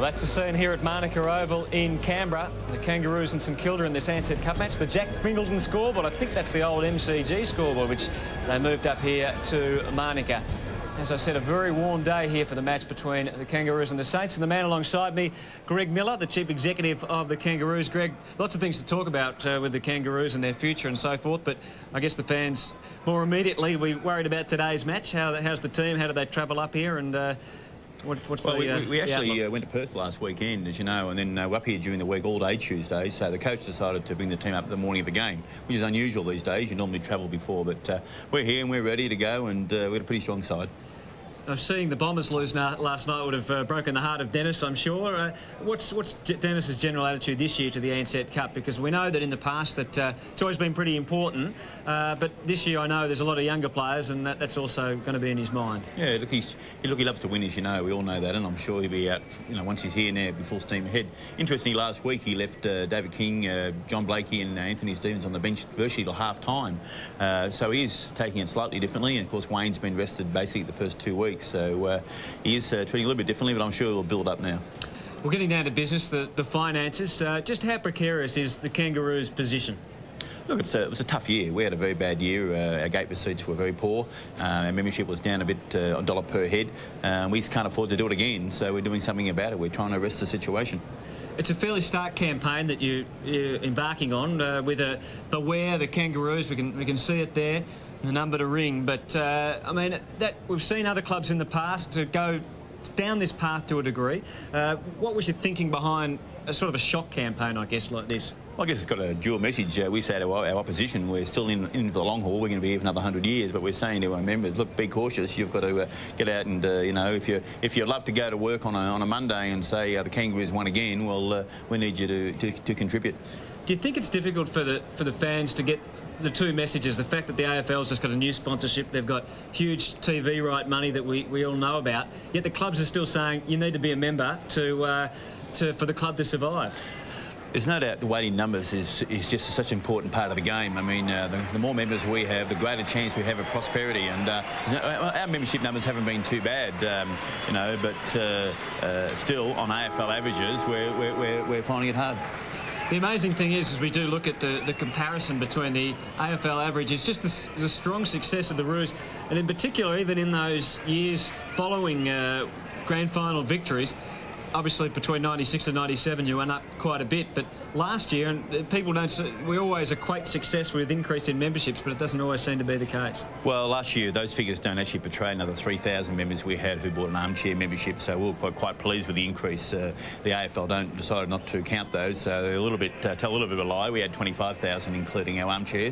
That's the scene here at Manuka Oval in Canberra. The Kangaroos and St Kilda in this Ansett Cup match. The Jack Fingleton scoreboard. I think that's the old MCG scoreboard, which they moved up here to Manuka. As I said, a very warm day here for the match between the Kangaroos and the Saints. And the man alongside me, Greg Miller, the Chief Executive of the Kangaroos. Greg, lots of things to talk about with the Kangaroos and their future and so forth, but I guess the fans more immediately will be worried about today's match. How's the team? How did they travel up here? And we actually went to Perth last weekend, as you know, and then we're up here during the week all day Tuesday. So the coach decided to bring the team up the morning of the game, which is unusual these days. You normally travel before, but we're here and we're ready to go, and we've got a pretty strong side. Seeing the Bombers lose last night would have broken the heart of Dennis, I'm sure. What's Dennis's general attitude this year to the Ansett Cup? Because we know that in the past that it's always been pretty important, but this year I know there's a lot of younger players, and that's also going to be in his mind. Yeah, look, he loves to win, as you know. We all know that, and I'm sure he'll be out. You know, once he's here now, be full steam ahead. Interestingly, last week he left David King, John Blakey, and Anthony Stevens on the bench virtually till half time. So he is taking it slightly differently, and of course Wayne's been rested basically the first 2 weeks. So he is treating a little bit differently, but I'm sure he'll build up now. Well, getting down to business, the finances, just how precarious is the Kangaroos' position? Look, it was a tough year. We had a very bad year. Our gate receipts were very poor. Our membership was down a bit, $1 per head. We just can't afford to do it again, so we're doing something about it. We're trying to arrest the situation. It's a fairly stark campaign that you're embarking on with a Beware the Kangaroos. We can see it there, the number to ring. But I mean, that we've seen other clubs in the past to go down this path to a degree. What was your thinking behind a sort of a shock campaign, I guess, like this? Well, I guess it's got a dual message. We say to our opposition, we're still in for the long haul. We're going to be here for another 100 years, but we're saying to our members, look, be cautious. You've got to get out and, you know, if you love to go to work on a Monday and say the Kangaroos won again, well, we need you to contribute. Do you think it's difficult for the fans to get the two messages? The fact that the AFL's just got a new sponsorship, they've got huge TV right money that we all know about, yet the clubs are still saying you need to be a member for the club to survive. There's no doubt the weighting numbers is just such an important part of the game. I mean, the more members we have, the greater chance we have of prosperity. And our membership numbers haven't been too bad, you know, but still on AFL averages, we're finding it hard. The amazing thing is we do look at the comparison between the AFL average. It's just the strong success of the Roos, and in particular, even in those years following grand final victories. Obviously, between 96 and 97, you went up quite a bit. But last year, and people we always equate success with increase in memberships, but it doesn't always seem to be the case. Well, last year, those figures don't actually portray another 3,000 members we had who bought an armchair membership. So we were quite pleased with the increase. The AFL decided not to count those. So they're tell a little bit of a lie. We had 25,000, including our armchair,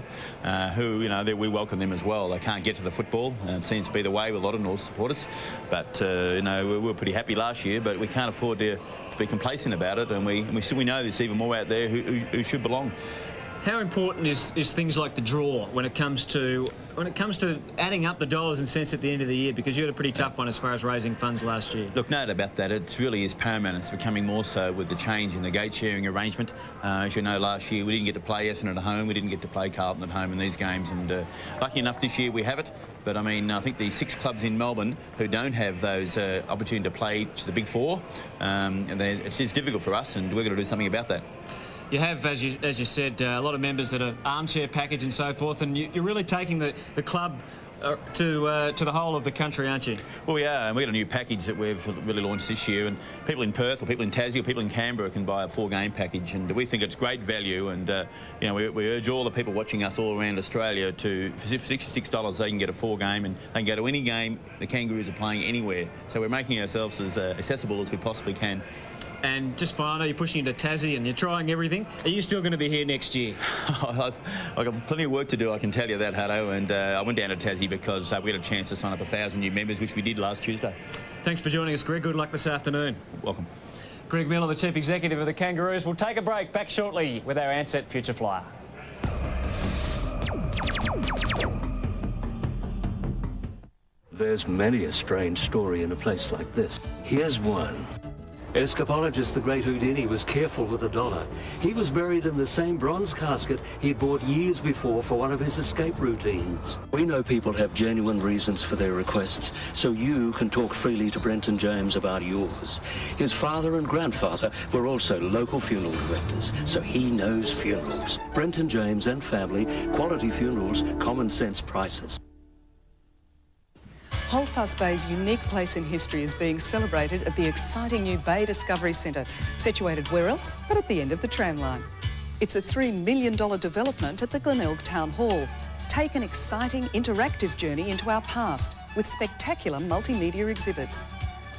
who, you know, we welcome them as well. They can't get to the football. It seems to be the way with a lot of North supporters. But, you know, we were pretty happy last year, but we can't afford to be complacent about it, and we know there's even more out there who should belong. How important is things like the draw when it comes to adding up the dollars and cents at the end of the year? Because you had a pretty tough one as far as raising funds last year. Look, no doubt about that. It really is paramount. It's becoming more so with the change in the gate sharing arrangement. As you know, last year we didn't get to play Essendon at home. We didn't get to play Carlton at home in these games. And lucky enough this year we have it. But I mean, I think the 6 clubs in Melbourne who don't have those opportunity to play to the Big Four, and it's difficult for us, and we're going to do something about that. You have, as you said, a lot of members that are armchair package and so forth, and you're really taking the club to the whole of the country, aren't you? Well, we are, and we've got a new package that we've really launched this year, and people in Perth or people in Tassie or people in Canberra can buy a 4-game package, and we think it's great value. And you know, we urge all the people watching us all around Australia for $66 they can get a 4-game, and they can go to any game the Kangaroos are playing anywhere. So we're making ourselves as accessible as we possibly can. And just finally, I know you're pushing into Tassie and you're trying everything. Are you still going to be here next year? I've got plenty of work to do, I can tell you that, Hutto. And I went down to Tassie because we had a chance to sign up 1,000 new members, which we did last Tuesday. Thanks for joining us, Greg. Good luck this afternoon. Welcome. Greg Miller, the Chief Executive of the Kangaroos. We'll take a break. Back shortly with our Ansett Future Flyer. There's many a strange story in a place like this. Here's one. Escapologist the great Houdini was careful with the dollar. He was buried in the same bronze casket he'd bought years before for one of his escape routines. We know people have genuine reasons for their requests, so you can talk freely to Brenton James about yours. His father and grandfather were also local funeral directors, so he knows funerals. Brenton James and family, quality funerals, common sense prices. Holdfast Bay's unique place in history is being celebrated at the exciting new Bay Discovery Centre, situated where else but at the end of the tram line. It's a $3 million development at the Glenelg Town Hall. Take an exciting, interactive journey into our past with spectacular multimedia exhibits.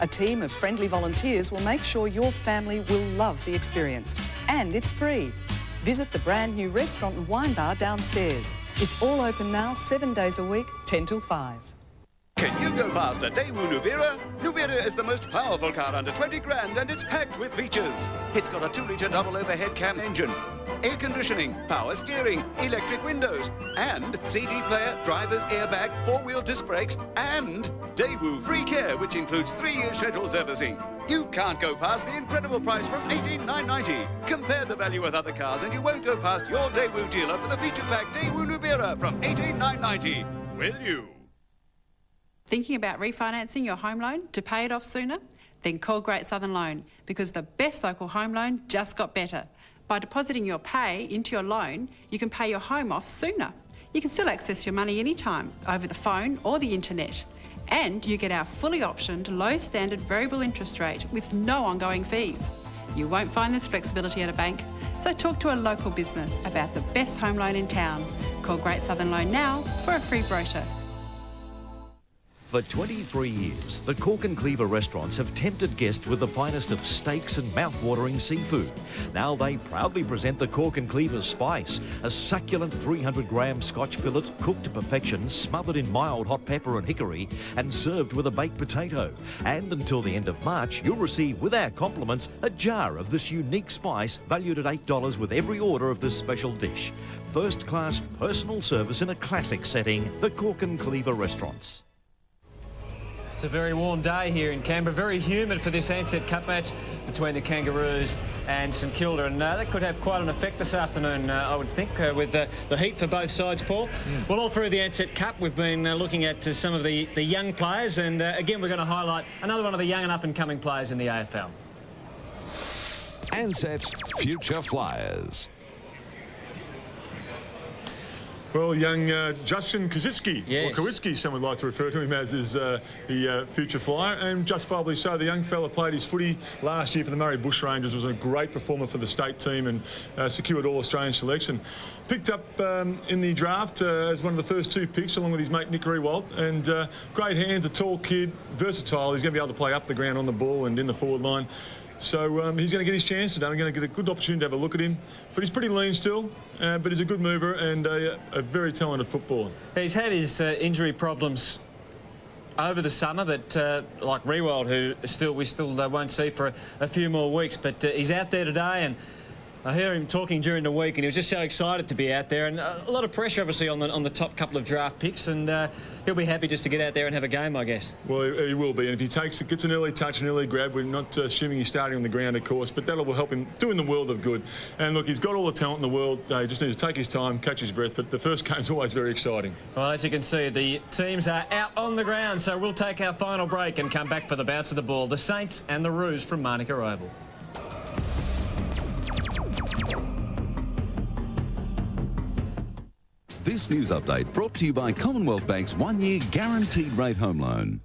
A team of friendly volunteers will make sure your family will love the experience. And it's free. Visit the brand new restaurant and wine bar downstairs. It's all open now, 7 days a week, 10 till 5. Can you go past a Daewoo Nubira? Nubira is the most powerful car under 20 grand and it's packed with features. It's got a 2-litre double overhead cam engine, air conditioning, power steering, electric windows, and CD player, driver's airbag, 4-wheel disc brakes, and Daewoo Free Care, which includes 3-year scheduled servicing. You can't go past the incredible price from $18,990. Compare the value with other cars and you won't go past your Daewoo dealer for the feature pack Daewoo Nubira from $18,990. Will you? Thinking about refinancing your home loan to pay it off sooner? Then call Great Southern Loan, because the best local home loan just got better. By depositing your pay into your loan, you can pay your home off sooner. You can still access your money anytime, over the phone or the internet. And you get our fully optioned low standard variable interest rate with no ongoing fees. You won't find this flexibility at a bank, so talk to a local business about the best home loan in town. Call Great Southern Loan now for a free brochure. For 23 years, the Cork and Cleaver restaurants have tempted guests with the finest of steaks and mouth-watering seafood. Now they proudly present the Cork and Cleaver Spice, a succulent 300-gram Scotch fillet cooked to perfection, smothered in mild hot pepper and hickory, and served with a baked potato. And until the end of March, you'll receive with our compliments a jar of this unique spice valued at $8 with every order of this special dish. First-class personal service in a classic setting, the Cork and Cleaver restaurants. It's a very warm day here in Canberra, very humid for this Ansett Cup match between the Kangaroos and St Kilda, and that could have quite an effect this afternoon, I would think, with the heat for both sides, Paul. Well, all through the Ansett Cup, we've been looking at some of the young players, and again, we're going to highlight another one of the young and up-and-coming players in the AFL. Ansett's Future Flyers. Well, young Justin Kazitsky, yes. or Kowitsky, some would like to refer to him as, is the future flyer, and justifiably so. The young fella played his footy last year for the Murray Bushrangers, was a great performer for the state team and secured All-Australian selection. Picked up in the draft as one of the first 2 picks, along with his mate Nick Rewalt, and great hands, a tall kid, versatile. He's going to be able to play up the ground on the ball and in the forward line. So he's going to get his chance today. We're going to get a good opportunity to have a look at him. But he's pretty lean still, but he's a good mover and a very talented footballer. He's had his injury problems over the summer, but like Rewald, who we still won't see for a few more weeks. But he's out there today, and I hear him talking during the week, and he was just so excited to be out there, and a lot of pressure, obviously, on the top couple of draft picks, and he'll be happy just to get out there and have a game, I guess. Well, he will be, and if he gets an early touch, an early grab, we're not assuming he's starting on the ground, of course, but that will help him do in the world of good. And look, he's got all the talent in the world. He just needs to take his time, catch his breath, but the first game's always very exciting. Well, as you can see, the teams are out on the ground, so we'll take our final break and come back for the bounce of the ball. The Saints and the Roos from Manuka Oval. This news update brought to you by Commonwealth Bank's 1-year guaranteed rate home loan.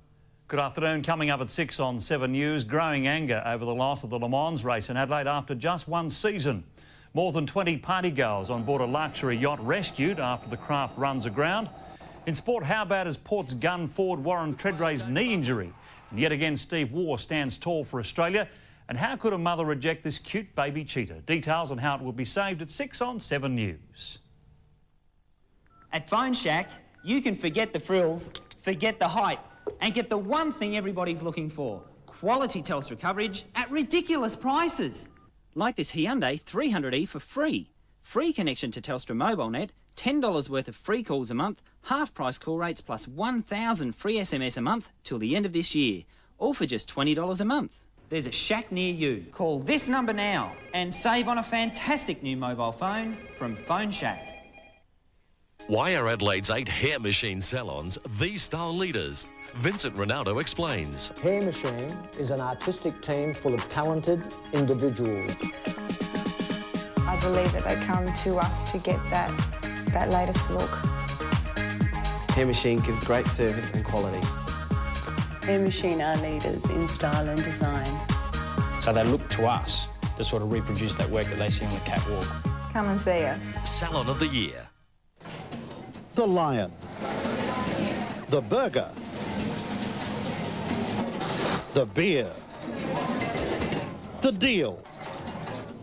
Good afternoon. Coming up at 6 on 7 News, growing anger over the loss of the Le Mans race in Adelaide after just 1 season. More than 20 partygoers on board a luxury yacht rescued after the craft runs aground. In sport, how bad is Port's gun forward Warren Treadray's knee injury? And yet again, Steve Waugh stands tall for Australia. And how could a mother reject this cute baby cheetah? Details on how it will be saved at 6 on 7 News. At Phone Shack, you can forget the frills, forget the hype, and get the one thing everybody's looking for: quality Telstra coverage at ridiculous prices. Like this Hyundai 300e for free. Free connection to Telstra MobileNet, $10 worth of free calls a month, half-price call rates plus 1,000 free SMS a month till the end of this year. All for just $20 a month. there's a shack near you. Call this number now and save on a fantastic new mobile phone from Phone Shack. Why are Adelaide's 8 hair machine salons the style leaders? Vincent Ronaldo explains. Hair Machine is an artistic team full of talented individuals. I believe that they come to us to get that latest look. Hair Machine gives great service and quality. Hair Machine are leaders in style and design. So they look to us to sort of reproduce that work that they see on the catwalk. Come and see us. Salon of the Year. The Lion. The Burger. The Beer. The Deal.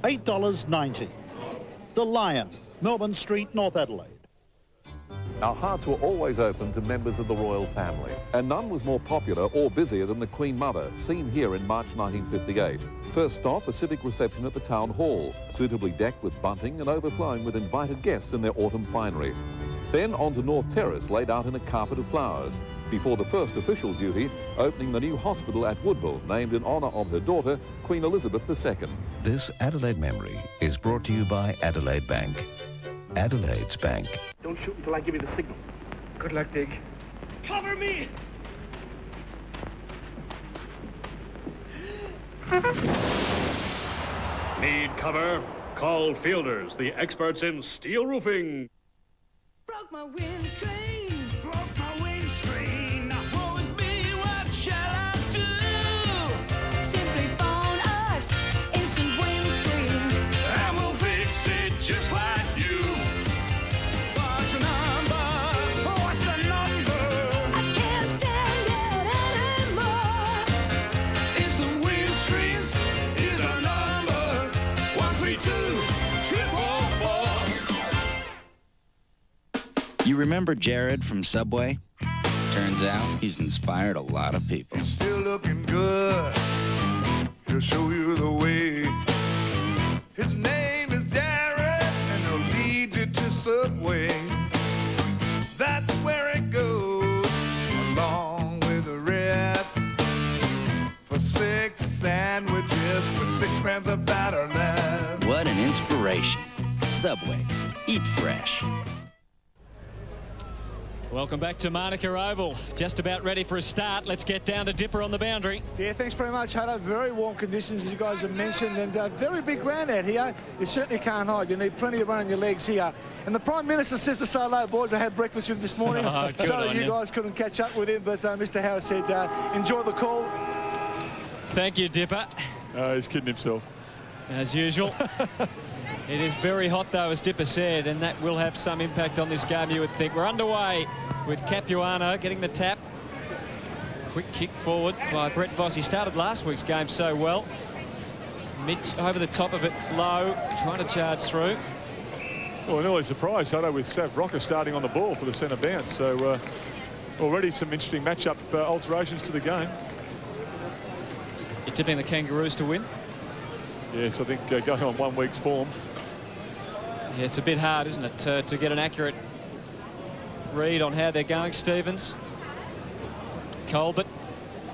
$8.90. The Lion, Melbourne Street, North Adelaide. Our hearts were always open to members of the royal family, and none was more popular or busier than the Queen Mother, seen here in March 1958. First stop, a civic reception at the Town Hall, suitably decked with bunting and overflowing with invited guests in their autumn finery. Then on to North Terrace, laid out in a carpet of flowers, before the first official duty, opening the new hospital at Woodville, named in honour of her daughter, Queen Elizabeth II. This Adelaide Memory is brought to you by Adelaide Bank. Adelaide's Bank. Don't shoot until I give you the signal. Good luck, Dick. Cover me! Need cover? Call Fielders, the experts in steel roofing. Broke my windscreen. Broke my windscreen. Woe is me, what shall I do? Simply phone us. Instant windscreens. And we'll fix it just like you. What's the number? What's the number? I can't stand it anymore. It's the windscreens. Is our number 132 444. You remember Jared from Subway? Turns out he's inspired a lot of people. Still looking good. He'll show you the way. His name is Jared, and he'll lead you to Subway. That's where it goes, along with the rest. For 6 sandwiches with 6 grams of batter left. What an inspiration. Subway. Eat fresh. Welcome back to Manuka Oval. Just about ready for a start. Let's get down to Dipper on the boundary. Yeah, thanks very much, Hutto. Very warm conditions, as you guys have mentioned, and very big ground out here. You certainly can't hide. You need plenty of run on your legs here. And the Prime Minister says to say hello, boys. I had breakfast with him this morning. Sorry you guys couldn't catch up with him, but Mr. Howard said enjoy the call. Thank you, Dipper. He's kidding himself. As usual. It is very hot, though, as Dipper said, and that will have some impact on this game, you would think. We're underway with Capuano getting the tap. Quick kick forward by Brett Voss. He started last week's game so well. Mitch over the top of it, low, trying to charge through. Well, an early surprise, Hutto, with Sav Rocker starting on the ball for the centre bounce. So already some interesting matchup alterations to the game. You're tipping the Kangaroos to win? Yes, I think going on 1 week's form. Yeah, it's a bit hard, isn't it, to get an accurate read on how they're going. Stevens, Colbert,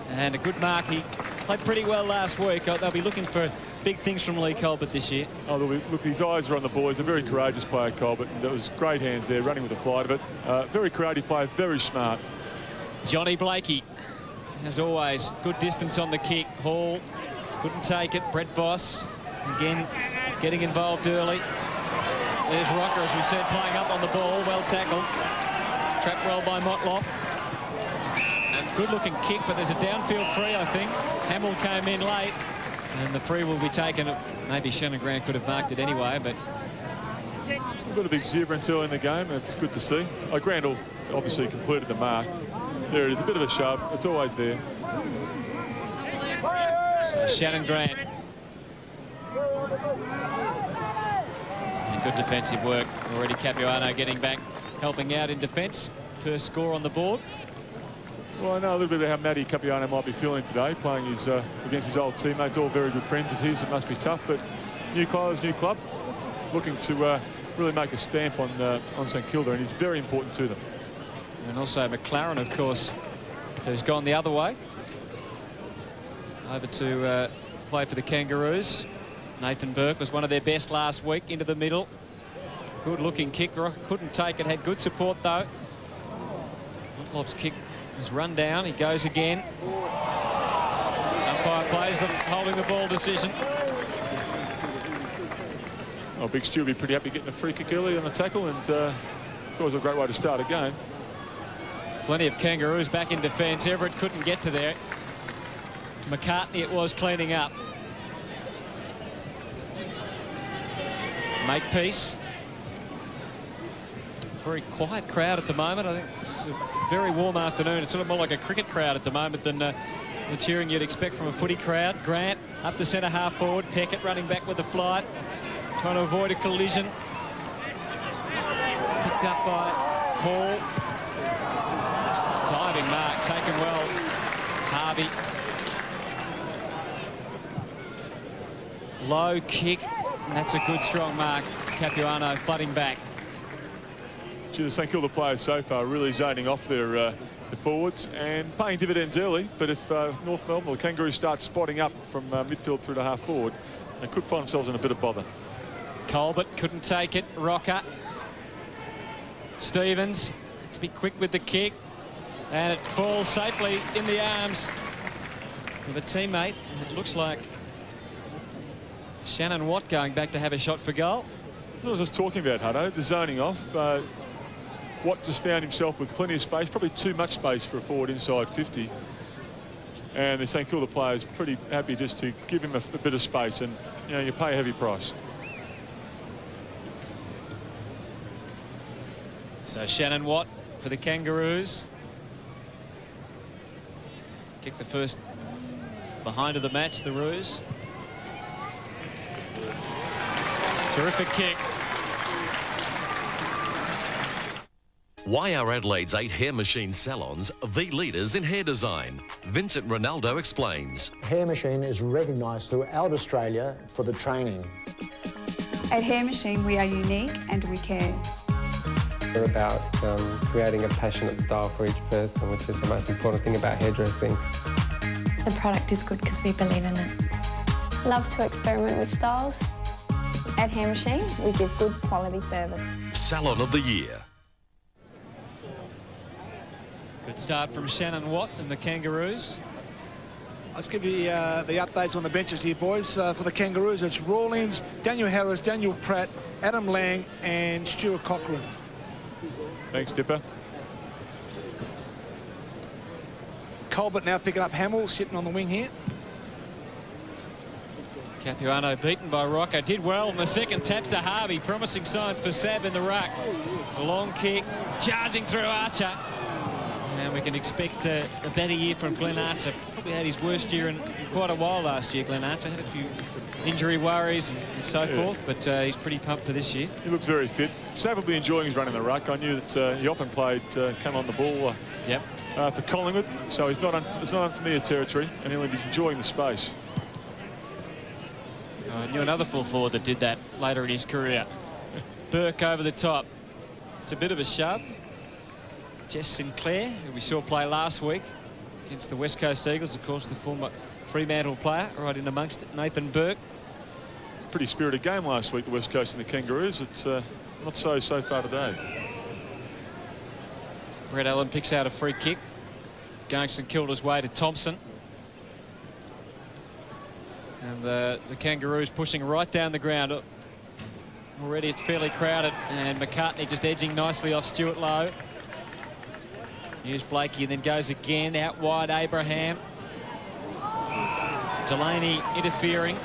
and a good mark. He played pretty well last week. They'll be looking for big things from Lee Colbert this year. Oh, look, his eyes are on the ball. He's a very courageous player, Colbert. And that was great hands there, running with the flight of it. Very creative player, very smart. Johnny Blakey, as always, good distance on the kick. Hall couldn't take it. Brett Voss, again, getting involved early. There's Rocker, as we said, playing up on the ball. Well tackled. Trapped well by Motlop. And good-looking kick, but there's a downfield free, I think. Hamill came in late, and the free will be taken. Maybe Shannon Grant could have marked it anyway, but... We've got a big exuberance early in the game. It's good to see. Grant obviously completed the mark. There it is, a bit of a shove. It's always there. So Shannon Grant. And good defensive work. Already Capuano getting back, helping out in defence. First score on the board. Well, I know a little bit about how Matty Capuano might be feeling today, playing against his old teammates, all very good friends of his. It must be tough, but new clothes, new club, looking to really make a stamp on St Kilda, and he's very important to them. And also McLaren, of course, who's gone the other way over to play for the Kangaroos. Nathan Burke was one of their best last week, into the middle. Good looking kick. Rocker couldn't take it, had good support though. Lop's kick was run down. He goes again. Umpire plays the holding the ball decision. Oh, Big Stu will be pretty happy getting a free kick early on a tackle, and it's always a great way to start a game. Plenty of Kangaroos back in defence. Everett couldn't get to there. McCartney it was cleaning up. Makepeace. Very quiet crowd at the moment. I think it's a very warm afternoon. It's sort of more like a cricket crowd at the moment than the cheering you'd expect from a footy crowd. Grant up to centre half forward. Peckett running back with the flight, trying to avoid a collision. Picked up by Hall. Diving mark, taken well. Harvey. Low kick, and that's a good strong mark. Capuano flooding back. Gee, the St Kilda players so far really zoning off their forwards and paying dividends early, but if North Melbourne or the Kangaroos start spotting up from midfield through to half forward, they could find themselves in a bit of bother. Colbert couldn't take it. Rocker. Stevens. Let's be quick with the kick. And it falls safely in the arms of a teammate. And it looks like Shannon Watt going back to have a shot for goal. As I was just talking about, Hutto, the zoning off. Watt just found himself with plenty of space, probably too much space for a forward inside 50. And the St Kilda players pretty happy just to give him a bit of space, and you know, you pay a heavy price. So Shannon Watt for the Kangaroos. Kick the first behind of the match, the Roos. Terrific kick. Why are Adelaide's 8 hair machine salons the leaders in hair design? Vincent Ronaldo explains. Hair Machine is recognised throughout Australia for the training. At Hair Machine, we are unique and we care. We're about creating a passionate style for each person, which is the most important thing about hairdressing. The product is good because we believe in it. Love to experiment with styles. At Hair Machine, we give good quality service. Salon of the Year. Good start from Shannon Watt and the Kangaroos. Let's give you the updates on the benches here, boys. For the Kangaroos, it's Rawlins, Daniel Harris, Daniel Pratt, Adam Lang and Stuart Cochrane. Thanks, Dipper. Colbert now picking up Hamill, sitting on the wing here. Capuano beaten by Rocco. Did well in the second tap to Harvey. Promising signs for Sab in the ruck. A long kick, charging through Archer. And we can expect a better year from Glenn Archer. Probably had his worst year in quite a while last year, Glenn Archer. Had a few injury worries and so forth, but he's pretty pumped for this year. He looks very fit. Sab will be enjoying his run in the ruck. I knew that he often played, came on the ball for Collingwood, so it's not unfamiliar territory, and he'll be enjoying the space. I knew another full forward that did that later in his career. Burke over the top. It's a bit of a shove. Jess Sinclair, who we saw play last week against the West Coast Eagles, of course, the former Fremantle player, right in amongst it. Nathan Burke. It's a pretty spirited game last week, the West Coast and the Kangaroos. It's not so far today. Brett Allen picks out a free kick, going St Kilda's way to Thompson. And the Kangaroos pushing right down the ground. Already it's fairly crowded, and McCartney just edging nicely off Stuart Lowe. Here's Blakey, and then goes again out wide. Abraham. Delaney interfering.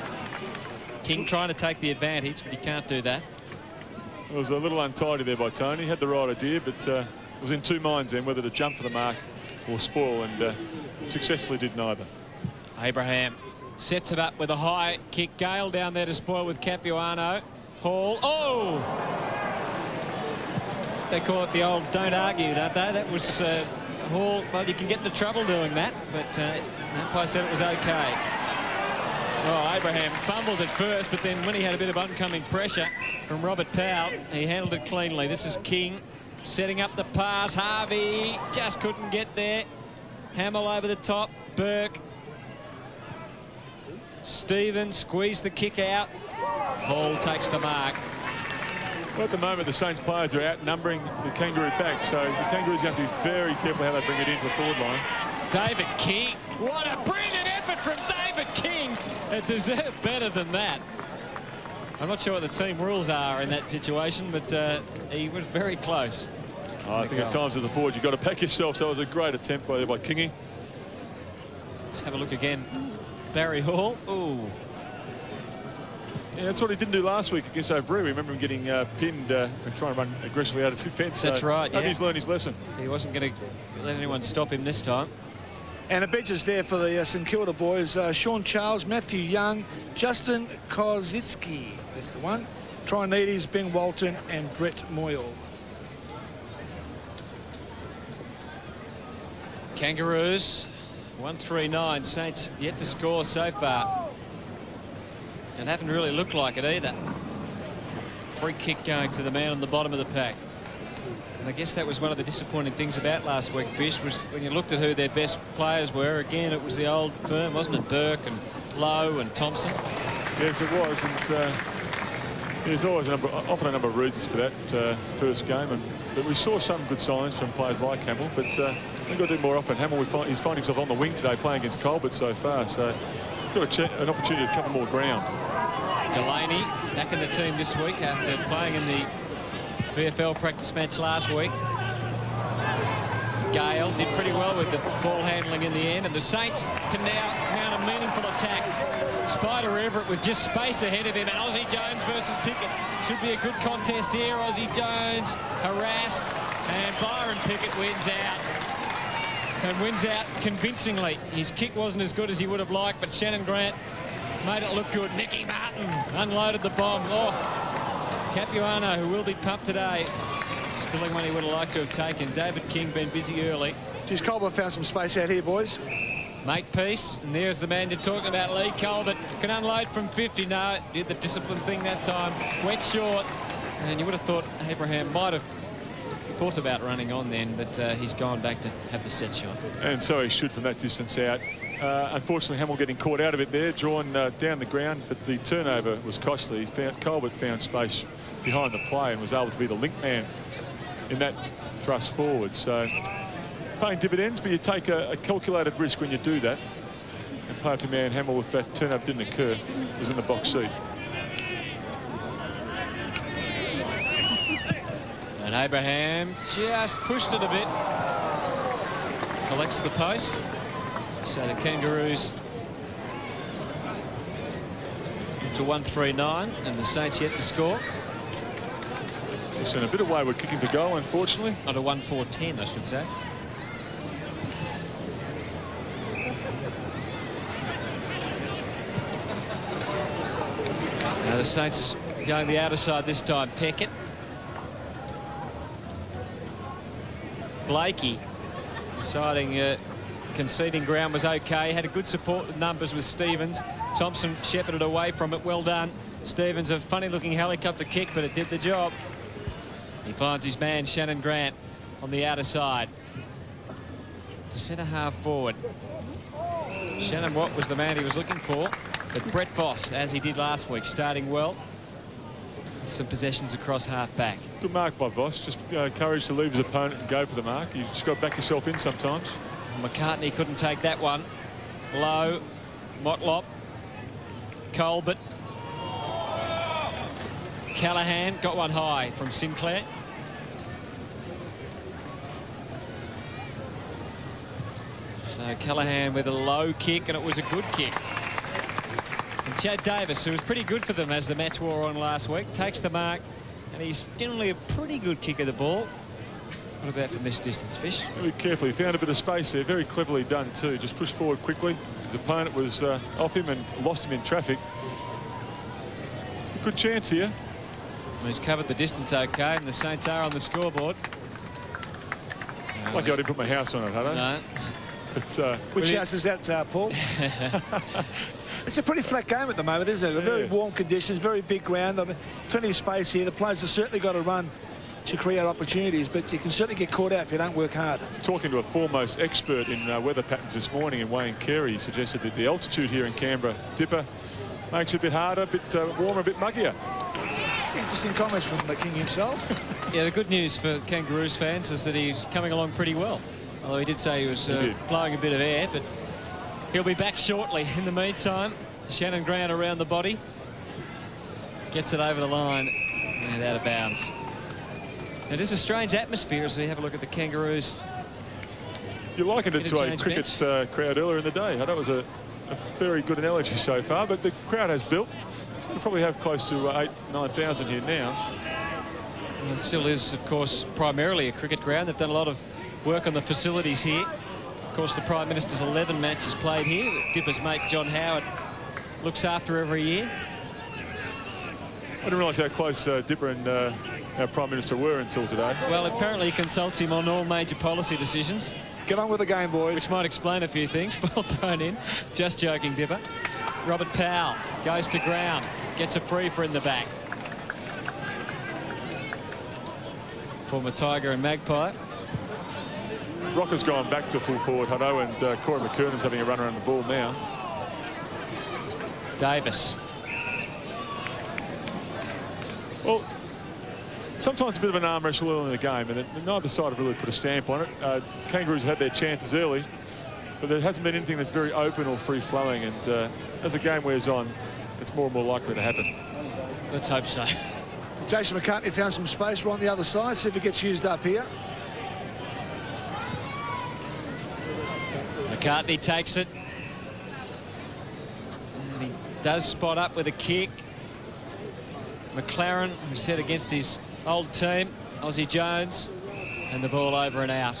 King trying to take the advantage, but he can't do that. It was a little untidy there by Tony. Had the right idea, but was in two minds then whether to jump for the mark or spoil, and successfully did neither. Abraham sets it up with a high kick. Gale down there to spoil with Capuano. Hall. Oh! They call it the old don't argue, don't they? That was Hall. Well, you can get into trouble doing that, but the umpire said it was okay. Oh, Abraham fumbled at first, but then when he had a bit of oncoming pressure from Robert Powell, he handled it cleanly. This is King setting up the pass. Harvey just couldn't get there. Hamill over the top. Burke. Stevens squeezed the kick out. Hall takes the mark. Well, at the moment, the Saints players are outnumbering the Kangaroo back, so the Kangaroos are going to be very careful how they bring it into the forward line. David King. What a brilliant effort from David King. It deserved better than that. I'm not sure what the team rules are in that situation, but he was very close. I think at times as a forward, you've got to back yourself, so it was a great attempt by Kingy. Let's have a look again. Barry Hall. Ooh. Yeah, that's what he didn't do last week against O'Brien. We remember him getting pinned and trying to run aggressively out of defence. That's right, yeah. He's learned his lesson. He wasn't going to let anyone stop him this time. And the benches there for the St Kilda boys. Sean Charles, Matthew Young, Justin Kozitsky. That's the one. Trinides, Ben Walton and Brett Moyle. Kangaroos, 139. Saints yet to score so far. And haven't really looked like it either. Free kick going to the man on the bottom of the pack. And I guess that was one of the disappointing things about last week, Fish, was when you looked at who their best players were. Again, it was the old firm, wasn't it? Burke and Lowe and Thompson. Yes, it was. And there's always often a number of reasons for that first game. But we saw some good signs from players like Hamill. But we've got to do more often. Hamill, he's finding himself on the wing today playing against Colbert so far. So got an opportunity to cover more ground. Delaney back in the team this week after playing in the VFL practice match last week. Gale did pretty well with the ball handling in the end, and the Saints can now mount a meaningful attack. Spider Everett with just space ahead of him, and Aussie Jones versus Pickett. Should be a good contest here. Aussie Jones harassed, and Byron Pickett wins out. And wins out convincingly. His kick wasn't as good as he would have liked, but Shannon Grant made it look good. Nicky Martin unloaded the bomb. Oh, Capuano, who will be pumped today, spilling one he would have liked to have taken. David King been busy early. Geez, Colbert found some space out here, boys. Makepeace, and there's the man you're talking about, Lee Colbert. Can unload from 50. No, did the discipline thing that time. Went short, and you would have thought Abraham might have thought about running on then, but he's gone back to have the set shot. And so he should from that distance out. Unfortunately, Hamill getting caught out of it there, drawn down the ground, but the turnover was costly. Colbert found space behind the play and was able to be the link man in that thrust forward. So paying dividends, but you take a calculated risk when you do that. And Party Man Hamill, if that turnover didn't occur, was in the box seat. And Abraham just pushed it a bit. Collects the post. So the Kangaroos to 139, and the Saints yet to score. It's in a bit of wayward kicking for goal, unfortunately. On a 1-4-10, I should say. Now the Saints going the outer side this time. Peckett. Blakey deciding conceding ground was okay. Had a good support with numbers with Stevens. Thompson shepherded away from it. Well done. Stevens, a funny-looking helicopter kick, but it did the job. He finds his man, Shannon Grant, on the outer side. To centre half forward. Shannon Watt was the man he was looking for. But Brett Voss, as he did last week, starting well. Some possessions across half back. Good mark by Voss. Just courage to leave his opponent and go for the mark. You've just got to back yourself in sometimes. McCartney couldn't take that one. Low, Motlop, Colbert. Callahan got one high from Sinclair. So Callahan with a low kick, and it was a good kick. And Chad Davis, who was pretty good for them as the match wore on last week, takes the mark, and he's generally a pretty good kick of the ball. What about from this distance, Fish? Really carefully. Found a bit of space there. Very cleverly done, too. Just pushed forward quickly. His opponent was off him and lost him in traffic. Good chance here. He's covered the distance okay, and the Saints are on the scoreboard. Lucky I didn't put my house on it, had I? No. But, which house is that, Paul? It's a pretty flat game at the moment, isn't it? Very warm conditions, very big ground. I mean, plenty of space here. The players have certainly got to run to create opportunities, but you can certainly get caught out if you don't work hard. Talking to a foremost expert in weather patterns this morning, in Wayne Carey, he suggested that the altitude here in Canberra, Dipper, makes it a bit harder, a bit warmer, a bit muggier. Interesting comments from the King himself. Yeah, the good news for Kangaroos fans is that he's coming along pretty well. Although he did say he was blowing a bit of air, but he'll be back shortly. In the meantime, Shannon Grant around the body. Gets it over the line and out of bounds. It is a strange atmosphere as we have a look at the Kangaroos. You likened it to a cricket crowd earlier in the day. That was a very good analogy so far, but the crowd has built. We probably have close to 8,000-9,000 here now. And it still is, of course, primarily a cricket ground. They've done a lot of work on the facilities here. Of course, the Prime Minister's 11 matches played here. Dipper's mate John Howard looks after every year. I didn't realise how close Dipper and our Prime Minister were until today. Well, apparently he consults him on all major policy decisions. Get on with the game, boys. Which might explain a few things. Ball thrown in. Just joking, Dipper. Robert Powell goes to ground. Gets a free for in the back. Former Tiger and Magpie. Rocker's gone back to full forward, Hutto, and Corey McKernan's having a run around the ball now. Davis. Well, sometimes a bit of an arm wrestle early in the game, and neither side have really put a stamp on it. Kangaroos had their chances early, but there hasn't been anything that's very open or free-flowing, and as the game wears on, it's more and more likely to happen. Let's hope so. Jason McCartney found some space right on the other side. See if it gets used up here. McCartney takes it. And he does spot up with a kick. McLaren, who set against his old team, Aussie Jones, and the ball over and out.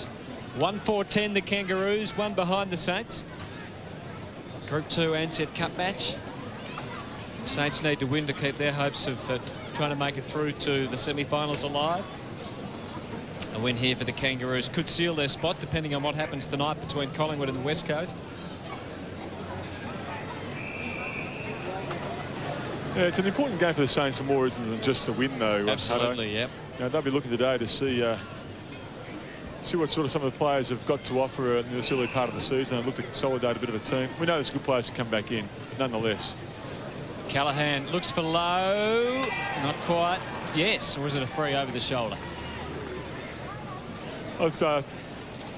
1-4-10 the Kangaroos, one behind the Saints. Group 2 Ansett Cup match. The Saints need to win to keep their hopes of trying to make it through to the semi-finals alive. A win here for the Kangaroos could seal their spot depending on what happens tonight between Collingwood and the West Coast. Yeah, it's an important game for the Saints for more reasons than just to win, though. Absolutely, yep. Now, they'll be looking today to see what sort of some of the players have got to offer in this early part of the season and look to consolidate a bit of a team. We know there's good players to come back in, but nonetheless. Callahan looks for low. Not quite. Yes, or is it a free over the shoulder? I think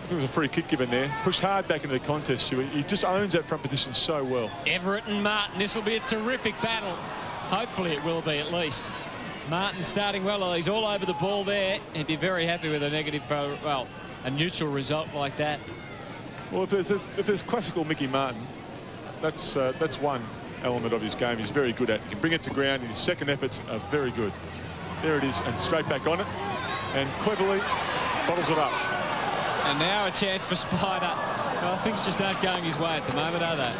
it was a free kick given there. Pushed hard back into the contest, Stewie. He just owns that front position so well. Everett and Martin. This will be a terrific battle. Hopefully it will be, at least. Martin starting well. He's all over the ball there. He'd be very happy with a negative, well, a neutral result like that. Well, if there's classical Mickey Martin, that's one element of his game he's very good at. He can bring it to ground, and his second efforts are very good. There it is, and straight back on it, and cleverly bottles it up. And now a chance for Spider. Well, things just aren't going his way at the moment, are they?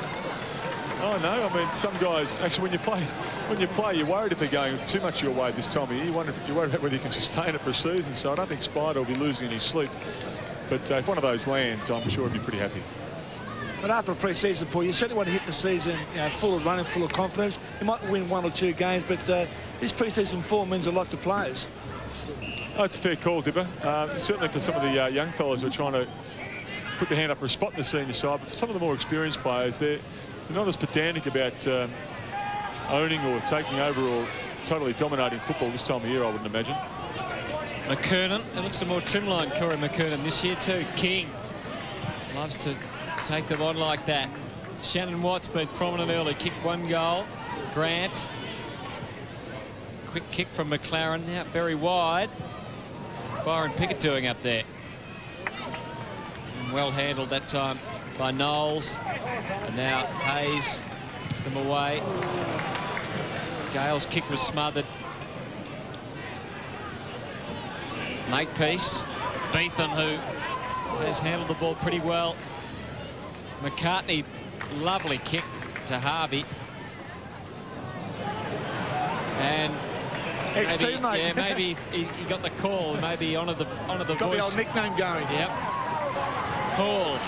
Oh no, I mean, some guys actually, when you play, you're worried if they're going too much your way this time of year. You're worried about whether you can sustain it for a season. So I don't think Spider will be losing in his sleep. But if one of those lands, I'm sure he'll be pretty happy. But after a pre-season, Paul, you certainly want to hit the season full of running, full of confidence. You might win 1 or 2 games, but this pre-season form means a lot to players. Oh, it's a fair call, Dipper. Certainly for some of the young fellas who are trying to put their hand up for a spot in the senior side, but for some of the more experienced players, they're not as pedantic about owning or taking over or totally dominating football this time of year, I wouldn't imagine. McKernan, it looks a more trimline Corey McKernan this year too. King loves to take them on like that. Shannon Watt's been prominent early, kicked 1 goal. Grant, quick kick from McLaren, now very wide. What's Byron Pickett doing up there? And well handled that time by Knowles. And now Hayes gets them away. Gale's kick was smothered. Makepeace. Beethan, who has handled the ball pretty well. McCartney, lovely kick to Harvey. And maybe he got the call, maybe honoured the Got voice. the old nickname going. Yep. Paul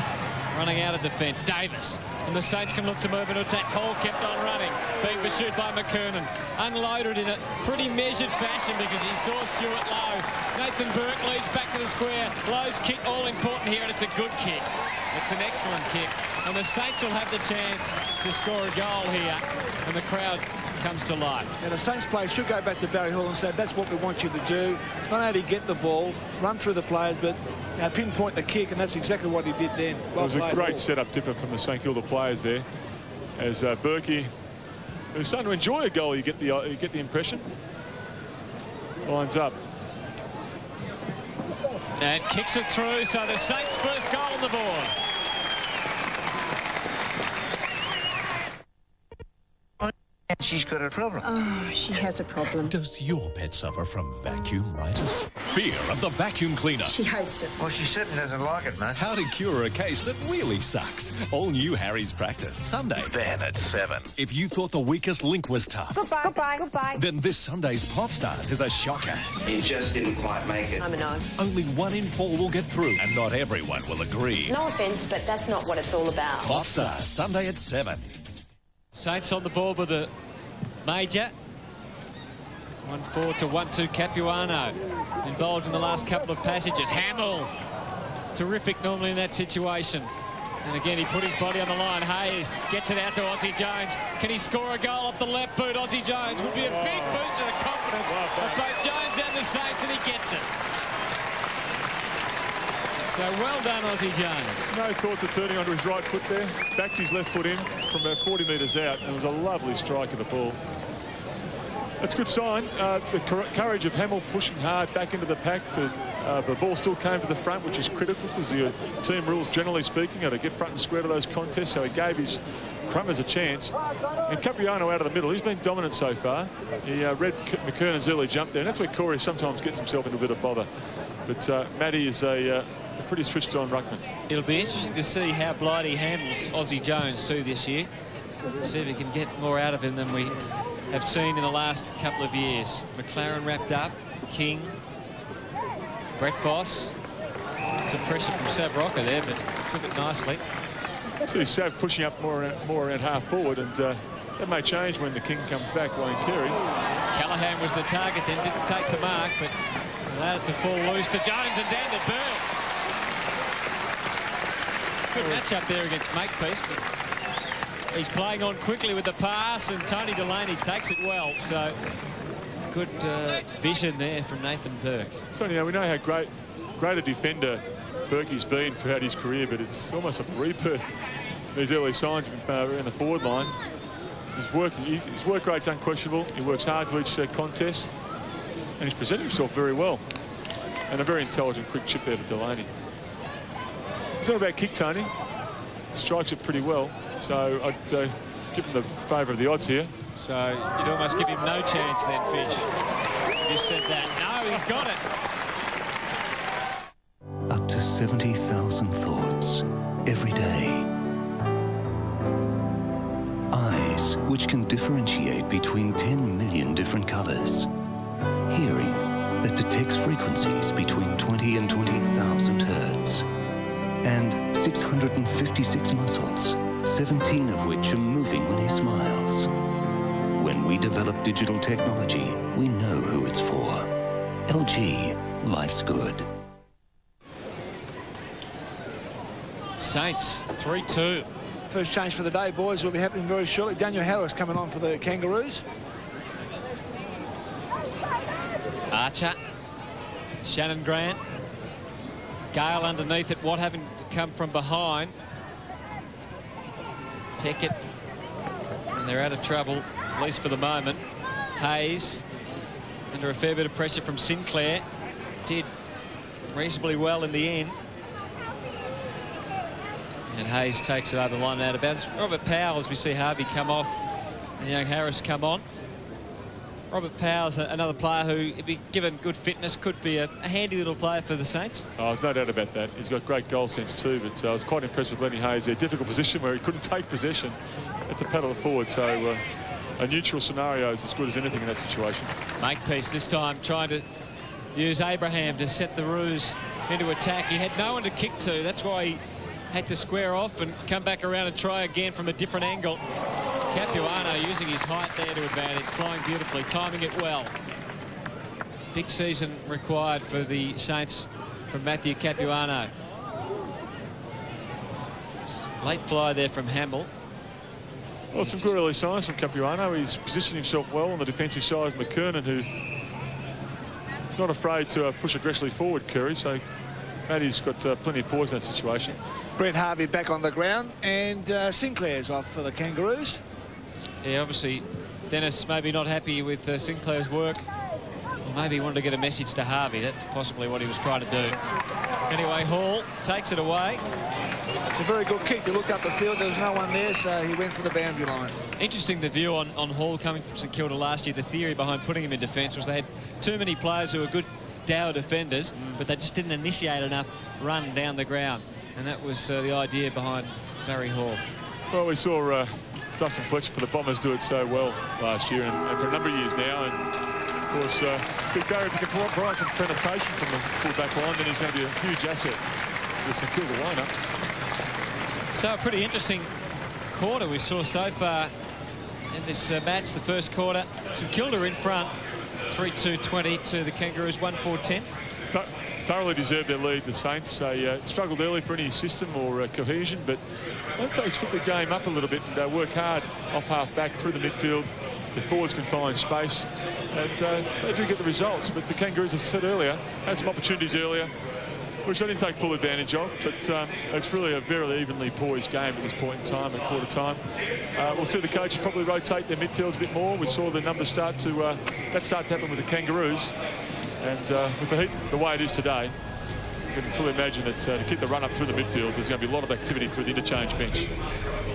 running out of defence. Davis And the Saints can look to move into attack. Hall kept on running, being pursued by McKernan. Unloaded in a pretty measured fashion because he saw Stewart Lowe. Nathan Burke leads back to the square. Lowe's kick all important here, and it's a good kick. It's an excellent kick. And the Saints will have the chance to score a goal here, and the crowd comes to life. And the Saints players should go back to Barry Hall and say, that's what we want you to do. Not only get the ball, run through the players, but pinpoint the kick, and that's exactly what he did then. It was a great setup tipper from the St Kilda players there. As Berkey, who's starting to enjoy a goal, you get the impression. Lines up. And kicks it through, so the Saints' first goal on the board. She's got a problem. Oh, she has a problem. Does your pet suffer from vacuum-ritis? Fear of the vacuum cleaner. She hates it. Well, she certainly doesn't like it, mate. How to cure a case that really sucks. All new Harry's Practice, Sunday. Ben at 7. If you thought the weakest link was tough, Goodbye, goodbye, goodbye. then this Sunday's Pop Stars is a shocker. You just didn't quite make it. I'm a no. Only 1 in 4 will get through, and not everyone will agree. No offence, but that's not what it's all about. Pop Stars, Sunday at 7. Saints on the board with a major. 1-4 to 1-2 Capuano. Involved in the last couple of passages. Hamill. Terrific normally in that situation. And again, he put his body on the line. Hayes gets it out to Aussie Jones. Can he score a goal off the left boot? Aussie Jones would be a big boost to the confidence of both Jones and the Saints, and he gets it. So well done, Aussie Jones. No thought to turning onto his right foot there. Backed his left foot in from about 40 metres out, and it was a lovely strike of the ball. That's a good sign. The courage of Hamill pushing hard back into the pack. The ball still came to the front, which is critical because the team rules, generally speaking, are to get front and square to those contests. So he gave his Crummers a chance. And Capriano out of the middle. He's been dominant so far. He read McKernan's early jump there. And that's where Corey sometimes gets himself into a bit of bother. But Matty is a pretty switched on ruckman. It'll be interesting to see how Blighty handles Aussie Jones too this year. See if he can get more out of him than we have seen in the last couple of years. McLaren wrapped up, King, Brett Voss. Some pressure from Sav Rocker there, but took it nicely. See Sav pushing up more around half forward, and that may change when the King comes back, Wayne Carey. Callahan was the target then, didn't take the mark, but allowed it to fall loose to Jones and down to Byrne. Good match up there against Makepeace, but he's playing on quickly with the pass, and Tony Delaney takes it well. So good vision there from Nathan Burke. So we know how great a defender Burkey's been throughout his career, but it's almost a rebirth. These early signs around the forward line. His work rate's unquestionable. He works hard to each contest, and he's presented himself very well. And a very intelligent, quick chip there to Delaney. It's not about kick, Tony. Strikes it pretty well. So I'd give him the favour of the odds here. So you'd almost give him no chance then, Fish. You said that. No, he's got it. Up to 70,000 thoughts every day. Eyes, which can differentiate between 10 million different colors. Hearing, that detects frequencies between 20 and 20,000 hertz. And 656 muscles, 17 of which are moving when he smiles. When we develop digital technology, we know who it's for. LG, life's good. Saints, 3-2. First change for the day, boys, will be happening very shortly. Daniel Harris coming on for the Kangaroos. Archer, Shannon Grant, Gale underneath it. What having to come from behind? Peckett, and they're out of trouble, at least for the moment. Hayes, under a fair bit of pressure from Sinclair, did reasonably well in the end. And Hayes takes it over the line and out of bounds. Robert Powell, as we see Harvey come off and young Harris come on. Robert Powell's another player who, if he given good fitness, could be a handy little player for the Saints. Oh, there's no doubt about that. He's got great goal sense too, but I was quite impressed with Lenny Hayes there. Difficult position where he couldn't take possession at the paddle forward, so a neutral scenario is as good as anything in that situation. Makepeace this time trying to use Abraham to set the Roos into attack. He had no one to kick to. That's why he had to square off and come back around and try again from a different angle. Capuano using his height there to advantage, flying beautifully, timing it well. Big season required for the Saints from Matthew Capuano. Late fly there from Hamill. Well, some good early signs from Capuano. He's positioned himself well on the defensive side of McKernan, who is not afraid to push aggressively forward, Curry. So Matty's got plenty of poise in that situation. Brett Harvey back on the ground, and Sinclair's off for the Kangaroos. Yeah, obviously, Dennis maybe not happy with Sinclair's work. Or maybe he wanted to get a message to Harvey. That's possibly what he was trying to do. Anyway, Hall takes it away. It's a very good kick. You look up the field, there was no one there, so he went for the boundary line. Interesting, the view on Hall coming from St Kilda last year. The theory behind putting him in defence was they had too many players who were good dour defenders, but they just didn't initiate enough run down the ground. And that was the idea behind Barry Hall. Well, we saw Dustin Fletcher for the Bombers do it so well last year and for a number of years now. And of course, Big Barry, if he can provide some penetration from the full-back line, then he's going to be a huge asset to the St Kilda lineup. So a pretty interesting quarter we saw so far in this match. The first quarter, St Kilda in front, 3-2-20 to the Kangaroos, 1-4-10. Thoroughly deserved their lead, the Saints. They struggled early for any system or cohesion, but once they split the game up a little bit and work hard off half-back through the midfield, the forwards can find space, and they do get the results. But the Kangaroos, as I said earlier, had some opportunities earlier, which they didn't take full advantage of, but it's really a very evenly poised game at this point in time, at quarter time. We'll see the coaches probably rotate their midfields a bit more. We saw the numbers start to happen with the Kangaroos, and with the heat the way it is today, you can fully imagine that to keep the run up through the midfield, there's going to be a lot of activity through the interchange bench.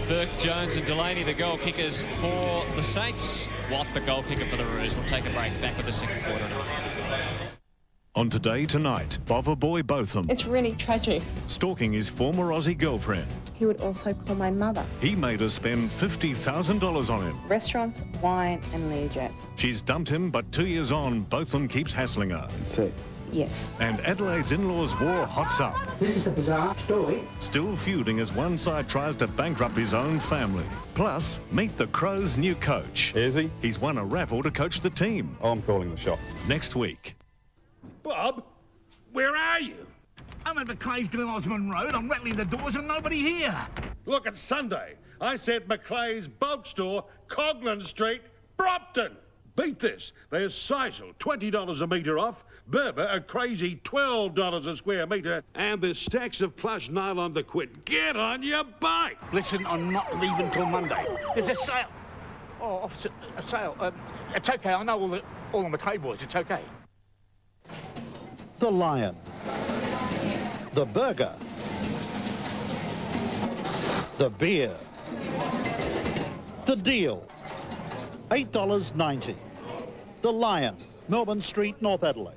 Burke, Jones and Delaney, the goal kickers for the Saints. Watt, the goal kicker for the Roos. We'll take a break. Back with the second quarter now. On Today Tonight, Bother Boy Botham. It's really tragic. Stalking his former Aussie girlfriend. He would also call my mother. He made her spend $50,000 on him. Restaurants, wine and Learjets. She's dumped him, but 2 years on, Botham keeps hassling her. Yes. And Adelaide's in-laws war hots up. This is a bizarre story. Still feuding as one side tries to bankrupt his own family. Plus, meet the Crows' new coach. Is he? He's won a raffle to coach the team. I'm calling the shots. Next week. Bob, where are you? I'm at Macleay's Glen Osmond Road. I'm rattling the doors and nobody here. Look, it's Sunday. I said Macleay's Bulk Store, Coglan Street, Brompton. Beat this. There's sisal, $20 a metre off. Berber, a crazy $12 a square metre. And there's stacks of plush nylon to quit. Get on your bike. Listen, I'm not leaving till Monday. There's a sale. Oh, officer, a sale. It's okay. I know all the Macleay boys. It's okay. The Lion. The Burger. The Beer. The Deal. $8.90. The Lion, Melbourne Street, North Adelaide.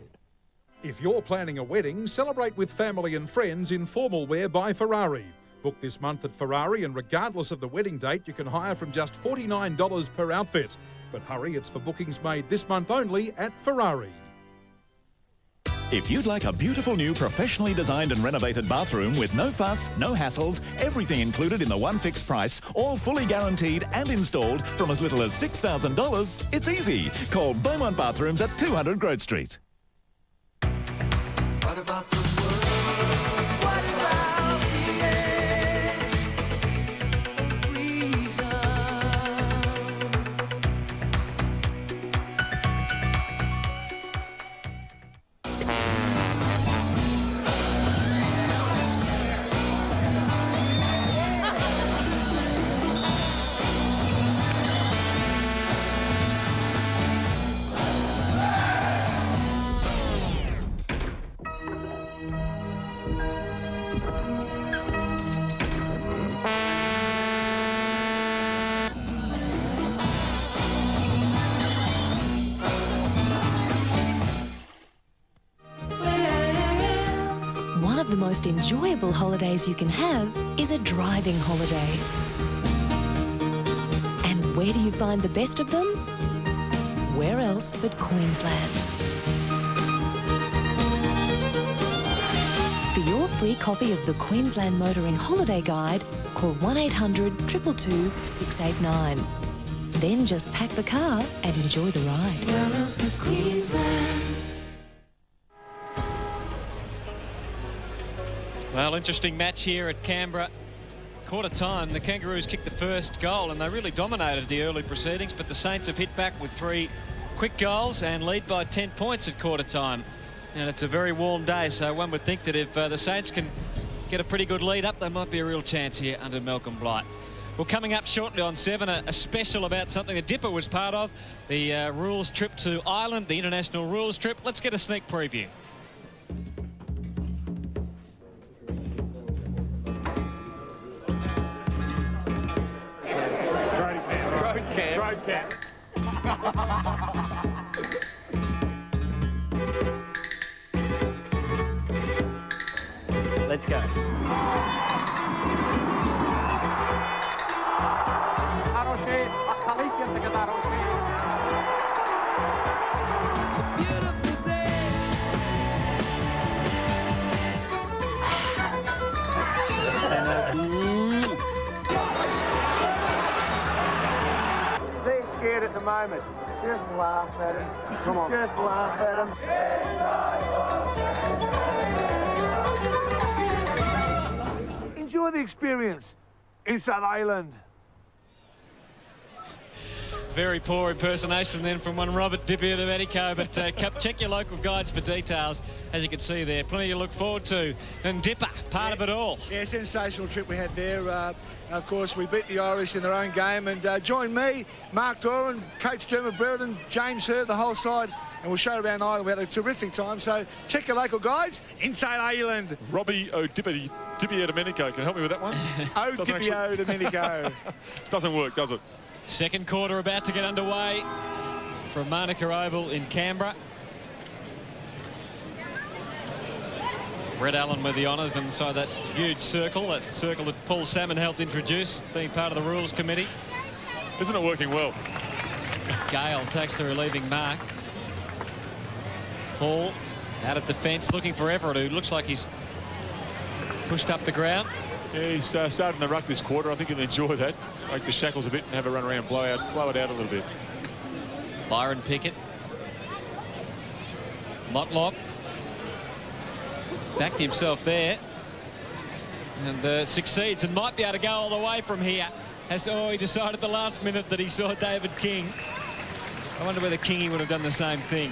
If you're planning a wedding, celebrate with family and friends in formal wear by Ferrari. Book this month at Ferrari, and regardless of the wedding date, you can hire from just $49 per outfit. But hurry, it's for bookings made this month only at Ferrari. If you'd like a beautiful new professionally designed and renovated bathroom with no fuss, no hassles, everything included in the one fixed price, all fully guaranteed and installed from as little as $6,000, it's easy. Call Beaumont Bathrooms at 200 Grove Street. What about the world? What about the edge? Freeze One of the most enjoyable holidays you can have is a driving holiday. And where do you find the best of them? Where else but Queensland? For your free copy of the Queensland Motoring Holiday Guide, call 1800 222 689. Then just pack the car and enjoy the ride. Well, interesting match here at Canberra. Quarter time, the Kangaroos kicked the first goal and they really dominated the early proceedings, but the Saints have hit back with 3 quick goals and lead by 10 points at quarter time. And it's a very warm day, so one would think that if the Saints can get a pretty good lead up, there might be a real chance here under Malcolm Blight. Well, coming up shortly on 7, a special about something that Dipper was part of, the rules trip to Ireland, the international rules trip. Let's get a sneak preview. Road camp. Let's go. It's a beautiful day. They're scared at the moment. Just laugh at him. Come on. Just laugh at him. Enjoy the experience in South Island. Very poor impersonation then from one Robert Dipier-Domenico, but check your local guides for details. As you can see there, plenty to look forward to. And Dipper, part of it all. Yeah, sensational trip we had there. Of course, we beat the Irish in their own game. And join me, Mark Doran, Coach Dermot Brereton, James Hurd, the whole side. And we'll show around Ireland. We had a terrific time. So check your local guides inside Ireland. Robbie Dipier-Domenico can help me with that one. Dipier-Domenico. Doesn't work, does it? Second quarter about to get underway from Manuka Oval in Canberra. Brett Allen with the honours inside that huge circle that Paul Salmon helped introduce, being part of the rules committee. Isn't it working well? Gale takes the relieving mark. Hall out of defence looking for Everett, who looks like he's pushed up the ground. Yeah, he's starting the ruck this quarter. I think he'll enjoy that. Like the shackles a bit and have a run around, blow it out a little bit. Byron Pickett. Motlop. Backed himself there. And succeeds and might be able to go all the way from here. He decided at the last minute that he saw David King. I wonder whether Kingy would have done the same thing.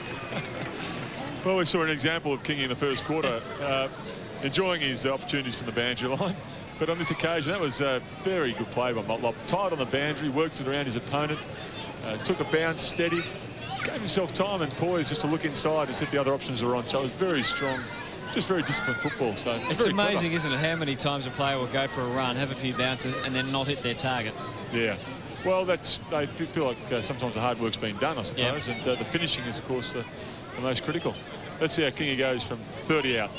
Well, we saw an example of Kingy in the first quarter, enjoying his opportunities from the boundary line. But on this occasion, that was a very good play by Motlop. Tied on the boundary, worked it around his opponent, took a bounce, steady, gave himself time and poise just to look inside and see if the other options were on. So it was very strong, just very disciplined football. So it's amazing, isn't it, how many times a player will go for a run, have a few bounces, and then not hit their target. Yeah. Well, they feel like sometimes the hard work's been done, I suppose, and the finishing is, of course, the most critical. Let's see how Kingy goes from 30 out.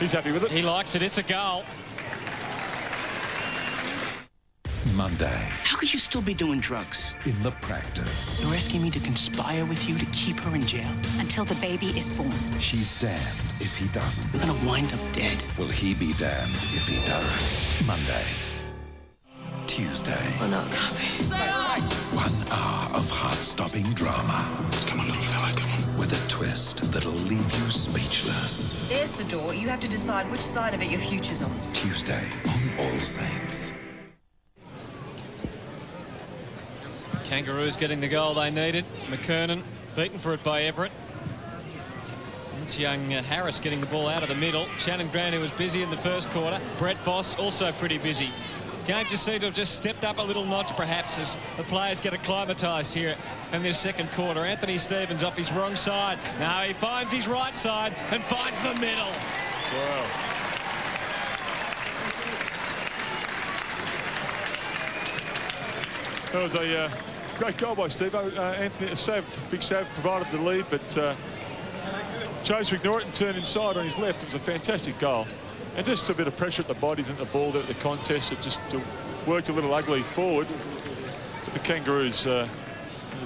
He's happy with it. He likes it. It's a goal. Monday. How could you still be doing drugs? In the practice. You're asking me to conspire with you to keep her in jail? Until the baby is born. She's damned if he doesn't. You're gonna wind up dead. Will he be damned if he does? Monday. Tuesday. Oh no, copy. 1 hour of heart-stopping drama. Come on, little fella, come on. With a twist that'll leave you speechless. There's the door. You have to decide which side of it your future's on. Tuesday on All Saints. Kangaroos getting the goal they needed. McKernan beaten for it by Everett. It's young Harris getting the ball out of the middle. Shannon Grant, who was busy in the first quarter. Brett Voss also pretty busy. Game just seemed to have just stepped up a little notch, perhaps, as the players get acclimatised here in this second quarter. Anthony Stevens off his wrong side. Now he finds his right side and finds the middle. Wow. That was a great goal by Steve. Anthony, big save, provided the lead, but chose to ignore it and turn inside on his left. It was a fantastic goal. And just a bit of pressure at the bodies and the ball there at the contest. It just worked a little ugly forward. But the Kangaroos,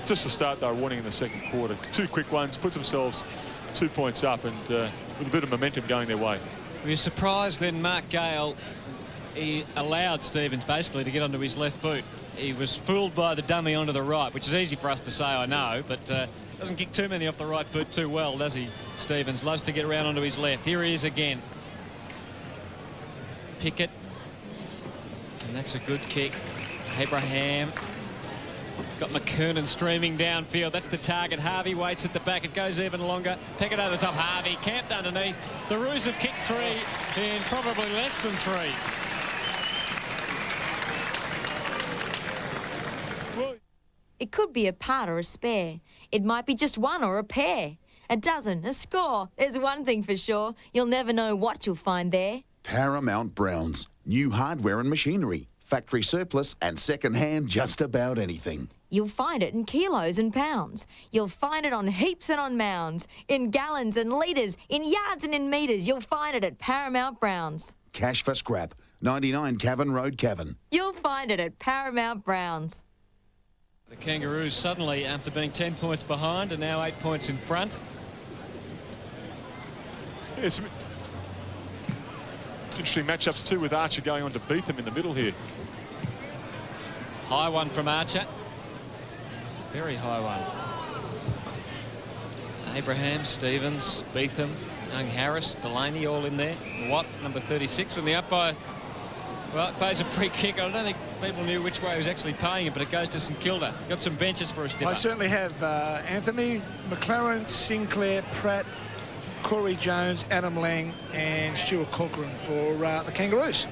just to start, they were winning in the second quarter. 2 quick ones, put themselves 2 points up and with a bit of momentum going their way. Were you surprised then Mark Gale, he allowed Stevens basically to get onto his left boot? He was fooled by the dummy onto the right, which is easy for us to say, I know, but doesn't kick too many off the right boot too well, does he? Stevens loves to get around onto his left. Here he is again. Pickett. And that's a good kick. Abraham. Got McKernan streaming downfield. That's the target. Harvey waits at the back. It goes even longer. Pickett over the top. Harvey camped underneath. The Roos have kicked 3 in probably less than 3. It could be a part or a spare. It might be just one or a pair. A dozen, a score. There's one thing for sure. You'll never know what you'll find there. Paramount Browns. New hardware and machinery. Factory surplus and second-hand just about anything. You'll find it in kilos and pounds. You'll find it on heaps and on mounds. In gallons and litres. In yards and in metres. You'll find it at Paramount Browns. Cash for scrap. 99 Cavan Road, Cavan. You'll find it at Paramount Browns. The Kangaroos suddenly, after being 10 points behind, are now 8 points in front. Yeah, some interesting matchups too, with Archer going on to beat them in the middle here. High one from Archer. Very high one. Abraham, Stevens, Beetham, Young Harris, Delaney all in there. Watt, number 36, and the umpire, well, pays a free kick. I don't think people knew which way he was actually paying it, but it goes to St Kilda. Got some benches for a stipper. I certainly have Anthony, McLaren, Sinclair, Pratt, Corey Jones, Adam Lang and Stuart Cochrane for the Kangaroos.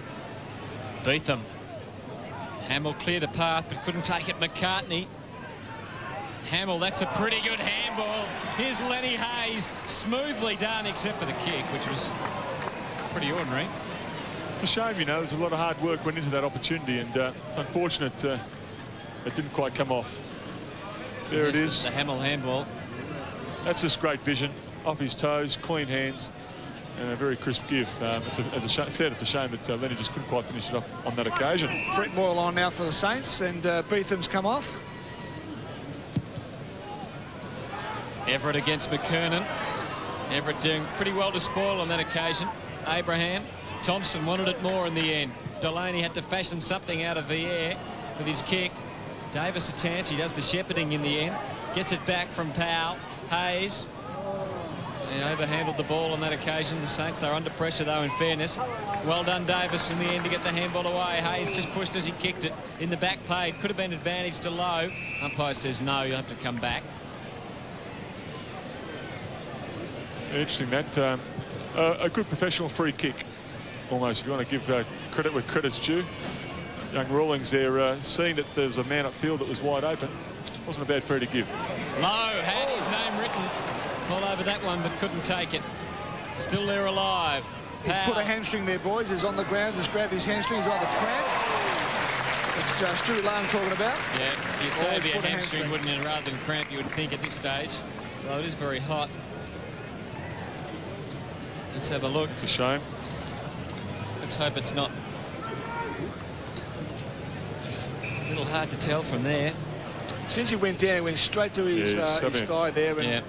Beetham. Hamill cleared a path but couldn't take it. McCartney. Hamill, that's a pretty good handball. Here's Lenny Hayes. Smoothly done except for the kick, which was pretty ordinary. It's a shame, you know, there's a lot of hard work went into that opportunity, and it's unfortunate it didn't quite come off. There it is. The Hamill handball. That's just great vision. Off his toes, clean hands, and a very crisp give. It's a shame that Lenny just couldn't quite finish it off on that occasion. Brett Moyle on now for the Saints, and Beetham's come off. Everett against McKernan. Everett doing pretty well to spoil on that occasion. Abraham. Thompson wanted it more in the end. Delaney had to fashion something out of the air with his kick. Davis a chance. He does the shepherding in the end. Gets it back from Powell. Hayes. He overhandled the ball on that occasion. The Saints, they're under pressure, though, in fairness. Well done, Davis, in the end to get the handball away. Hayes just pushed as he kicked it in the back paid. Could have been advantage to Lowe. Umpire says no, you'll have to come back. Interesting, that. A good professional free kick, almost, if you want to give credit where credit's due. Young Rawlings there, seeing that there was a man upfield that was wide open. Wasn't a bad free to give. Lowe had his name written all over that one, but couldn't take it. Still there alive. He's put a hamstring there, boys. He's on the ground, just grabbed his hamstring. He's on the cramp. It's Stuart Lane talking about. Yeah, you'd say it'd be a hamstring, wouldn't you, rather than cramp, you would think at this stage. Well, it is very hot. Let's have a look. It's a shame. Let's hope it's not. A little hard to tell from there. Since he went down, he went straight to his, his thigh there. And yeah.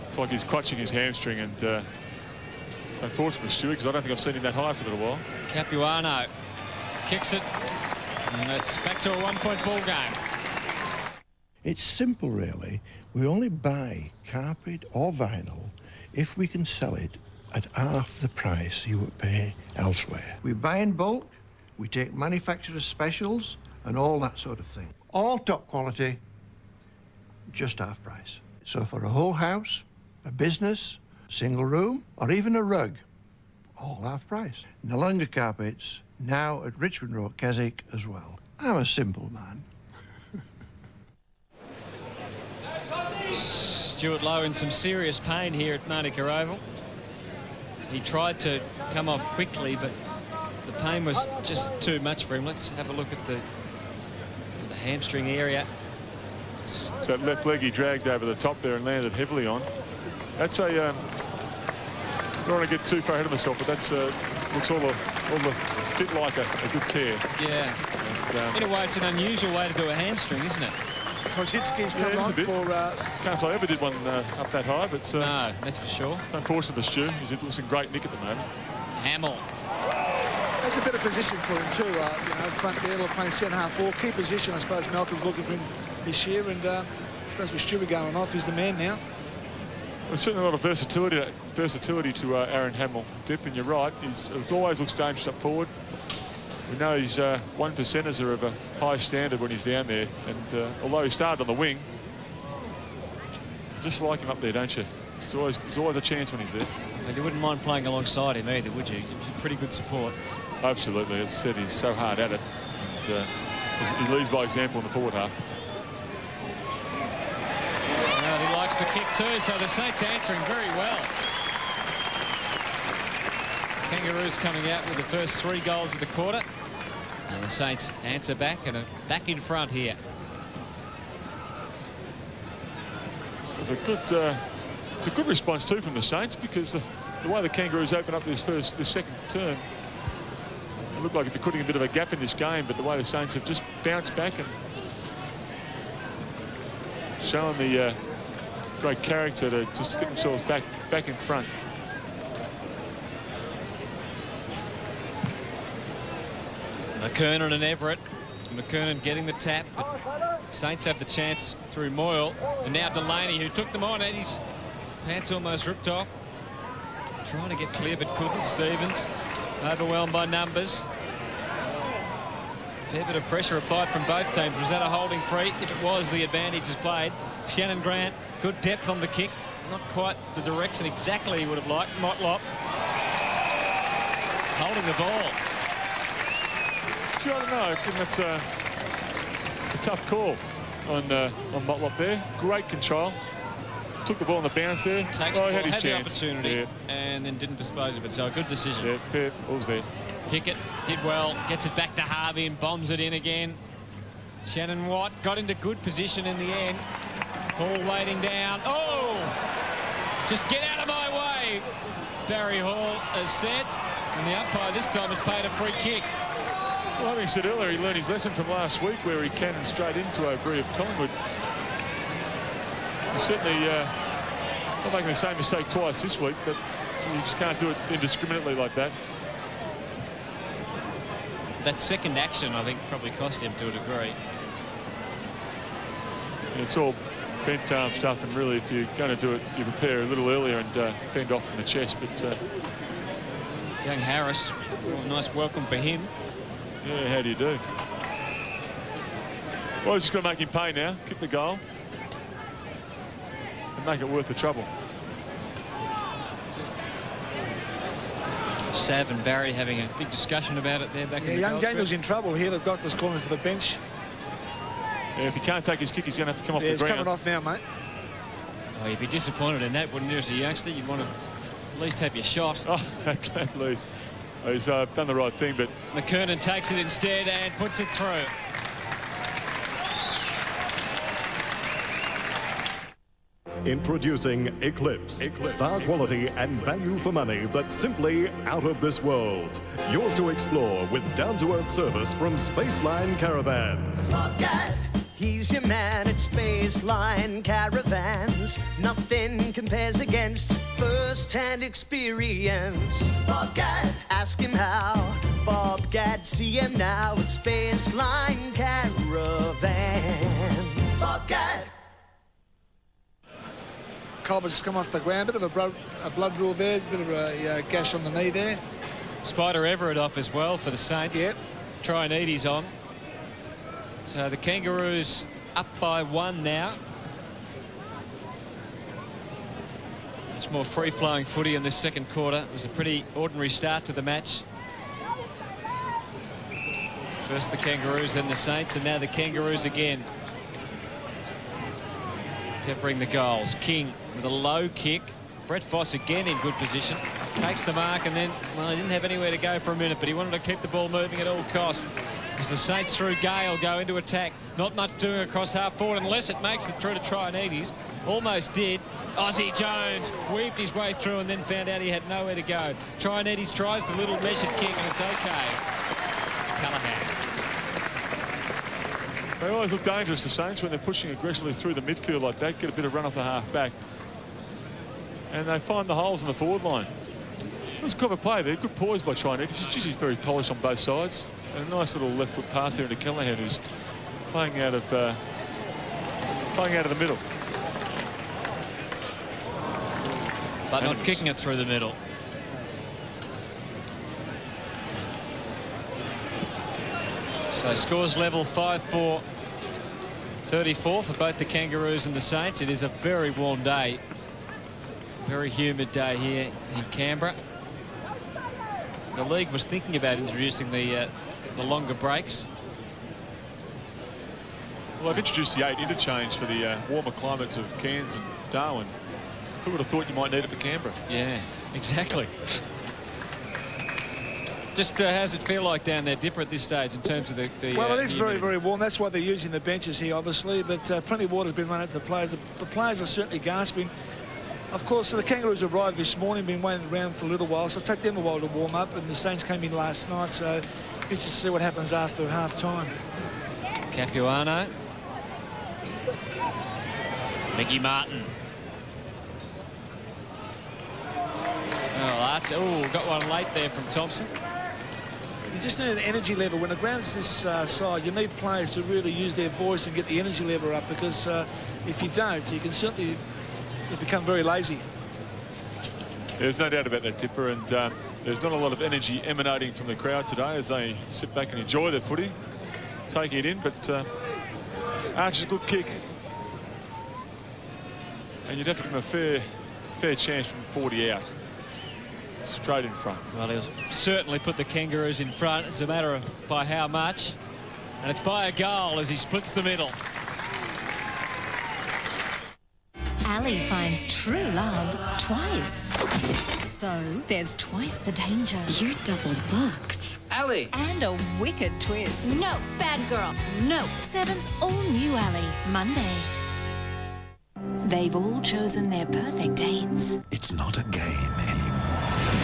It's like he's clutching his hamstring, and it's unfortunate for Stuart, because I don't think I've seen him that high for a little while. Capuano kicks it, and it's back to a 1-point ball game. It's simple, really. We only buy carpet or vinyl if we can sell it at half the price you would pay elsewhere. We buy in bulk, we take manufacturer's specials and all that sort of thing. All top quality, just half price. So for a whole house, a business, single room, or even a rug, all half price. Nalunga Carpets, now at Richmond Road, Keswick as well. I'm a simple man. Stuart Lowe in some serious pain here at Manuka Oval. He tried to come off quickly, but the pain was just too much for him. Let's have a look at the hamstring area. So that left leg he dragged over the top there and landed heavily on. That's a, I don't want to get too far ahead of myself, but that's looks all a bit like a good tear. Yeah. In a way, it's an unusual way to do a hamstring, isn't it? Kosicki's come Yeah, on a bit. for... Can't say I ever did one up that high, but... no, that's for sure. It's unfortunate for Stu. He's in great nick at the moment. Hamill. That's a better position for him too, front there, or playing centre-half forward. Key position, I suppose Malcolm's looking for him this year, and I suppose with Stewie going off, he's the man now. There's certainly a lot of versatility to Aaron Hamill. Dip, and you're right, he always looks dangerous up forward. We know he's 1%ers are of a high standard when he's down there, and although he started on the wing, just like him up there, don't you? There's always a chance when he's there. And you wouldn't mind playing alongside him either, would you? Pretty good support. Absolutely. As I said, he's so hard at it. And, he leads by example in the forward half. Well, he likes the kick too, so the Saints answering very well. Kangaroos coming out with the first 3 goals of the quarter. And the Saints answer back and are back in front here. It's a good response too from the Saints, because the way the Kangaroos open up this second term, it looked like it'd be putting a bit of a gap in this game, but the way the Saints have just bounced back and shown the great character to just get themselves back in front. McKernan and Everett. McKernan getting the tap, but Saints have the chance through Moyle, and now Delaney, who took them on, and his pants almost ripped off. Trying to get clear, but couldn't. Stevens overwhelmed by numbers. Fair bit of pressure applied from both teams. Was that a holding free? If it was, the advantage is played. Shannon Grant, good depth on the kick. Not quite the direction exactly he would have liked. Motlop holding the ball. I don't know. I think that's a tough call on Motlop there. Great control. Took the ball on the bounce there. Takes the ball, had his had chance. the opportunity, Yeah. and then didn't dispose of it. So a good decision. Yeah, fair. Ball's there. Pickett did well. Gets it back to Harvey and bombs it in again. Shannon Watt got into good position in the end. Hall waiting down. Oh! Just get out of my way, Barry Hall has said. And the umpire this time has paid a free kick. Well, having said earlier, he learned his lesson from last week where he cannoned straight into O'Brien of Collingwood. He's certainly not making the same mistake twice this week, but you just can't do it indiscriminately like that. That second action, I think, probably cost him to a degree. It's all bent arm stuff, and really, if you're going to do it, you prepare a little earlier and fend off from the chest. But young Harris, a nice welcome for him. Yeah, how do you do? Well, he's just going to make him pay now. Kick the goal and make it worth the trouble. Sav and Barry having a big discussion about it there back in the young goal Daniel's square. in trouble here. They've got this calling for the bench. Yeah, if he can't take his kick, he's going to have to come off the He's ground. coming off now, mate. Oh, you'd be disappointed in that, wouldn't you, as a youngster? You'd want to at least have your shot. Oh, at least. He's done the right thing, but... McKernan takes it instead and puts it through. Introducing Eclipse. Star quality and value for money that's simply out of this world. Yours to explore with down-to-earth service from Spaceline Caravans. He's your man at Spaceline Caravans. Nothing compares against first-hand experience. Bobcat, ask him how. Bobcat, see him now at Spaceline Caravans. Bobcat. Colbert's just come off the ground. Bit of a blood rule there. Bit of a gash on the knee there. Spider Everett off as well for the Saints. Yep. Trinides on. So the Kangaroos up by 1 now. Much more free-flowing footy in this second quarter. It was a pretty ordinary start to the match. First the Kangaroos, then the Saints, and now the Kangaroos again. Peppering the goals. King with a low kick. Brett Voss again in good position. Takes the mark, and then, well, he didn't have anywhere to go for a minute, but he wanted to keep the ball moving at all costs. As the Saints through Gale go into attack. Not much doing across half forward unless it makes it through to Trinides. Almost did. Aussie Jones weaved his way through and then found out he had nowhere to go. Trinides tries the little measured kick, and it's okay. Callaghan. They always look dangerous, the Saints, when they're pushing aggressively through the midfield like that, get a bit of run off the half-back. And they find the holes in the forward line. It was a clever play there, good poise by Trinides. He's very polished on both sides. And a nice little left foot pass there into Callahan, who's playing out of the middle. But not kicking it through the middle. So scores level 5-4-34 for both the Kangaroos and the Saints. It is a very warm day. Very humid day here in Canberra. The league was thinking about introducing the longer breaks. Well, I've introduced the 8 interchange for the warmer climates of Cairns and Darwin. Who would have thought you might need it for Canberra? Yeah, exactly. Just how's it feel like down there, Dipper, at this stage in terms of the well, it is the very, humidity? very warm. That's why they're using the benches here, obviously. But plenty of water has been run out to the players. The players are certainly gasping. Of course, the Kangaroos arrived this morning, been waiting around for a little while, so it'll take them a while to warm up. And the Saints came in last night, so interested to see what happens after half-time. Capuano. Mickey Martin. Oh, Archer. Oh, got one late there from Thompson. You just need an energy level. When the ground's this side, you need players to really use their voice and get the energy level up, because if you don't, you can certainly become very lazy. There's no doubt about that, Dipper, and there's not a lot of energy emanating from the crowd today as they sit back and enjoy their footy, taking it in. But Archer's a good kick, and you'd have to give him a fair chance from 40 out. Straight in front. Well, he'll certainly put the Kangaroos in front. It's a matter of by how much. And it's by a goal as he splits the middle. Ali finds true love twice. So there's twice the danger. You're double booked. Ali. And a wicked twist. No, bad girl. No. 7's all-new Ali, Monday. They've all chosen their perfect dates. It's not a game anymore.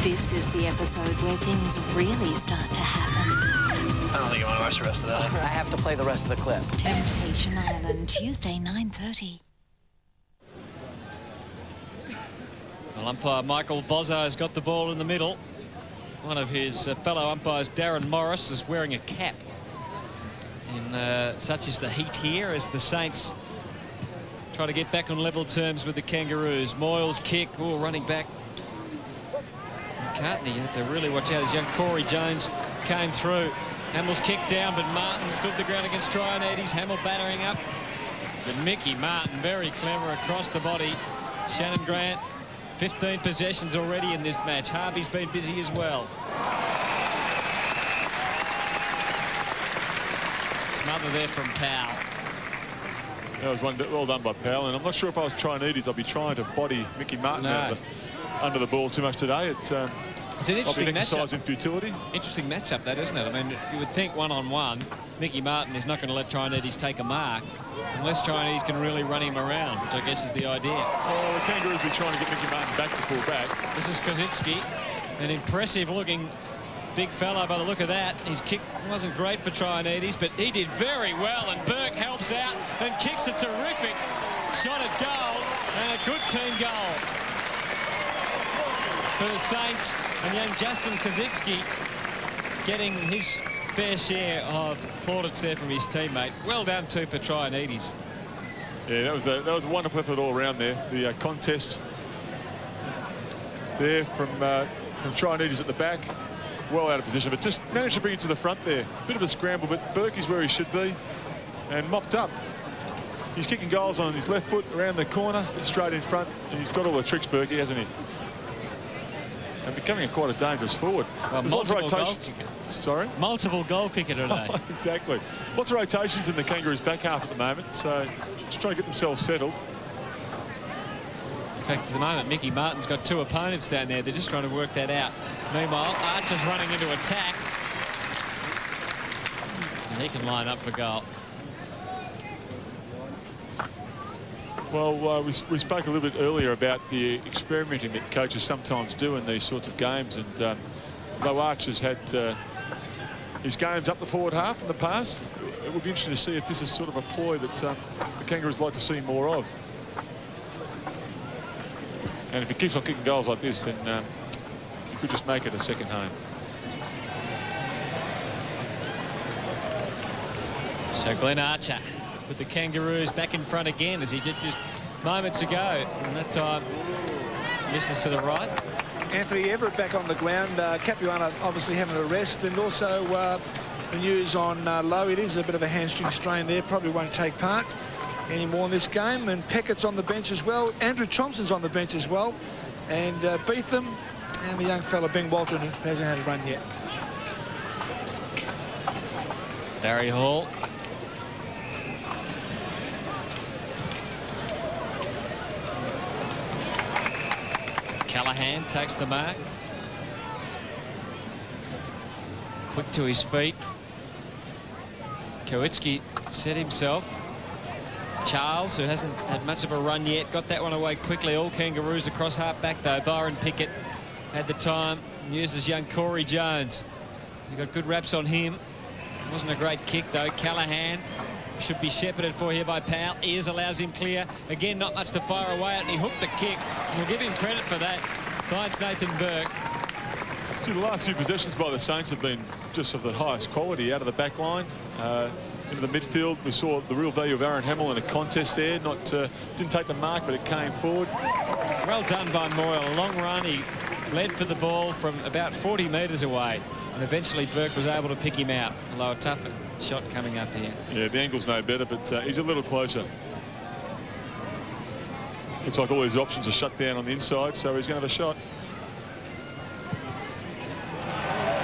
This is the episode where things really start to happen. I don't think you want to watch the rest of that. I have to play the rest of the clip. Temptation Island, Tuesday, 9:30. Well, umpire Michael Bozzo has got the ball in the middle. One of his fellow umpires, Darren Morris, is wearing a cap. And such is the heat here as the Saints try to get back on level terms with the Kangaroos. Moyles kick, running back. McCartney had to really watch out as young Corey Jones came through. Hamill's kicked down, but Martin stood the ground against Trinides. Hamill battering up. But Mickey Martin very clever across the body. Shannon Grant, 15 possessions already in this match. Harvey's been busy as well. Smother there from Powell. That was one well done by Powell, and I'm not sure if I was Trinides, I'd be trying to body Mickey Martin under the ball too much today. It's an interesting exercise matchup. in futility. Interesting matchup, that, isn't it? I mean, you would think one-on-one, Mickey Martin is not going to let Trinides take a mark unless Trinides can really run him around, which I guess is the idea. Well, the Kangaroos will be trying to get Mickey Martin back to full back. This is Kozitzki, an impressive-looking big fella by the look of that. His kick wasn't great for Trinides, but he did very well, and Burke helps out and kicks a terrific shot at goal, and a good team goal for the Saints, and young Justin Kozitzki getting his fair share of plaudits there from his teammate. Well done too for Trinides. Yeah, that was a wonderful effort all around there. The contest there from Trinides at the back, well out of position, but just managed to bring it to the front there. Bit of a scramble, but Burke is where he should be, and mopped up. He's kicking goals on his left foot around the corner, straight in front, and he's got all the tricks, Burke, hasn't he? And becoming quite a dangerous forward. Well, multiple goal kicker. Sorry? Multiple goal kicker today. Exactly. Lots of rotations in the Kangaroos' back half at the moment, so just trying to get themselves settled. In fact, at the moment, Mickey Martin's got two opponents down there. They're just trying to work that out. Meanwhile, Archer's running into attack. And he can line up for goal. Well, we spoke a little bit earlier about the experimenting that coaches sometimes do in these sorts of games, and though Archer's had his games up the forward half in the past. It would be interesting to see if this is sort of a ploy that the Kangaroos like to see more of. And if he keeps on kicking goals like this, then he could just make it a second home. So Glenn Archer with the Kangaroos back in front again, as he did just moments ago. And that time misses to the right. Anthony Everett back on the ground. Capuano obviously having a rest, and also the news on Lowe. It is a bit of a hamstring strain there. Probably won't take part anymore in this game. And Peckett's on the bench as well. Andrew Thompson's on the bench as well. And Beetham and the young fella Ben Walton, who hasn't had a run yet. Barry Hall. Callahan takes the mark. Quick to his feet. Kowitski set himself. Charles, who hasn't had much of a run yet, got that one away quickly. All Kangaroos across half back though. Byron Pickett had the time and uses young Corey Jones. He got good raps on him. Wasn't a great kick though. Callahan should be shepherded for here by Powell. Ears allows him clear. Again, not much to fire away at, and he hooked the kick. We'll give him credit for that. Finds Nathan Burke. See, the last few possessions by the Saints have been just of the highest quality out of the back line. Into the midfield, we saw the real value of Aaron Hamill in a contest there. Didn't take the mark, but it came forward. Well done by Moyle. A long run. He led for the ball from about 40 metres away. And eventually Burke was able to pick him out. Although a tough shot coming up here. Yeah, the angle's no better, but he's a little closer. Looks like all his options are shut down on the inside, so he's going to have a shot.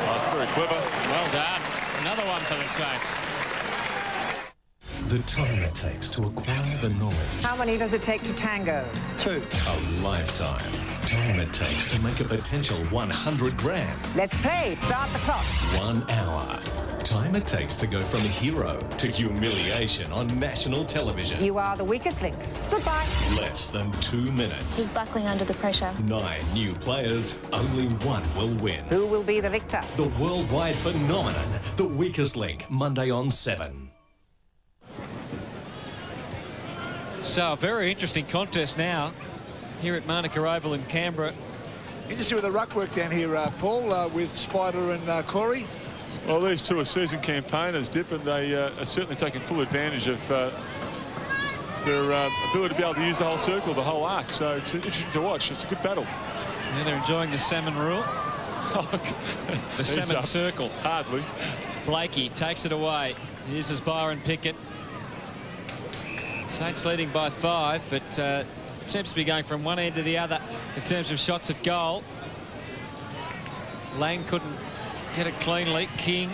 Oh, very clever. Well done. Another one for the Saints. The time it takes to acquire the knowledge. How many does it take to tango? 2. A lifetime. Time it takes to make a potential 100 grand. Let's play. Start the clock. 1 hour. Time it takes to go from hero to humiliation on national television. You are the weakest link. Goodbye. Less than 2 minutes. Who's buckling under the pressure? 9 new players. Only one will win. Who will be the victor? The worldwide phenomenon. The weakest link. Monday on 7. So, a very interesting contest now here at Manuka Oval in Canberra. Interesting with the ruck work down here, Paul, with Spider and Corey. Well, these two are seasoned campaigners, Dip, and they are certainly taking full advantage of their ability to be able to use the whole circle, the whole arc. So it's interesting to watch. It's a good battle. Yeah, they're enjoying the salmon rule. The salmon circle. Hardly. Blakey takes it away. Uses Byron Pickett. Saints leading by 5, but seems to be going from one end to the other in terms of shots at goal. Lang couldn't get it cleanly. King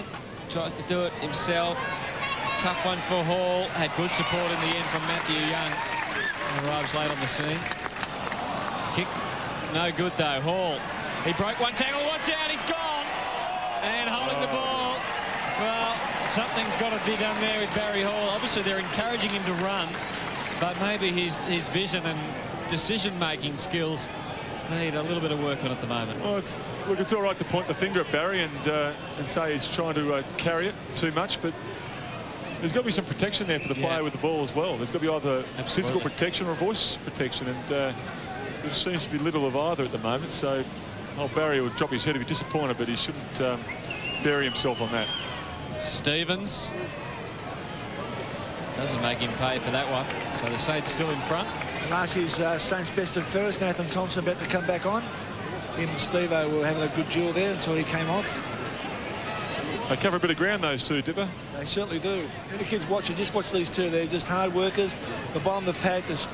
tries to do it himself. Tough one for Hall. Had good support in the end from Matthew Young. And arrives late on the scene. Kick no good though. Hall, he broke one tackle. Watch out, he's gone. And holding the ball. Well, something's got to be done there with Barry Hall. Obviously, they're encouraging him to run, but maybe his vision and decision-making skills need a little bit of work on at the moment. Well, it's all right to point the finger at Barry and say he's trying to carry it too much, but there's got to be some protection there for the player with the ball as well. There's got to be either physical protection or voice protection, and there seems to be little of either at the moment. So, Barry will drop his head if he's disappointed, but he shouldn't bury himself on that. Stevens doesn't make him pay for that one, so the Saints still in front. Last year's Saints best and fairest, Nathan Thompson about to come back on. Him and Steve-O were having a good duel there until he came off. They cover a bit of ground, those two, Dipper. They certainly do. And the kids watching, just watch these two. They're just hard workers. The bottom of the pack is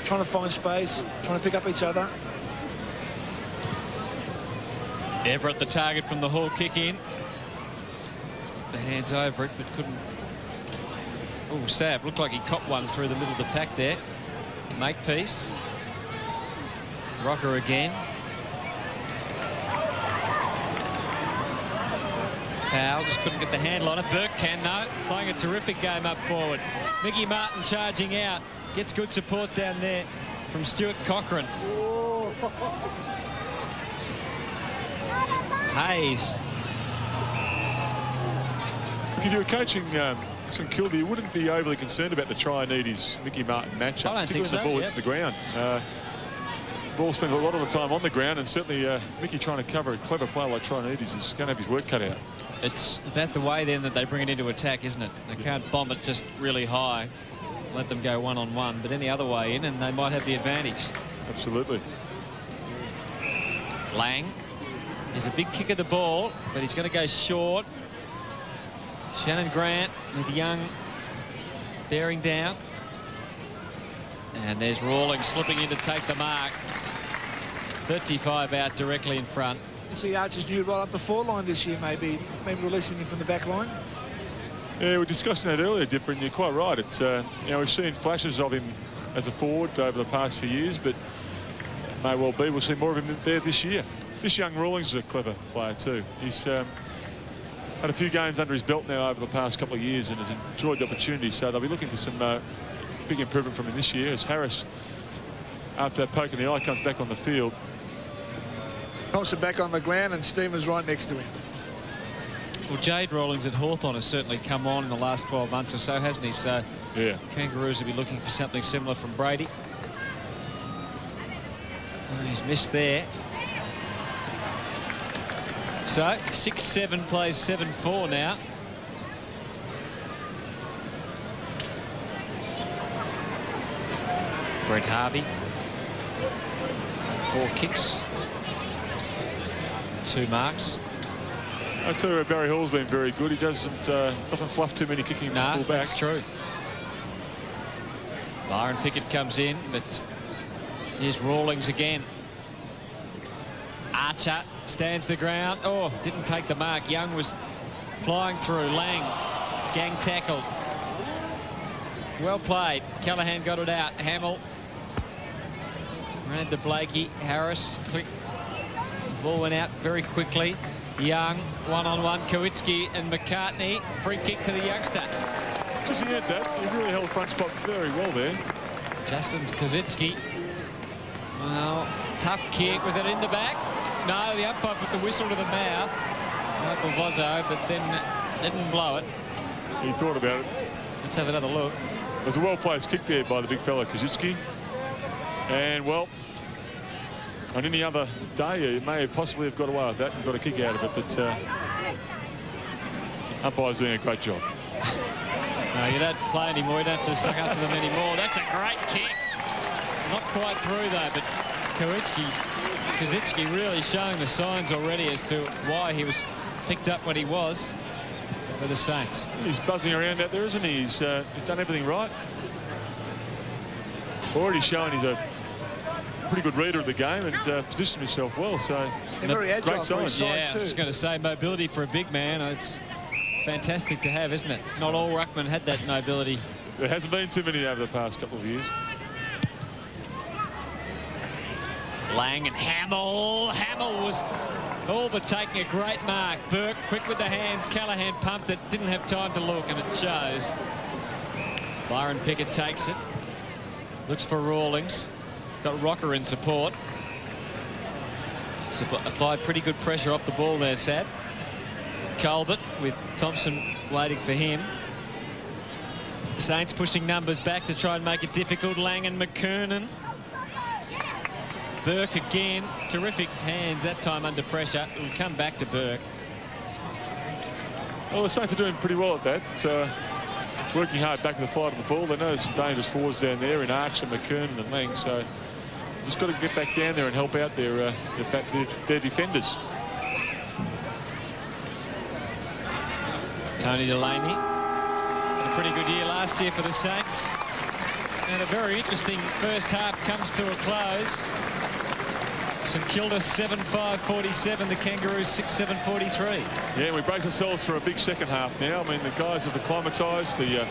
trying to find space, trying to pick up each other. Everett the target from the Hall kick in. The hands over it, but couldn't. Oh, Sav looked like he copped one through the middle of the pack there. Makepeace. Rocker again. Powell just couldn't get the handle on it. Burke can, though. Playing a terrific game up forward. Mickey Martin charging out. Gets good support down there from Stuart Cochrane. Hayes. If you were coaching St Kilda, you wouldn't be overly concerned about the try and Edie's Mickey Martin matchup. I don't think so. The ball hits the ground. Ball spends a lot of the time on the ground, and certainly Mickey trying to cover a clever player like Try and Edie's is going to have his work cut out. It's about the way then that they bring it into attack, isn't it? They can't bomb it just really high, let them go one-on-one, but any other way in, and they might have the advantage. Absolutely. Lang is a big kick of the ball, but he's going to go short. Shannon Grant with Young bearing down. And there's Rawlings slipping in to take the mark. 35 out directly in front. You see Archer's new right up the forward line this year, maybe releasing him from the back line. Yeah, we were discussing that earlier, Dipper, and you're quite right. It's you know, we've seen flashes of him as a forward over the past few years, but it may well be we'll see more of him there this year. This young Rawlings is a clever player too. He's had a few games under his belt now over the past couple of years and has enjoyed the opportunity, so they'll be looking for some big improvement from him this year as Harris, after that poke in the eye, comes back on the field. Thompson back on the ground and Stevens right next to him. Well, Jade Rawlings at Hawthorn has certainly come on in the last 12 months or so, hasn't he? So yeah, Kangaroos will be looking for something similar from Brady. Oh, he's missed there. So 6-7 plays 7-4 now. Brett Harvey. 4 kicks. 2 marks. I tell you, Barry Hall's been very good. He doesn't fluff too many kicking nah, pull back. That's true. Byron Pickett comes in, but here's Rawlings again. Archer stands the ground. Oh, didn't take the mark. Young was flying through. Lang, gang tackle. Well played. Callaghan got it out. Hamill ran to Blakey. Harris, click. Ball went out very quickly. Young, one-on-one. Kowitsky and McCartney. Free kick to the youngster. Just he had that. He really held front spot very well there. Justin Kowitsky. Well, tough kick. Was that in the back? No, the umpire put the whistle to the mouth. Michael Vozzo, but then didn't blow it. He thought about it. Let's have another look. It was a well-placed kick there by the big fella Kowitsky. And, well, on any other day, you may have possibly have got away with that and got a kick out of it, but umpire's doing a great job. No, you don't play anymore. You don't have to suck up to them anymore. That's a great kick. Not quite through, though, but Kowitsky really showing the signs already as to why he was picked up when he was for the Saints. He's buzzing around out there, isn't he? He's done everything right. Already showing he's a pretty good reader of the game and positioned himself well, so very agile great signs. Yeah, I was going to say mobility for a big man. It's fantastic to have, isn't it? Not all ruckmen had that mobility. There hasn't been too many over the past couple of years. Lang and Hamill. Hamill was all but taking a great mark. Burke quick with the hands. Callaghan pumped it. Didn't have time to look, and it shows. Byron Pickett takes it. Looks for Rawlings. Got Rocker in support. Applied pretty good pressure off the ball there, Sad. Colbert with Thompson waiting for him. Saints pushing numbers back to try and make it difficult. Lang and McKernan. Burke again. Terrific hands that time under pressure. It'll come back to Burke. Well, the Saints are doing pretty well at that. Working hard back to the fight of the ball. They know there's some dangerous forwards down there in Archer, McKernan and Lang, so just got to get back down there and help out their defenders. Tony Delaney had a pretty good year last year for the Saints. And a very interesting first half comes to a close. St Kilda 7-5-47, the Kangaroos 6-7-43. Yeah, we brace ourselves for a big second half now. I mean, the guys have acclimatised. The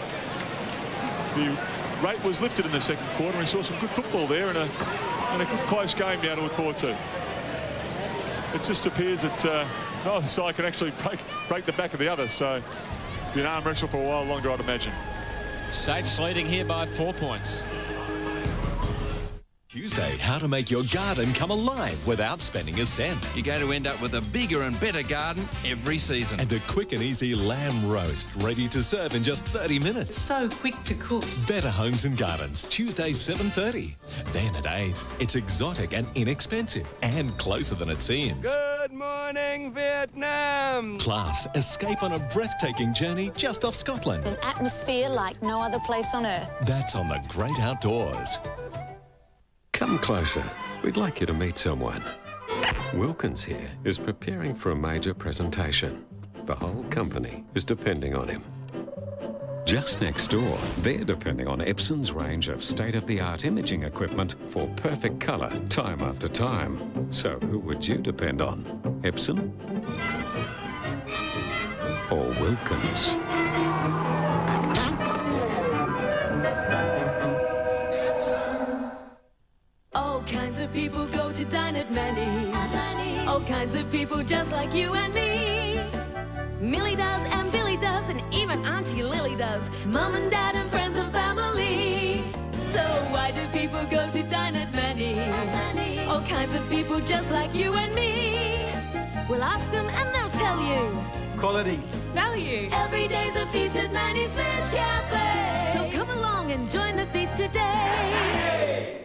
rate was lifted in the second quarter. We saw some good football there and a good close game now to look forward to. It just appears that neither side can actually break the back of the other, so be an arm wrestle for a while longer, I'd imagine. Saints leading here by 4 points. Tuesday, how to make your garden come alive without spending a cent. You're going to end up with a bigger and better garden every season. And a quick and easy lamb roast ready to serve in just 30 minutes. So quick to cook. Better Homes and Gardens, Tuesday 7:30. Then at 8, it's exotic and inexpensive and closer than it seems. Good morning, Vietnam! Plus, escape on a breathtaking journey just off Scotland. An atmosphere like no other place on earth. That's on the Great Outdoors. Come closer. We'd like you to meet someone. Wilkins here is preparing for a major presentation. The whole company is depending on him. Just next door, they're depending on Epson's range of state-of-the-art imaging equipment for perfect colour time after time. So who would you depend on? Epson? Or Wilkins? All kinds of people go to dine at Manny's. All kinds of people just like you and me. Millie does and Billy does and even Auntie Lily does. Mum and Dad and friends and family. So why do people go to dine at Manny's? All kinds of people just like you and me. We'll ask them and they'll tell you. Quality. Value. Every day's a feast at Manny's Fish Cafe. So come along and join the feast today.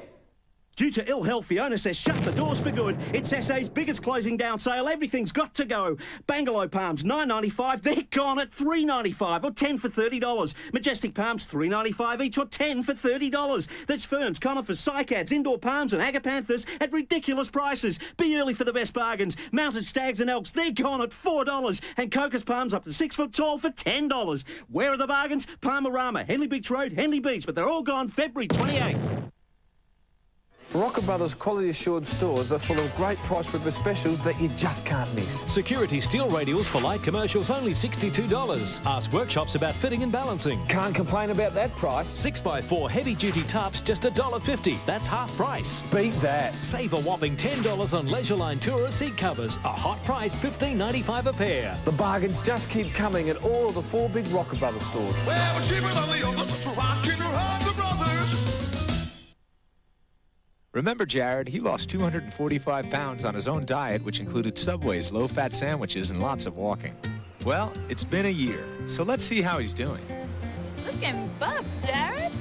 Due to ill health, Fiona says shut the doors for good. It's SA's biggest closing down sale. Everything's got to go. Bangalow Palms, $9.95. They're gone at $3.95 or 10 for $30. Majestic Palms, $3.95 each or 10 for $30. There's ferns, conifers, cycads, indoor palms and agapanthus at ridiculous prices. Be early for the best bargains. Mounted stags and elks, they're gone at $4. And Cocos Palms up to 6 foot tall for $10. Where are the bargains? Palmarama, Henley Beach Road, Henley Beach, but they're all gone February 28th. Rocker Brothers quality assured stores are full of great price ripper specials that you just can't miss. Security steel radials for light commercials only $62. Ask workshops about fitting and balancing. Can't complain about that price. 6x4 heavy duty tops just $1.50. That's half price. Beat that. Save a whopping $10 on Leisure Line Tourer seat covers. A hot price $15.95 a pair. The bargains just keep coming at all of the 4 big Rocker Brothers stores. Well, we're cheaper than the others. Rockin' around the brothers. Remember Jared, he lost 245 pounds on his own diet, which included Subway's low-fat sandwiches and lots of walking. Well, it's been a year, so let's see how he's doing. Looking buff, Jared.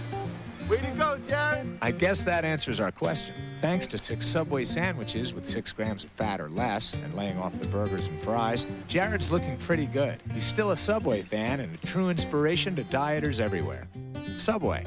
Way to go, Jared! I guess that answers our question. Thanks to 6 Subway sandwiches with 6 grams of fat or less and laying off the burgers and fries, Jared's looking pretty good. He's still a Subway fan and a true inspiration to dieters everywhere. Subway.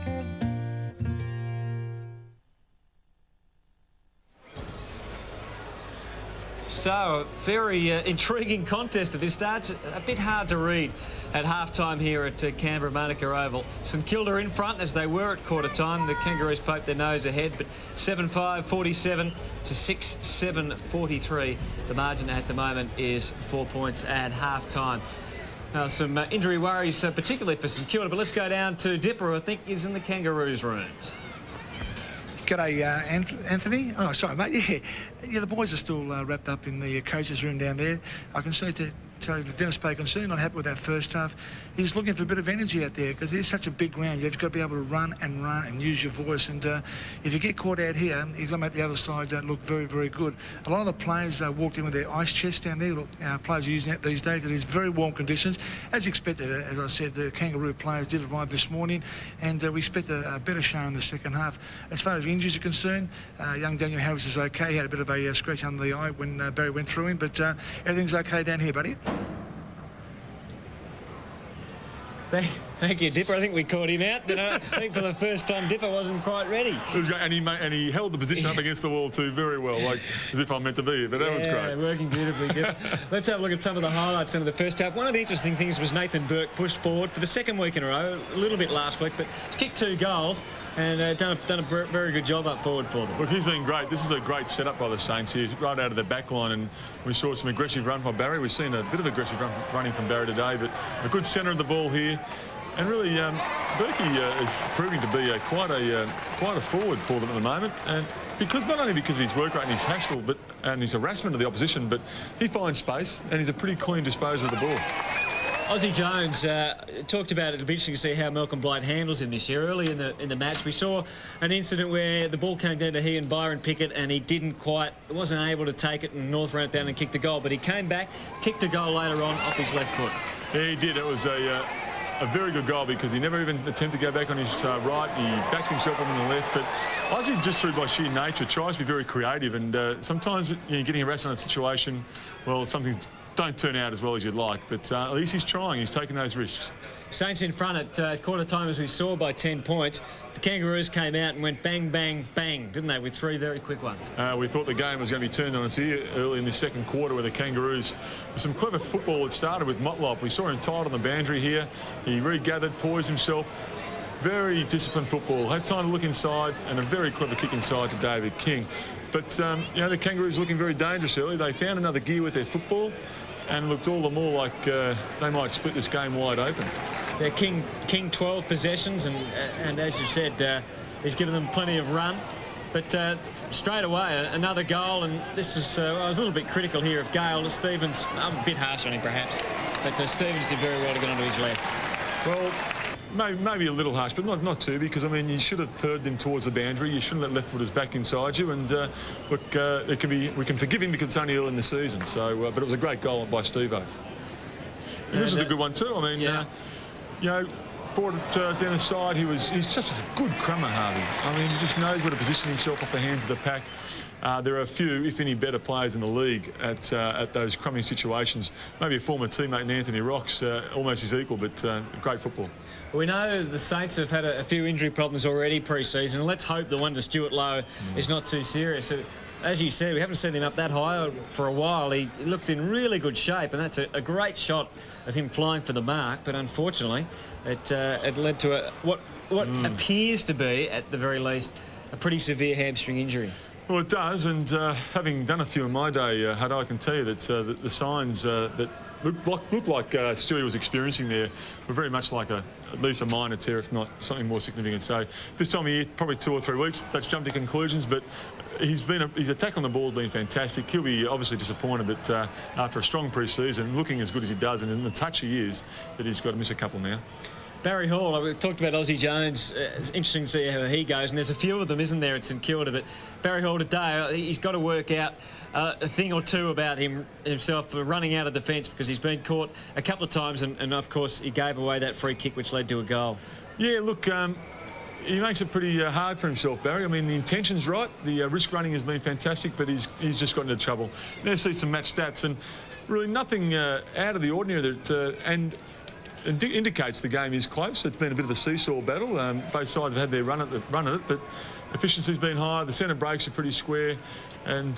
So, very intriguing contest at this stage. A bit hard to read at half-time here at Canberra Monica Oval. St Kilda in front as they were at quarter-time. The Kangaroos poked their nose ahead, but 7-5, 47 to 6-7, 43. The margin at the moment is 4 points at half-time. Some injury worries, particularly for St Kilda, but let's go down to Dipper, who I think is in the Kangaroos rooms. G'day, Anthony. Oh, sorry, mate. Yeah, the boys are still wrapped up in the coach's room down there. I can say to tell you that Dennis Bacon's certainly not happy with that first half. He's looking for a bit of energy out there because it's such a big ground. You've got to be able to run and use your voice. And if you get caught out here, he's going to make the other side look very, very good. A lot of the players walked in with their ice chests down there. Players are using that these days because it's very warm conditions. As expected, as I said, the Kangaroo players did arrive this morning, and we expect a better show in the second half. As far as injuries are concerned, young Daniel Harris is okay. He had a bit of a scratch under the eye when Barry went through him, but everything's okay down here, buddy. Thank you, Dipper. I think we caught him out. I think for the first time, Dipper wasn't quite ready. It was great, and he held the position up against the wall too very well, like as if I'm meant to be here. But that was great. Working beautifully, Dipper. Let's have a look at some of the highlights in the first half. One of the interesting things was Nathan Burke pushed forward for the second week in a row, a little bit last week, but kicked 2 goals and done a very good job up forward for them. Look, he's been great. This is a great setup by the Saints here, right out of the back line, and we saw some aggressive run from Barry. We've seen a bit of aggressive running from Barry today, but a good centre of the ball here. And really, Berkey is proving to be quite a forward for them at the moment. And not only because of his work rate and his hassle, and his harassment of the opposition, but he finds space and he's a pretty clean disposer of the ball. Aussie Jones talked about it. It'll be interesting to see how Malcolm Blight handles him this year. Early in the match, we saw an incident where the ball came down to he and Byron Pickett, and he wasn't able to take it, and North ran it down and kicked a goal. But he came back, kicked a goal later on off his left foot. Yeah, he did. It was a very good goal because he never even attempted to go back on his right. He backed himself up on the left. But Aussie, just through by sheer nature, tries to be very creative. And sometimes you're getting harassed in a situation, well, some things don't turn out as well as you'd like. But at least he's trying. He's taking those risks. Saints in front at quarter time, as we saw, by 10 points. The Kangaroos came out and went bang, bang, bang, didn't they, with 3 very quick ones. We thought the game was going to be turned on its ear early in the second quarter, where the Kangaroos, with some clever football, it started with Motlop. We saw him tied on the boundary here. He regathered, poised himself. Very disciplined football. Had time to look inside, and a very clever kick inside to David King. But, you know, the Kangaroos looking very dangerous early. They found another gear with their football and looked all the more like they might split this game wide open. Yeah, King 12 possessions, and as you said, he's given them plenty of run. But straight away, another goal, and this is, I was a little bit critical here of Gale. Stevens, I'm a bit harsh on him perhaps, but Stevens did very well to get onto his left. Well, maybe a little harsh, but not too, because, I mean, you should have heard him towards the boundary. You shouldn't let left footers back inside you. And, look, we can forgive him because it's only early in the season. So, but it was a great goal by Steve-O. And this is a good one too. I mean, yeah. You know, brought it down the side. He's just a good crummer, Harvey. I mean, he just knows where to position himself off the hands of the pack. There are a few, if any, better players in the league at those crumbing situations. Maybe a former teammate in Anthony Rocks, almost his equal, but great football. We know the Saints have had a few injury problems already pre-season. Let's hope the one to Stuart Lowe is not too serious. As you said, we haven't seen him up that high for a while. He looks in really good shape, and that's a great shot of him flying for the mark. But unfortunately, it led to what appears to be, at the very least, a pretty severe hamstring injury. Well, it does, and having done a few in my day, Hutto, I can tell you that the signs that looked like Stewie was experiencing there were very much like at least a minor tear, if not something more significant. So this time of year, probably 2 or 3 weeks, that's jumped to conclusions, but his attack on the ball has been fantastic. He'll be obviously disappointed that after a strong pre-season, looking as good as he does, and in the touch he is, that he's got to miss a couple now. Barry Hall, we talked about Aussie Jones. It's interesting to see how he goes, and there's a few of them, isn't there, at St Kilda, but Barry Hall today, he's got to work out a thing or two about himself for running out of defence, because he's been caught a couple of times, and of course he gave away that free kick which led to a goal. Yeah, look, he makes it pretty hard for himself, Barry. I mean, the intention's right. The risk running has been fantastic, but he's just got into trouble. Now see some match stats, and really nothing out of the ordinary that and indicates the game is close. It's been a bit of a seesaw battle. Both sides have had their run at it, but efficiency's been high. The centre breaks are pretty square, and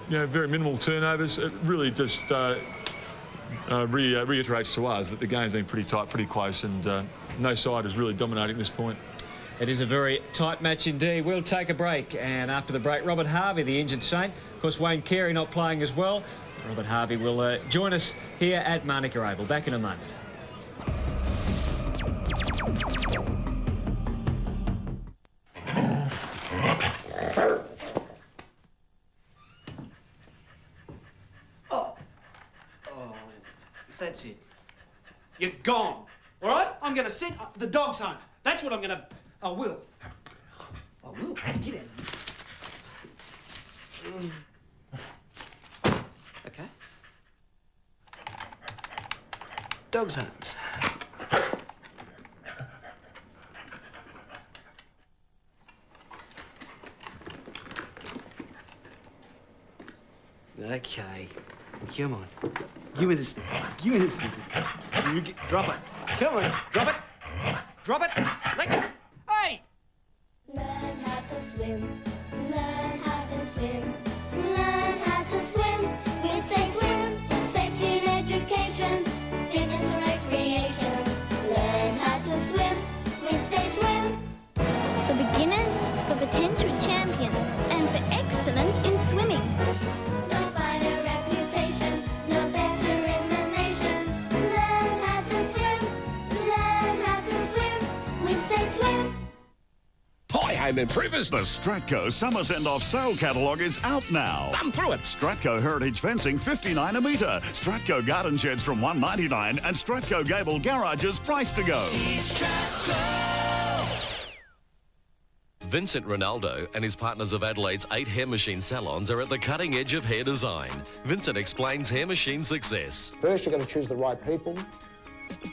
you know, very minimal turnovers. It really just reiterates to us that the game's been pretty tight, pretty close, and no side is really dominating at this point. It is a very tight match indeed. We'll take a break, and after the break, Robert Harvey, the injured Saint. Of course, Wayne Carey not playing as well. Robert Harvey will join us here at Manuka Oval. Back in a moment. That's it. You're gone. All right? I'm going to send the dogs home. That's what I'm going to... I will. I will. Get out. Okay. Dogs homes. Okay. Come on. Give me the snippers. Give me the snippers. Drop it. Come on. Drop it. Drop it. Let go. Hey! Learn how to swim. Learn how to swim. Learn how to swim with St Swim. Safety and education. Fitness and recreation. Learn how to swim with St Swim. For beginners, for potential champions, and for excellence in swimming. I'm improvers. The Stratco Summer Send-Off Sale Catalogue is out now. Thumb through it. Stratco Heritage Fencing, $59 a metre. Stratco Garden Sheds from $199 and Stratco Gable Garages price to go. Vincent Ronaldo and his partners of Adelaide's 8 hair machine salons are at the cutting edge of hair design. Vincent explains hair machine success. First, you've got to choose the right people.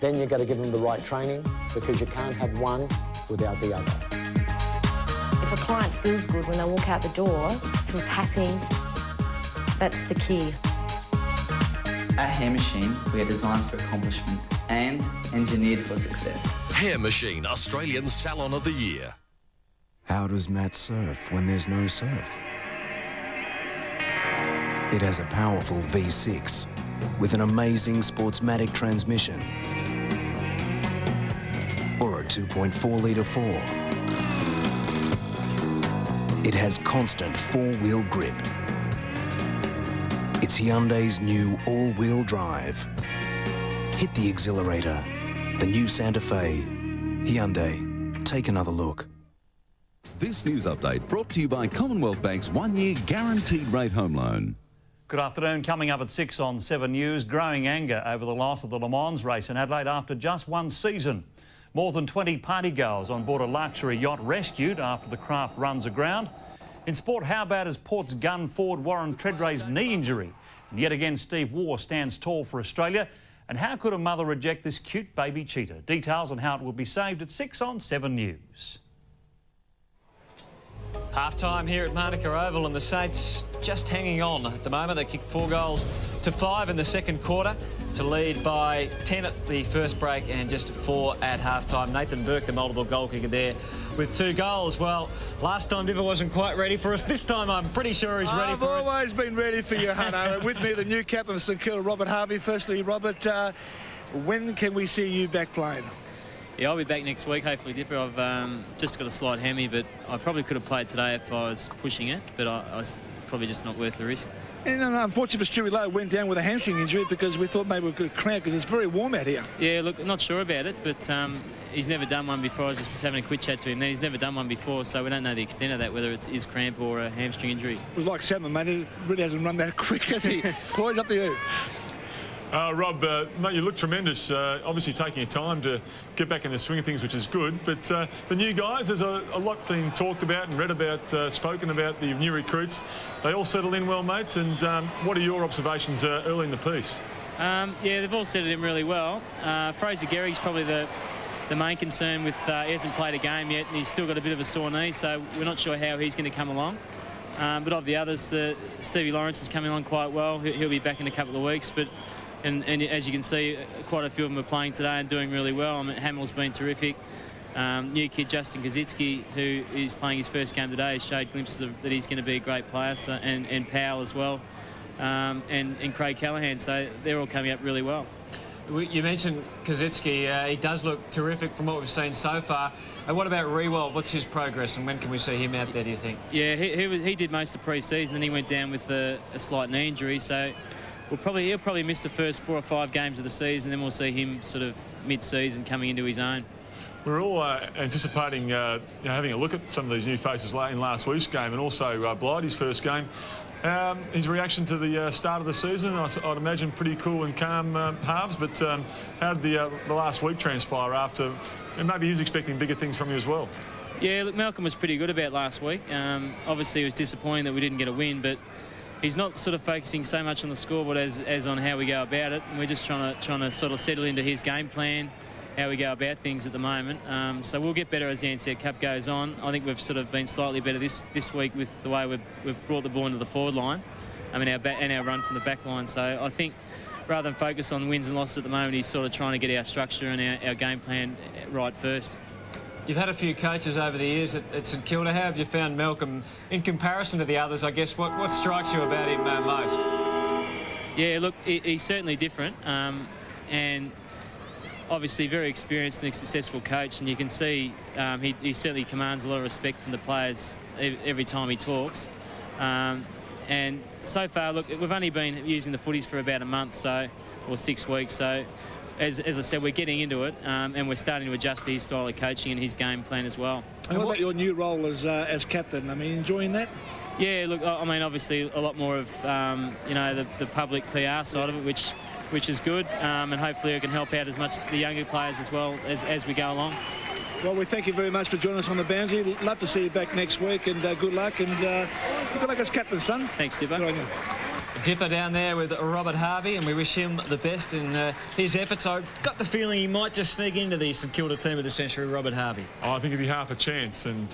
Then you've got to give them the right training, because you can't have one without the other. If a client feels good when they walk out the door, feels happy, that's the key. At Hair Machine, we are designed for accomplishment and engineered for success. Hair Machine, Australian Salon of the Year. How does Matt surf when there's no surf? It has a powerful V6 with an amazing Sportsmatic transmission or a 2.4-litre 4. It has constant 4-wheel grip. It's Hyundai's new all-wheel drive. Hit the exhilarator. The new Santa Fe. Hyundai. Take another look. This news update brought to you by Commonwealth Bank's 1-year guaranteed rate home loan. Good afternoon. Coming up at 6 on 7 News, growing anger over the loss of the Le Mans race in Adelaide after just one season. More than 20 partygoers on board a luxury yacht rescued after the craft runs aground. In sport, how bad is Port's gun forward Warren Treadray's knee injury? And yet again, Steve Waugh stands tall for Australia. And how could a mother reject this cute baby cheetah? Details on how it will be saved at 6 on 7 News. Half-time here at Manuka Oval, and the Saints just hanging on at the moment. They kicked 4 goals to 5 in the second quarter to lead by 10 at the first break and just 4 at half-time. Nathan Burke, the multiple goal kicker there, with 2 goals. Well, last time Viva wasn't quite ready for us. This time I'm pretty sure he's ready for us. I've always been ready for you, Hutto. With me, the new captain of St Kilda, Robert Harvey. Firstly, Robert, when can we see you back playing? Yeah, I'll be back next week, hopefully, Dipper. I've just got a slight hammy, but I probably could have played today if I was pushing it, but I was probably just not worth the risk. And unfortunately for Stewie Lowe, went down with a hamstring injury because we thought maybe we could cramp because it's very warm out here. Yeah, look, not sure about it, but he's never done one before. I was just having a quick chat to him. He's never done one before, so we don't know the extent of that, whether it's his cramp or a hamstring injury. It was like Salmon, mate. He really hasn't run that quick, has he? Boys, up to you. Rob, mate, you look tremendous. Obviously taking your time to get back in the swing of things, which is good. But the new guys, there's a lot being talked about and read about, spoken about, the new recruits. They all settle in well, mate. And what are your observations early in the piece? Yeah, they've all settled in really well. Fraser Gehrig's probably the main concern with he hasn't played a game yet and he's still got a bit of a sore knee, so we're not sure how he's going to come along. But of the others, Stevie Lawrence is coming along quite well. He'll be back in a couple of weeks, but and as you can see, quite a few of them are playing today and doing really well. I mean, Hamill's been terrific. New kid Justin Kazitsky, who is playing his first game today, showed glimpses of that he's going to be a great player. So, and Powell as well, and Craig Callahan. So they're all coming up really well. You mentioned Kazitsky. He does look terrific from what we've seen so far. And what about Rewell? What's his progress, and when can we see him out there, do you think? Yeah, he did most of pre-season, then he went down with a slight knee injury. So he'll probably miss the first 4 or 5 games of the season, then we'll see him sort of mid-season coming into his own. We're all anticipating having a look at some of these new faces in last week's game, and also Blighty's first game. His reaction to the start of the season, I'd imagine pretty cool and calm halves, but how did the last week transpire after, and maybe he's expecting bigger things from you as well? Yeah, look, Malcolm was pretty good about last week. Obviously, it was disappointing that we didn't get a win, but he's not sort of focusing so much on the scoreboard as on how we go about it. And we're just trying to sort of settle into his game plan, how we go about things at the moment. So we'll get better as the Ansett Cup goes on. I think we've sort of been slightly better this week with the way we've brought the ball into the forward line, and our run from the back line. So I think rather than focus on wins and losses at the moment, he's sort of trying to get our structure and our game plan right first. You've had a few coaches over the years at St Kilda. How have you found Malcolm in comparison to the others? I guess what strikes you about him most? Yeah, look, he's certainly different, and obviously very experienced and successful coach, and you can see he certainly commands a lot of respect from the players every time he talks. And so far, look, we've only been using the footies for about a month, or 6 weeks, so as I said, we're getting into it, and we're starting to adjust to his style of coaching and his game plan as well. And what about your new role as captain? I mean, enjoying that? Yeah, look, I mean, obviously a lot more of, you know, the public PR side of it, which is good, and hopefully it can help out as much the younger players as well as we go along. Well, we thank you very much for joining us on the boundary. Love to see you back next week, and good luck, and good luck as captain, son. Thanks, Dipper. Good on you. Dipper down there with Robert Harvey, and we wish him the best in his efforts. I got the feeling he might just sneak into the St Kilda team of the century, Robert Harvey. I think he'd be half a chance, and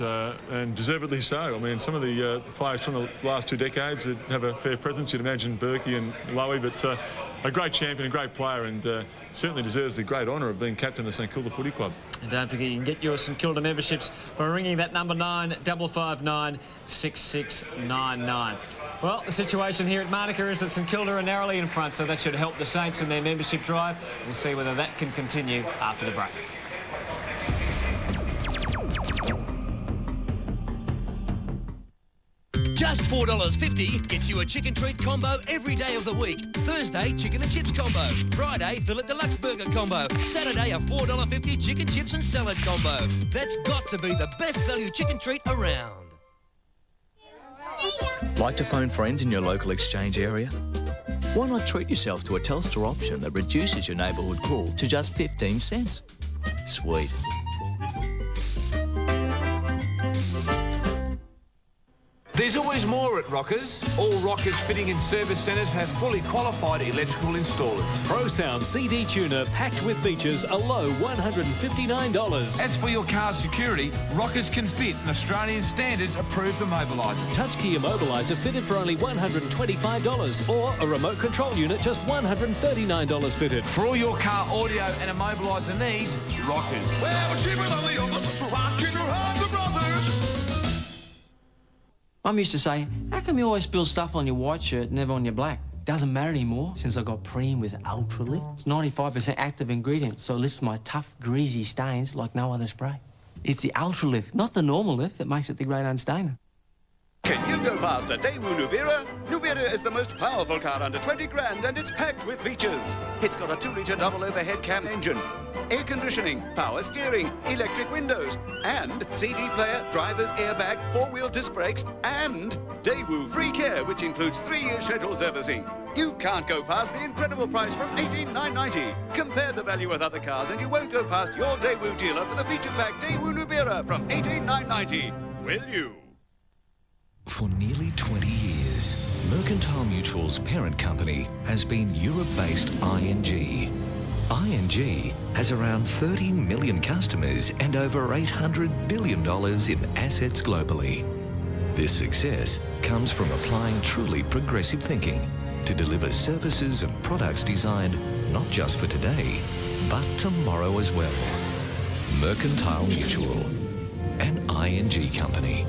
deservedly so. I mean, some of the players from the last 2 decades that have a fair presence, you'd imagine Berkey and Lowy, but a great champion, a great player, and certainly deserves the great honour of being captain of St Kilda Footy Club. And don't forget, you can get your St Kilda memberships by ringing that number 9559 6699. Well, the situation here at Monica is that St Kilda are narrowly in front, so that should help the Saints in their membership drive. We'll see whether that can continue after the break. Just $4.50 gets you a chicken treat combo every day of the week. Thursday, chicken and chips combo. Friday, fillet deluxe burger combo. Saturday, a $4.50 chicken chips and salad combo. That's got to be the best value chicken treat around. Like to phone friends in your local exchange area? Why not treat yourself to a Telstra option that reduces your neighbourhood call to just 15 cents? Sweet. There's always more at Rockers. All Rockers fitting and service centres have fully qualified electrical installers. ProSound CD tuner packed with features, a low $159. As for your car's security, Rockers can fit an Australian standards approved immobiliser. Touchkey immobiliser fitted for only $125, or a remote control unit just $139 fitted. For all your car audio and immobiliser needs, Rockers. Well, cheaper than the others, rocking around the brothers. Mum used to say, how come you always spill stuff on your white shirt, never on your black? Doesn't matter anymore since I got Preem with Ultra Lift. It's 95% active ingredient, so it lifts my tough, greasy stains like no other spray. It's the Ultra Lift, not the normal lift, that makes it the great unstainer. Can you go past a Daewoo Nubira? Nubira is the most powerful car under 20 grand, and it's packed with features. It's got a 2-litre double overhead cam engine, air conditioning, power steering, electric windows, and CD player, driver's airbag, 4-wheel disc brakes, and Daewoo Free Care, which includes 3-year scheduled servicing. You can't go past the incredible price from $18,990. Compare the value with other cars, and you won't go past your Daewoo dealer for the feature-packed Daewoo Nubira from $18,990. Will you? For nearly 20 years, Mercantile Mutual's parent company has been Europe-based ING. ING has around 30 million customers and over $800 billion in assets globally. This success comes from applying truly progressive thinking to deliver services and products designed not just for today, but tomorrow as well. Mercantile Mutual, an ING company.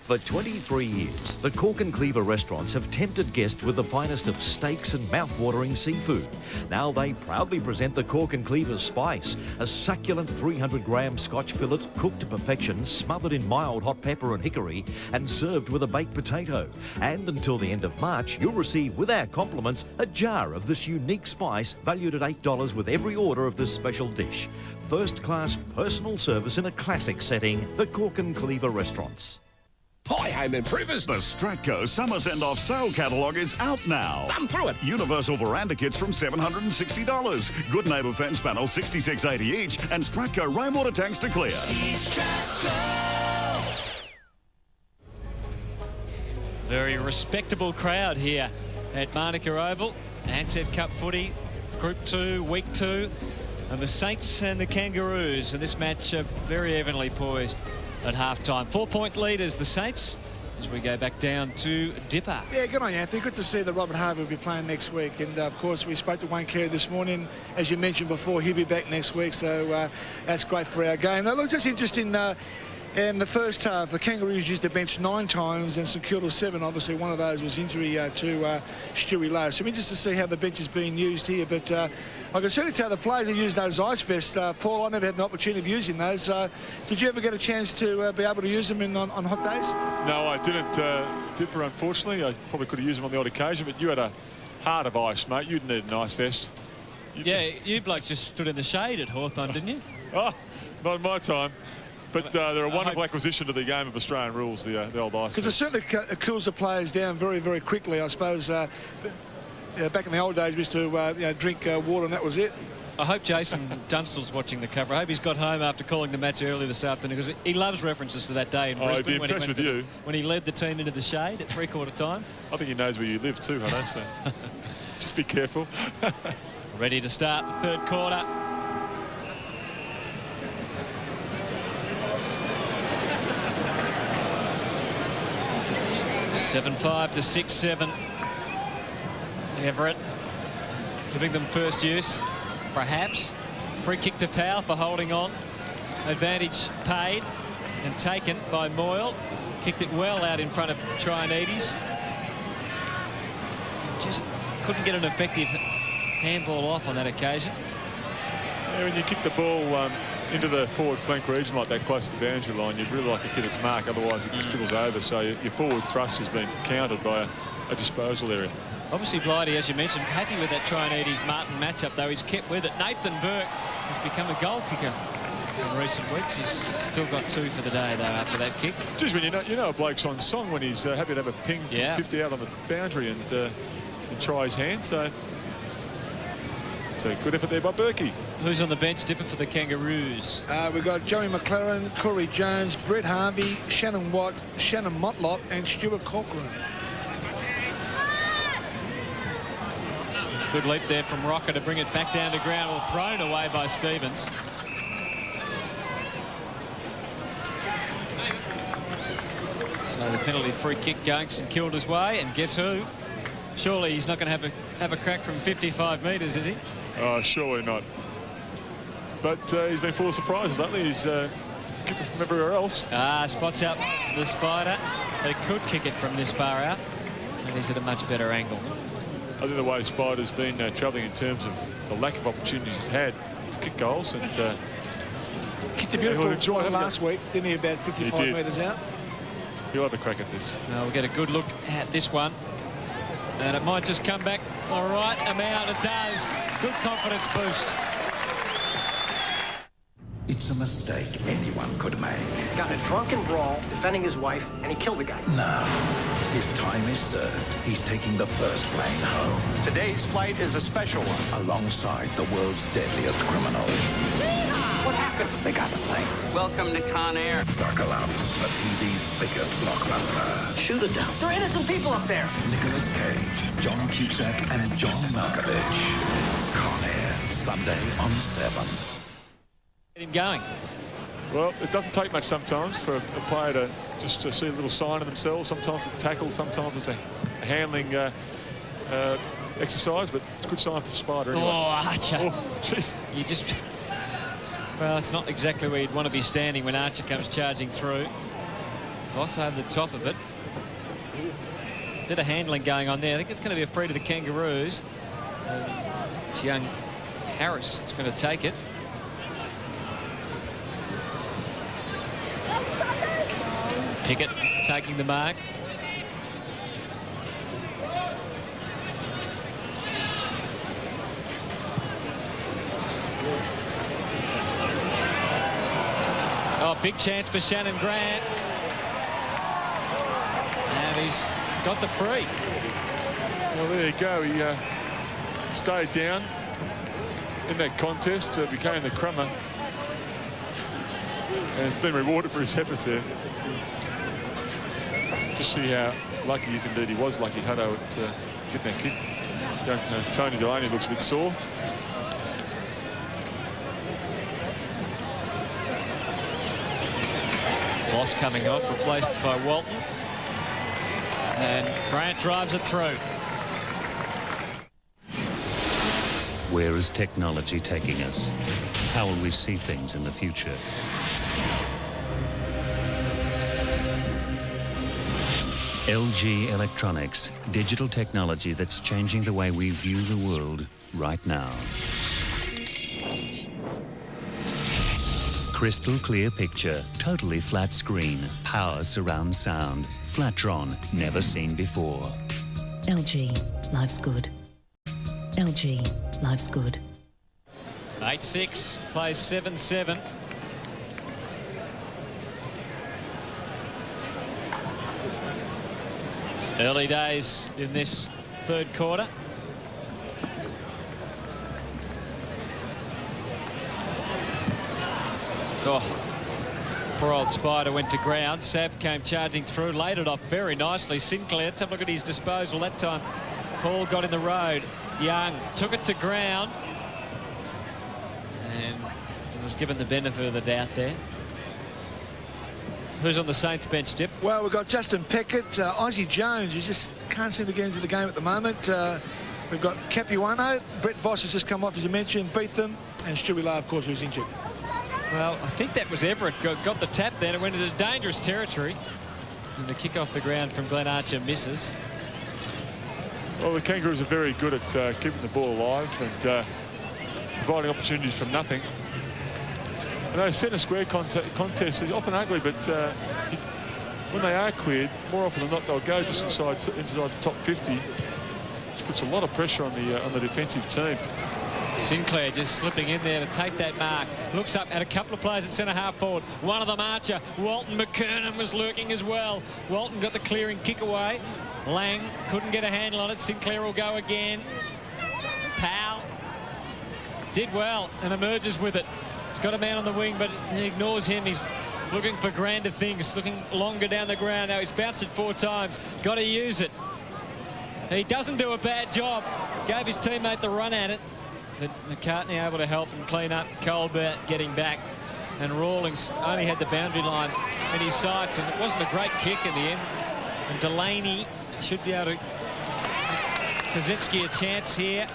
For 23 years, the Cork and Cleaver restaurants have tempted guests with the finest of steaks and mouth-watering seafood. Now they proudly present the Cork and Cleaver Spice, a succulent 300-gram Scotch fillet cooked to perfection, smothered in mild hot pepper and hickory, and served with a baked potato. And until the end of March, you'll receive with our compliments a jar of this unique spice valued at $8 with every order of this special dish. First-class personal service in a classic setting, the Cork and Cleaver restaurants. Hi, home improvers. The Stratco Summer Send-Off Sale Catalogue is out now. Thumb through it. Universal veranda kits from $760. Good Neighbour fence panels, $66.80 each. And Stratco rainwater tanks to clear. Very respectable crowd here at Monica Oval. Ansett Cup footy, Group 2, Week 2. And the Saints and the Kangaroos. And this match very evenly poised at half-time. 4-point leaders, the Saints, as we go back down to Dipper. Yeah, good on you, Anthony. Good to see that Robert Harvey will be playing next week. And, of course, we spoke to Wayne Carey this morning. As you mentioned before, he'll be back next week, so that's great for our game. Now, look, just interesting, in the first half, the Kangaroos used the bench 9 times and St Kilda 7. Obviously, one of those was injury to Stewie Lowe. So, just to see how the bench is being used here. But I can certainly tell the players who use those ice vests. Paul, I never had an opportunity of using those. Did you ever get a chance to be able to use them on hot days? No, I didn't, Dipper, unfortunately. I probably could have used them on the odd occasion, but you had a heart of ice, mate. You'd need an ice vest. Yeah, you blokes just stood in the shade at Hawthorn, didn't you? Oh, not in my time. But they're a wonderful acquisition to the game of Australian rules, the old ice. Because it certainly cools the players down very, very quickly, I suppose. Back in the old days, we used to drink water and that was it. I hope Jason Dunstall's watching the cover. I hope he's got home after calling the match early this afternoon, because he loves references to that day in Brisbane. I'd be impressed with you. When he led the team into the shade at three-quarter time. I think he knows where you live too, Hutto, so just be careful. Ready to start the third quarter. (7-5 to 6-7). Everett giving them first use, perhaps. Free kick to Powell for holding on. Advantage paid and taken by Moyle. Kicked it well out in front of Trianides. Just couldn't get an effective handball off on that occasion. Yeah, when you kick the ball into the forward flank region like that, close to the boundary line, you'd really like to hit its mark, otherwise it just dribbles over. So your forward thrust has been countered by a disposal area. Obviously, Blighty, as you mentioned, happy with that Trianides-Martin matchup, though. He's kept with it. Nathan Burke has become a goal kicker in recent weeks. He's still got 2 for the day, though, after that kick. Geez, when you know a bloke's on song when he's happy to have a ping from 50 out on the boundary and try his hand. So it's a good effort there by Burkey. Who's on the bench, Dipper, for the Kangaroos? We've got Joey McLaren, Corey Jones, Brett Harvey, Shannon Watt, Shannon Motlop and Stuart Cochrane. Good leap there from Rocker to bring it back down to ground, or thrown away by Stevens. So the penalty free kick going St Kilda's way, and guess who? Surely he's not going to have a crack from 55 metres, is he? Oh, surely not. But he's been full of surprises lately. He's kicking from everywhere else. Spots out the Spider. They could kick it from this far out, and he's at a much better angle. I think the way Spider's been travelling in terms of the lack of opportunities he's had to kick goals, and kicked a beautiful one last week, didn't he, about 55 metres out? He'll have a crack at this. We'll get a good look at this one. And it might just come back the right amount. It does. Good confidence boost. It's a mistake anyone could make. Got in a drunken brawl, defending his wife, and he killed a guy. Now, his time is served. He's taking the first plane home. Today's flight is a special one. Alongside the world's deadliest criminals. What happened? They got the plane. Welcome to Con Air. Buckle up for TV's biggest blockbuster. Shoot it down. There are innocent people up there. Nicolas Cage, John Cusack, and John Malkovich. Con Air, Sunday on 7. Get him going. Well, it doesn't take much sometimes for a player to just to see a little sign of themselves. Sometimes it's a tackle, sometimes it's a handling exercise, but it's a good sign for Spider anyway. Oh, Archer. Oh, jeez. You just... Well, it's not exactly where you'd want to be standing when Archer comes charging through. Voss over the top of it. Bit of handling going on there. I think it's going to be a free to the Kangaroos. It's young Harris that's going to take it. Pickett taking the mark. Oh, big chance for Shannon Grant. And he's got the free. Well, there you go. He stayed down in that contest, became the crummer. And it's been rewarded for his efforts there. Just see how lucky you can do. He was lucky, Hutto, at getting that kick. Young Tony Delaney looks a bit sore. Loss coming off, replaced by Walton. And Grant drives it through. Where is technology taking us? How will we see things in the future? LG Electronics, digital technology that's changing the way we view the world right now. Crystal clear picture, totally flat screen, power surround sound, Flatron, never seen before. LG, life's good. LG, life's good. 8-6, plays 7-7. Early days in this third quarter. Oh, poor old Spider went to ground. Sav came charging through, laid it off very nicely. Sinclair, let's have a look at his disposal. That time, Paul got in the road. Young took it to ground and was given the benefit of the doubt there. Who's on the Saints bench, Dip? Well, we've got Justin Peckett, Ozzie Jones, who just can't seem to get into the game at the moment. We've got Capuano, Brett Voss has just come off, as you mentioned, Beetham, and Stewie Lowe, of course, who's injured. Well, I think that was Everett got the tap there. It went into dangerous territory. And the kick off the ground from Glenn Archer misses. Well, the Kangaroos are very good at keeping the ball alive and providing opportunities from nothing. And those centre square contests are often ugly, but when they are cleared, more often than not, they'll go just inside the top 50, which puts a lot of pressure on the defensive team. Sinclair just slipping in there to take that mark. Looks up at a couple of players at centre half forward. One of them Archer. Walton McKernan was lurking as well. Walton got the clearing kick away. Lang couldn't get a handle on it. Sinclair will go again. Powell did well and emerges with it. He's got a man on the wing, but he ignores him. He's looking for grander things, looking longer down the ground. Now he's bounced it 4 times. Got to use it. He doesn't do a bad job. Gave his teammate the run at it. But McCartney able to help and clean up. Colbert getting back. And Rawlings only had the boundary line in his sights, and it wasn't a great kick in the end. And Delaney should be able to give Kaczynski a chance here.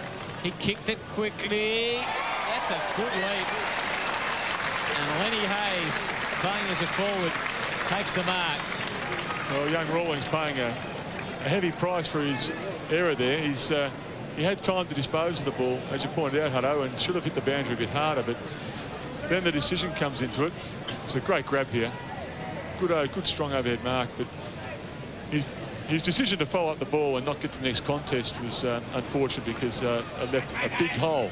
He kicked it quickly. That's a good lead. And Lenny Hayes, playing as a forward, takes the mark. Well, young Rawlings paying a heavy price for his error there. He had time to dispose of the ball, as you pointed out, Hutto, and should have hit the boundary a bit harder, but then the decision comes into it. It's a great grab here. Good strong overhead mark, but his decision to follow up the ball and not get to the next contest was unfortunate, because it left a big hole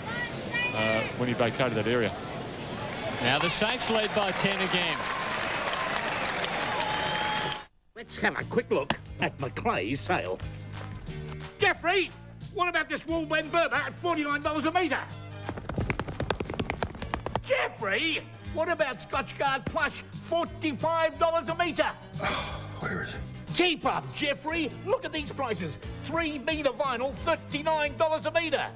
when he vacated that area. Now the Saints lead by 10 again. Let's have a quick look at McClay's sale. Jeffrey, what about this wool blend Berber at $49 a metre? Jeffrey, what about Scotch Guard Plush, $45 a metre? Where is it? Keep up, Jeffrey. Look at these prices. 3 metre vinyl, $39 a metre.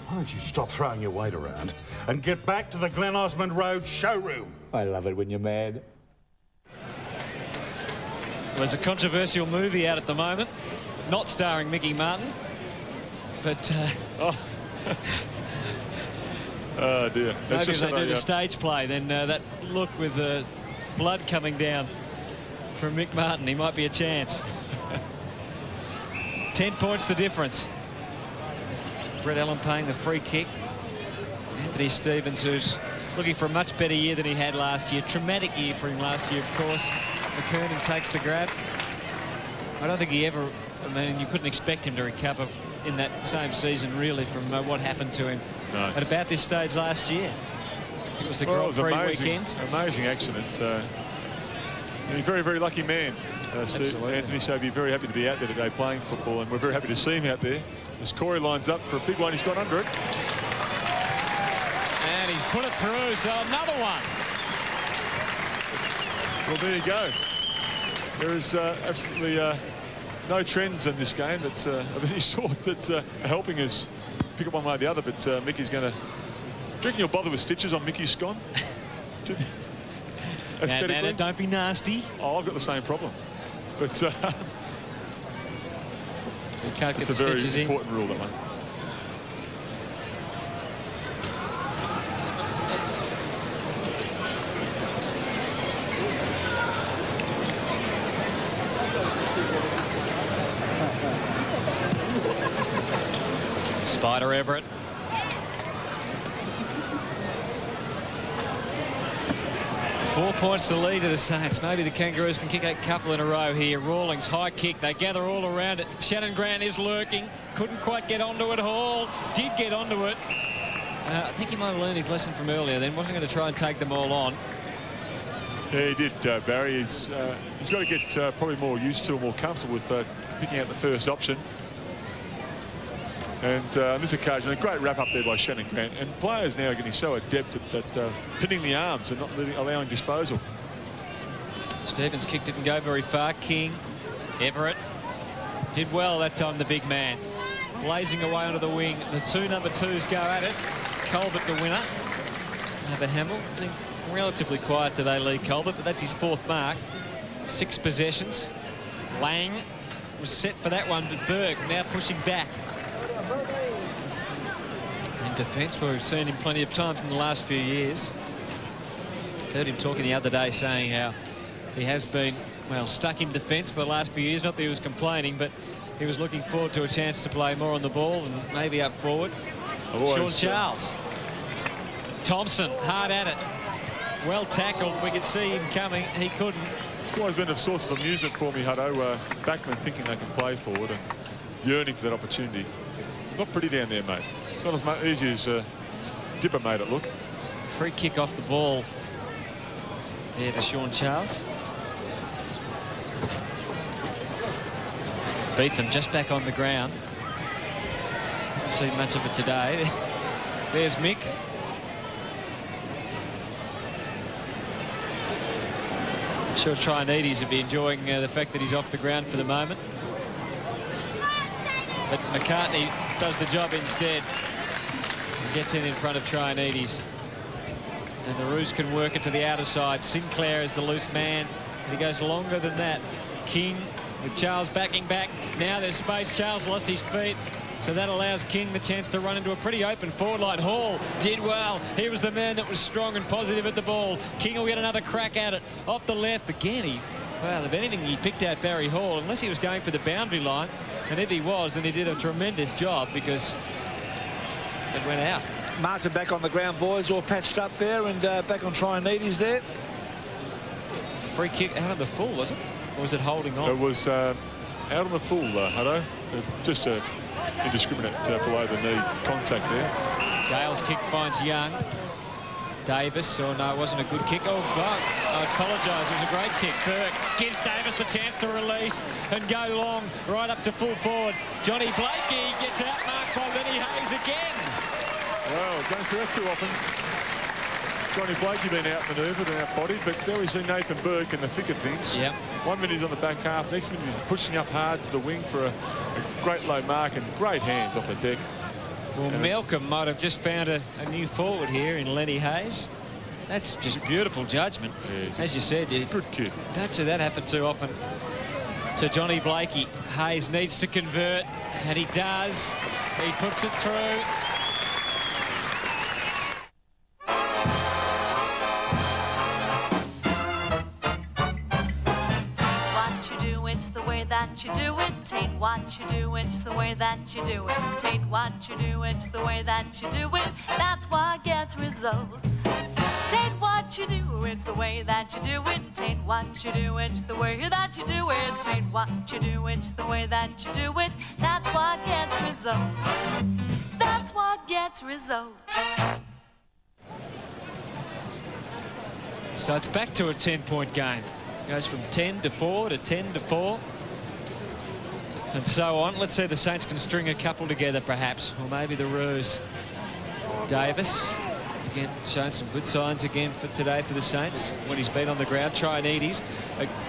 Why don't you stop throwing your weight around and get back to the Glen Osmond Road showroom? I love it when you're mad. Well, there's a controversial movie out at the moment, not starring Mickey Martin, but oh dear. Maybe if they do the stage play, then that look with the blood coming down from Mick Martin, he might be a chance. 10 points the difference. Brett Allen paying the free kick. Anthony Stevens, who's looking for a much better year than he had last year. Traumatic year for him last year, of course. McKernan takes the grab. I don't think he ever, I mean, you couldn't expect him to recover in that same season, really, from what happened to him at about this stage last year. It was the Grand Prix weekend. Amazing accident. He's a very, very lucky man, Steve. Anthony, so be very happy to be out there today playing football, and we're very happy to see him out there. As Corey lines up for a big one, he's got under it. And he's put it through, so another one. Well, there you go. There is absolutely no trends in this game that's of any sort that are helping us pick up one way or the other, but Mickey's going to... Do you reckon you'll bother with stitches on Mickey's scone? Aesthetically? No, don't be nasty. Oh, I've got the same problem. But you can't get the stitches in. It's a very important rule, that one. Spider Everett. 4 points to lead to the Saints. Maybe the Kangaroos can kick a couple in a row here. Rawlings, high kick. They gather all around it. Shannon Grant is lurking. Couldn't quite get onto it. Hall did get onto it. I think he might have learned his lesson from earlier then. Wasn't going to try and take them all on. Yeah, he did, Barry. He's got to get probably more used to, more comfortable with picking out the first option. And on this occasion, a great wrap up there by Shannon Grant. And players now are getting so adept at pinning the arms and not allowing disposal. Stevens' kick didn't go very far. King, Everett did well that time, the big man. Blazing away onto the wing. The two number 2s go at it. Colbert the winner. Hamill, I think relatively quiet today, Lee Colbert, but that's his 4th mark. 6 possessions. Lang was set for that one, but Berg now pushing back. In defence, where we've seen him plenty of times in the last few years. Heard him talking the other day saying how he has been, well, stuck in defence for the last few years. Not that he was complaining, but he was looking forward to a chance to play more on the ball and maybe up forward. Sean Charles. Thompson, hard at it. Well tackled. We could see him coming. He couldn't. It's always been a source of amusement for me, Hutto. Backmen thinking they can play forward and yearning for that opportunity. It's not pretty down there, mate. It's not as easy as Dipper made it look. Free kick off the ball there to Sean Charles. Beat them just back on the ground. Hasn't seen much of it today. There's Mick. I'm sure Trianides would be enjoying the fact that he's off the ground for the moment. But McCartney does the job instead. And gets in front of Trianides. And the Roos can work it to the outer side. Sinclair is the loose man. And he goes longer than that. King with Charles backing back. Now there's space. Charles lost his feet. So that allows King the chance to run into a pretty open forward line. Hall did well. He was the man that was strong and positive at the ball. King will get another crack at it. Off the left again. Well, if anything, he picked out Barry Hall, unless he was going for the boundary line. And if he was, then he did a tremendous job because it went out. Martin back on the ground, boys, all patched up there, and back on Trianides there. Free kick out of the full, was it? Or was it holding on? So it was out on the full, Hutto. Just a indiscriminate below the knee contact there. Gale's kick finds Young. Davis, no, it wasn't a good kick. Oh, fuck. I apologise. It was a great kick. Burke gives Davis the chance to release and go long right up to full forward. Johnny Blakey gets outmarked by Lenny Hayes again. Well, don't see that too often. Johnny Blakey been outmanoeuvred and outbodied, but there we see Nathan Burke in the thick of things. Yep. 1 minute he's on the back half, next minute he's pushing up hard to the wing for a great low mark and great hands off the deck. Well, Malcolm might have just found a new forward here in Lenny Hayes. That's just beautiful judgment. Yeah, as you said, good kid. Don't see that happen too often to Johnny Blakey. Hayes needs to convert, and he does. He puts it through. That you do it, tain't what you do, it's the way that you do it. Tain't what you do, it's the way that you do it. That's what gets results. Tain't what you do, it's the way that you do it. Tain't what you do, it's the way that you do it. Tain't what you do, it's the way that you do it. That's what gets results. That's what gets results. So it's back to a 10-point game. Goes from 10 to 4 to 10 to 4. And so on. Let's see if the Saints can string a couple together, perhaps. Or maybe the Roos. Davis, again, showing some good signs again for today for the Saints when he's been on the ground. Trianides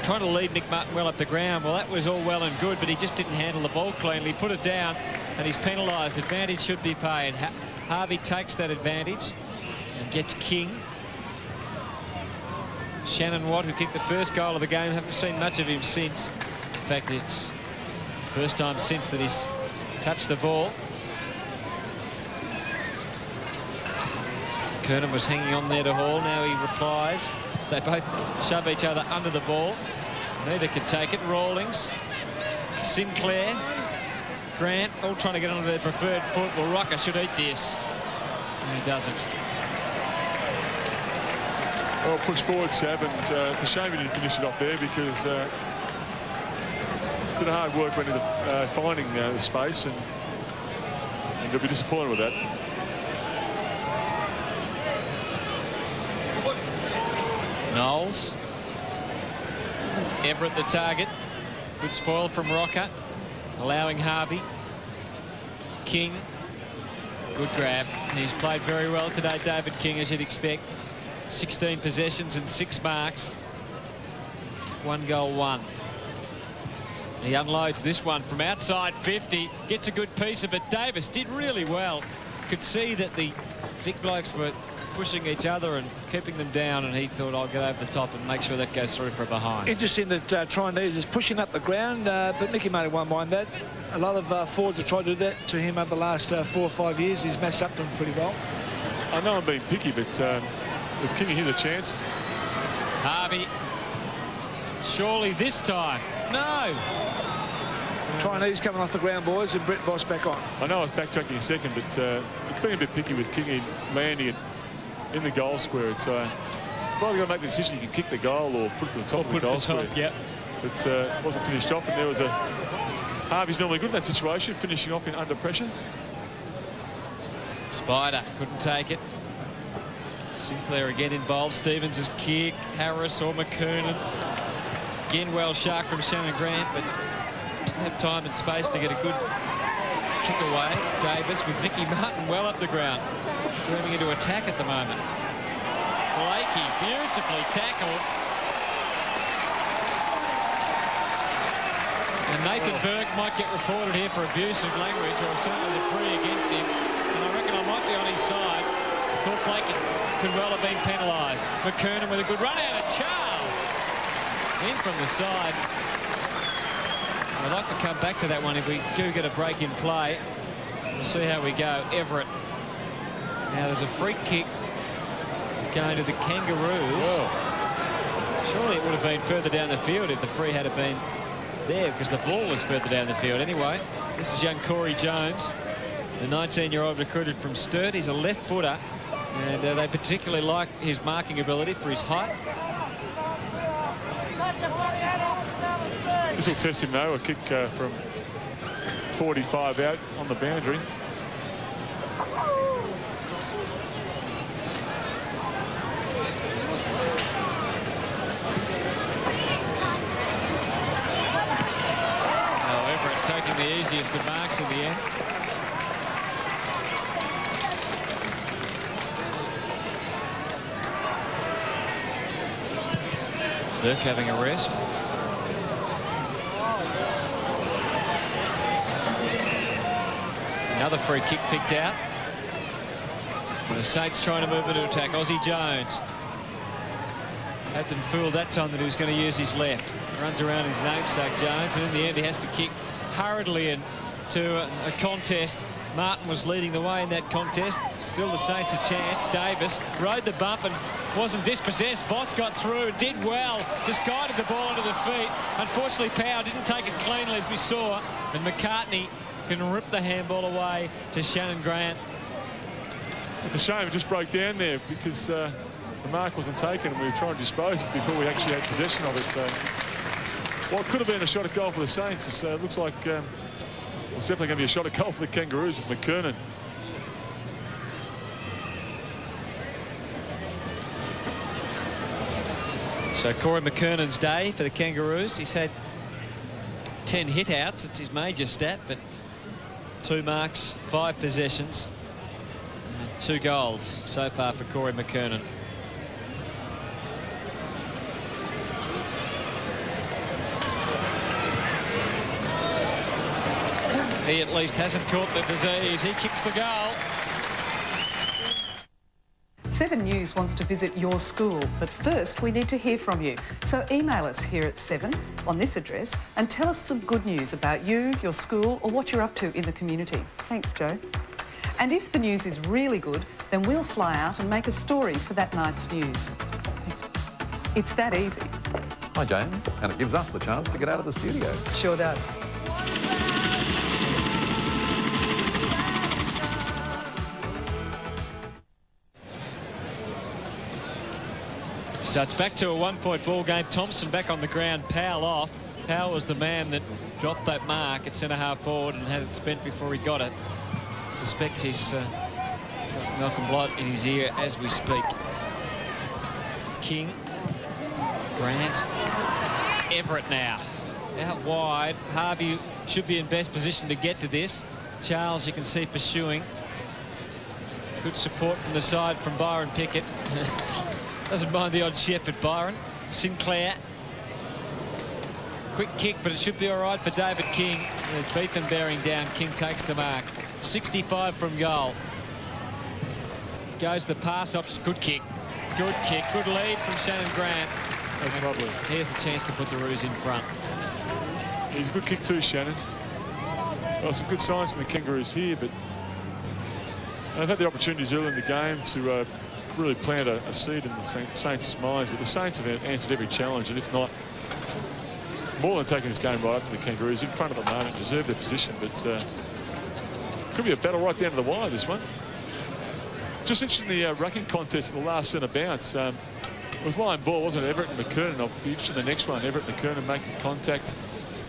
trying to lead Nick Martin well up the ground. Well, that was all well and good, but he just didn't handle the ball cleanly. Put it down, and he's penalised. Advantage should be paid. Harvey takes that advantage and gets King. Shannon Watt, who kicked the first goal of the game, haven't seen much of him since. In fact, it's the first time since that he's touched the ball. Kernan was hanging on there to Hall. Now he replies. They both shove each other under the ball. Neither can take it. Rawlings, Sinclair, Grant, all trying to get onto their preferred foot. Well, Rocker should eat this. And he doesn't. Well, push forward, Sab, and it's a shame he didn't finish it off there because a bit of hard work went into finding the space, and he'll be disappointed with that. Knowles. Everett the target. Good spoil from Rocker. Allowing Harvey. King. Good grab. He's played very well today, David King, as you'd expect. 16 possessions and 6 marks. 1 goal, 1. He unloads this one from outside 50. Gets a good piece of it. Davis did really well. Could see that the big blokes were pushing each other and keeping them down, and he thought, I'll get over the top and make sure that goes through for a behind. Interesting that Chinese is pushing up the ground, but Nicky Murray won't mind that. A lot of forwards have tried to do that to him over the last 4 or 5 years. He's matched up to him pretty well. I know I'm being picky, but with King, here's a chance. Harvey. Surely this time. No. Chinese coming off the ground, boys, and Brett Boss back on. I know I was backtracking a second, but it's been a bit picky with King landing it in the goal square. It's probably got to make the decision. You can kick the goal or put it to the top of the goal square. Yep. But it wasn't finished off, and there was a... Harvey's normally good in that situation, finishing off in under pressure. Spider couldn't take it. Sinclair again involved. Stevens' kick. Harris or McKernan. Again, well shark from Shannon Grant, but didn't have time and space to get a good kick away. Davis with Mickey Martin well up the ground. Moving into attack at the moment. Blakey beautifully tackled. And Nathan Burke might get reported here for abusive language, or certainly the free against him. And I reckon I might be on his side. Thought Blakey could well have been penalised. McKernan with a good run out of Charles. In from the side. I'd like to come back to that one if we do get a break in play. We'll see how we go. Everett. Now there's a free kick going to the Kangaroos. Whoa. Surely it would have been further down the field if the free had been there, because the ball was further down the field. Anyway, this is young Corey Jones, the 19-year-old recruited from Sturt. He's a left footer, and they particularly like his marking ability for his height. This will test him, though. A kick from 45 out on the boundary. Taking the easiest of marks in the end. Burke having a rest. Another free kick picked out. And the Saints trying to move into attack. Aussie Jones. Had them fooled that time that he was going to use his left. Runs around his namesake, Jones, and in the end he has to kick hurriedly into a contest. Martin was leading the way in that contest. Still the Saints a chance. Davis rode the bump and wasn't dispossessed. Boss got through, did well, just guided the ball onto the feet. Unfortunately, Power didn't take it cleanly, as we saw, and McCartney can rip the handball away to Shannon Grant. It's a shame it just broke down there because the mark wasn't taken and we were trying to dispose of it before we actually had possession of it. So what could have been a shot at goal for the Saints, it looks like it's definitely going to be a shot at goal for the Kangaroos with McKernan. So Corey McKernan's day for the Kangaroos. He's had 10 hit-outs. It's his major stat, but 2 marks, 5 possessions, and 2 goals so far for Corey McKernan. He at least hasn't caught the disease. He kicks the goal. 7 News wants to visit your school, but first we need to hear from you. So email us here at 7 on this address and tell us some good news about you, your school, or what you're up to in the community. Thanks, Joe. And if the news is really good, then we'll fly out and make a story for that night's news. It's that easy. Hi, Jane. And it gives us the chance to get out of the studio. Sure does. So it's back to a one-point ball game. Thompson back on the ground. Powell off. Powell was the man that dropped that mark at centre-half forward and had it spent before he got it. Suspect he's got Malcolm Blight in his ear as we speak. King. Grant. Everett now. Out wide. Harvey should be in best position to get to this. Charles, you can see, pursuing. Good support from the side from Byron Pickett. Doesn't mind the odd shepherd, Byron. Sinclair. Quick kick, but it should be all right for David King. With Beetham bearing down, King takes the mark. 65 from goal. Goes the pass option. Good kick. Good kick. Good lead from Shannon Grant. That's lovely. Here's a chance to put the Roos in front. He's a good kick too, Shannon. Well, some good signs from the Kangaroos here, but they've had the opportunities early in the game to really plant a seed in the Saints' minds, but the Saints have answered every challenge, and if not, more than taking this game right up to the Kangaroos. In front of the moment, deserve their position, but could be a battle right down to the wire, this one. Just interested in the rucking contest in the last centre bounce. It was line ball, wasn't it? Everett and McKernan. I'll be interested in the next one. Everett and McKernan making contact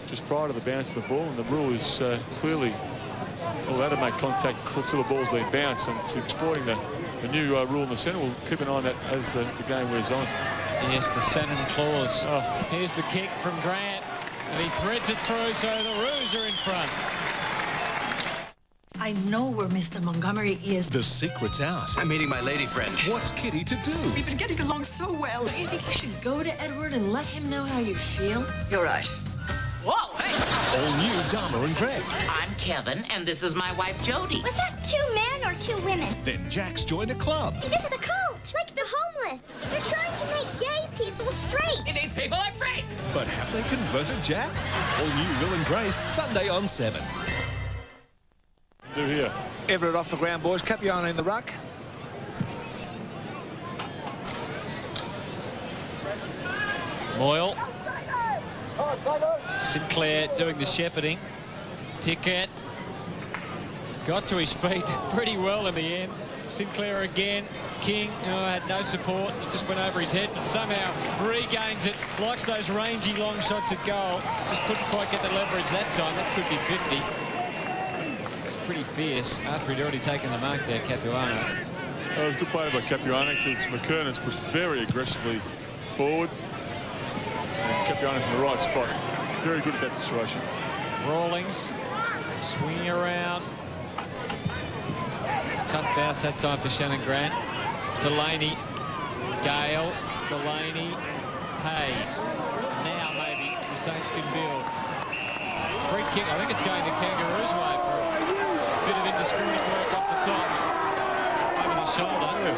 just prior to the bounce of the ball, and the rule is clearly allowed to make contact until the ball's been bounced, and it's exploiting the new rule in the centre. We'll keep an eye on that as the game wears on. Yes, the Shannon clause. Oh. Here's the kick from Grant, and he threads it through, so the Roos are in front. I know where Mr. Montgomery is. The secret's out. I'm meeting my lady friend. What's Kitty to do? We've been getting along so well. Do you think you should go to Edward and let him know how you feel? You're right. Whoa, hey! All new Dharma and Greg. I'm Kevin, and this is my wife, Jody. Was that 2 men or 2 women? Then Jack's joined a club. This is a cult, like the homeless. They're trying to make gay people straight. These people are free. But have they converted Jack? All new Will and Grace, Sunday on 7. Do here. Everett off the ground, boys. Capiano in the ruck. Moyle. Sinclair doing the shepherding. Pickett got to his feet pretty well in the end. Sinclair again. King had no support. It just went over his head, but somehow regains it. Likes those rangy long shots at goal. Just couldn't quite get the leverage that time. That could be 50. It's pretty fierce after he'd already taken the mark there, Capuano. It was a good play by Capuano because McKernan's pushed very aggressively forward. And Capuano's in the right spot. Very good at that situation. Rawlings swinging around. Tough bounce that time for Shannon Grant. Delaney, Gale, Delaney, Hayes. Now maybe the Saints can build. Free kick, I think it's going to Kangaroos' way for a bit of indiscriminate work off the top. Over the shoulder. Yeah.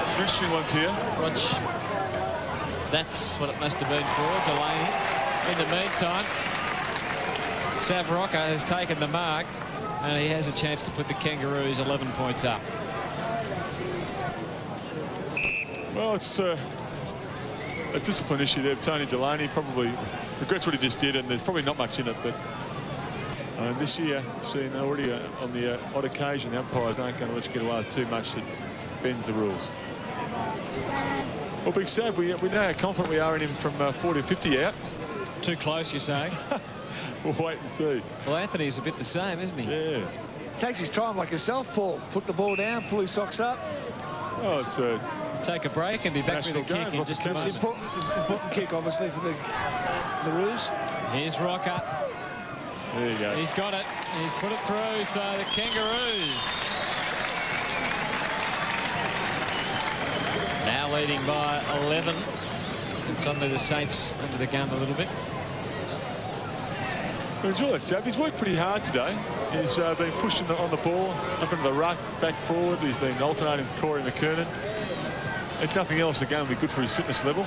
Some interesting ones here. Roch. That's what it must have been for Delaney. In the meantime, Savrocca has taken the mark, and he has a chance to put the Kangaroos 11 points up. Well, it's a discipline issue there. Tony Delaney probably regrets what he just did, and there's probably not much in it, but this year, seen already on the odd occasion, the umpires aren't going to let you get away with too much that bends the rules. Well, Big Sav, we know how confident we are in him from 40 to 50 out. Too close, you're saying? We'll wait and see. Well, Anthony's a bit the same, isn't he? Yeah. Takes his time like yourself, Paul. Put the ball down, pull his socks up. Oh, it's a... Take a break and be back with a kick in just a moment. Important kick, obviously, for the Roos. Here's Rocker. There you go. He's got it. He's put it through, so the Kangaroos now leading by 11. And suddenly the Saints under the gun a little bit. I enjoy that, Sav. He's worked pretty hard today. He's been pushed on the ball, up into the ruck, back forward. He's been alternating with Corey McKernan. If nothing else, the game will be good for his fitness level.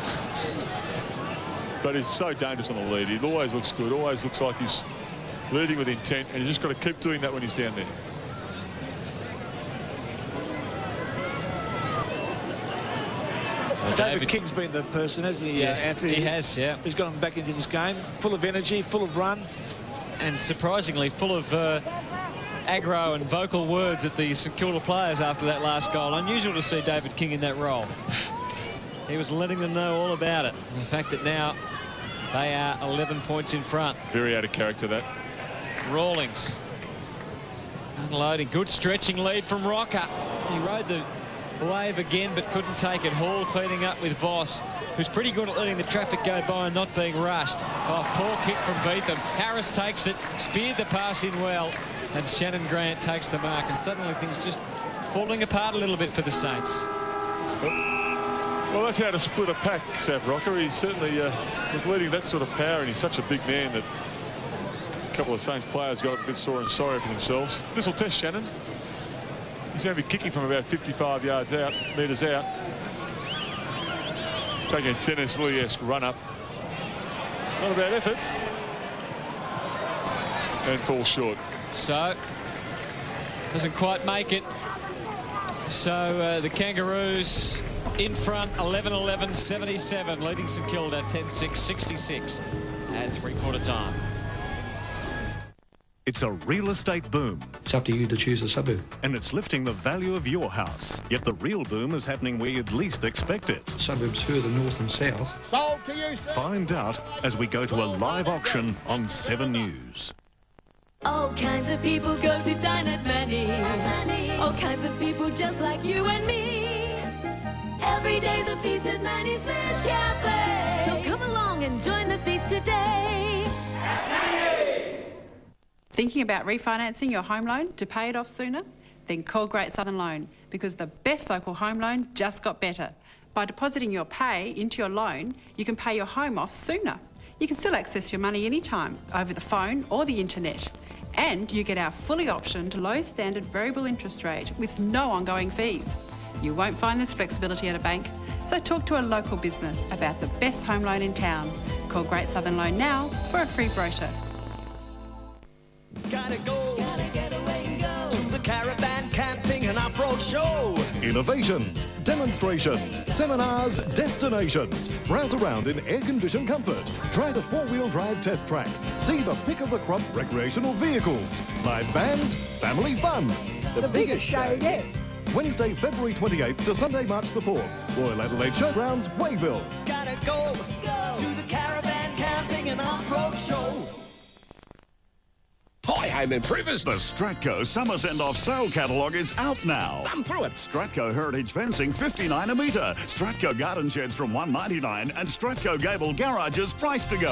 But he's so dangerous on the lead. He always looks good, always looks like he's leading with intent, and he's just got to keep doing that when he's down there. Well, David King's been the person, hasn't he, Anthony? He has, yeah. He's got him back into this game, full of energy, full of run. And surprisingly full of aggro and vocal words at the St Kilda players after that last goal. Unusual to see David King in that role. He was letting them know all about it. And the fact that now they are 11 points in front. Very out of character, that. Rawlings unloading. Good stretching lead from Rocker. He rode the wave again but couldn't take it. Hall cleaning up with Voss, who's pretty good at letting the traffic go by and not being rushed. Oh, poor kick from Beetham. Harris takes it, speared the pass in well, and Shannon Grant takes the mark, and suddenly things just falling apart a little bit for the Saints. Well, that's how to split a pack, Sav Rocker. He's certainly leading that sort of power, and he's such a big man that a couple of Saints players got a bit sore and sorry for themselves. This will test Shannon. He's going to be kicking from about 55 yards out, metres out. Taking a Dennis Lee-esque run-up. Not a bad effort. And falls short. So, doesn't quite make it. So the Kangaroos in front, 11-11-77, leading St Kilda 10-6-66 at three-quarter time. It's a real estate boom. It's up to you to choose a suburb. And it's lifting the value of your house. Yet the real boom is happening where you'd least expect it. Suburbs further north and south. Sold to you, sir. Find out as we go to a live auction on 7 News. All kinds of people go to dine at Manny's. All kinds of people just like you and me. Every day's a feast at Manny's Fish Cafe. So come along and join the feast today. At Manny's. Thinking about refinancing your home loan to pay it off sooner? Then call Great Southern Loan, because the best local home loan just got better. By depositing your pay into your loan, you can pay your home off sooner. You can still access your money anytime, over the phone or the internet. And you get our fully optioned low standard variable interest rate with no ongoing fees. You won't find this flexibility at a bank, so talk to a local business about the best home loan in town. Call Great Southern Loan now for a free brochure. Gotta get away and go to the caravan camping and off-road show. Innovations, demonstrations, seminars, destinations. Browse around in air-conditioned comfort. Try the four-wheel drive test track. See the pick of the crop recreational vehicles. Live bands, family fun. The biggest show yet. Wednesday, February 28th to Sunday, March the 4th. Royal Adelaide Showgrounds, Wayville. Gotta go to the caravan camping and off-road show. Hi, home improvers. The Stratco Summer Send-Off Sale Catalogue is out now. I'm through it. Stratco Heritage Fencing, $59 a metre. Stratco Garden Sheds from $199, and Stratco Gable Garages priced to go.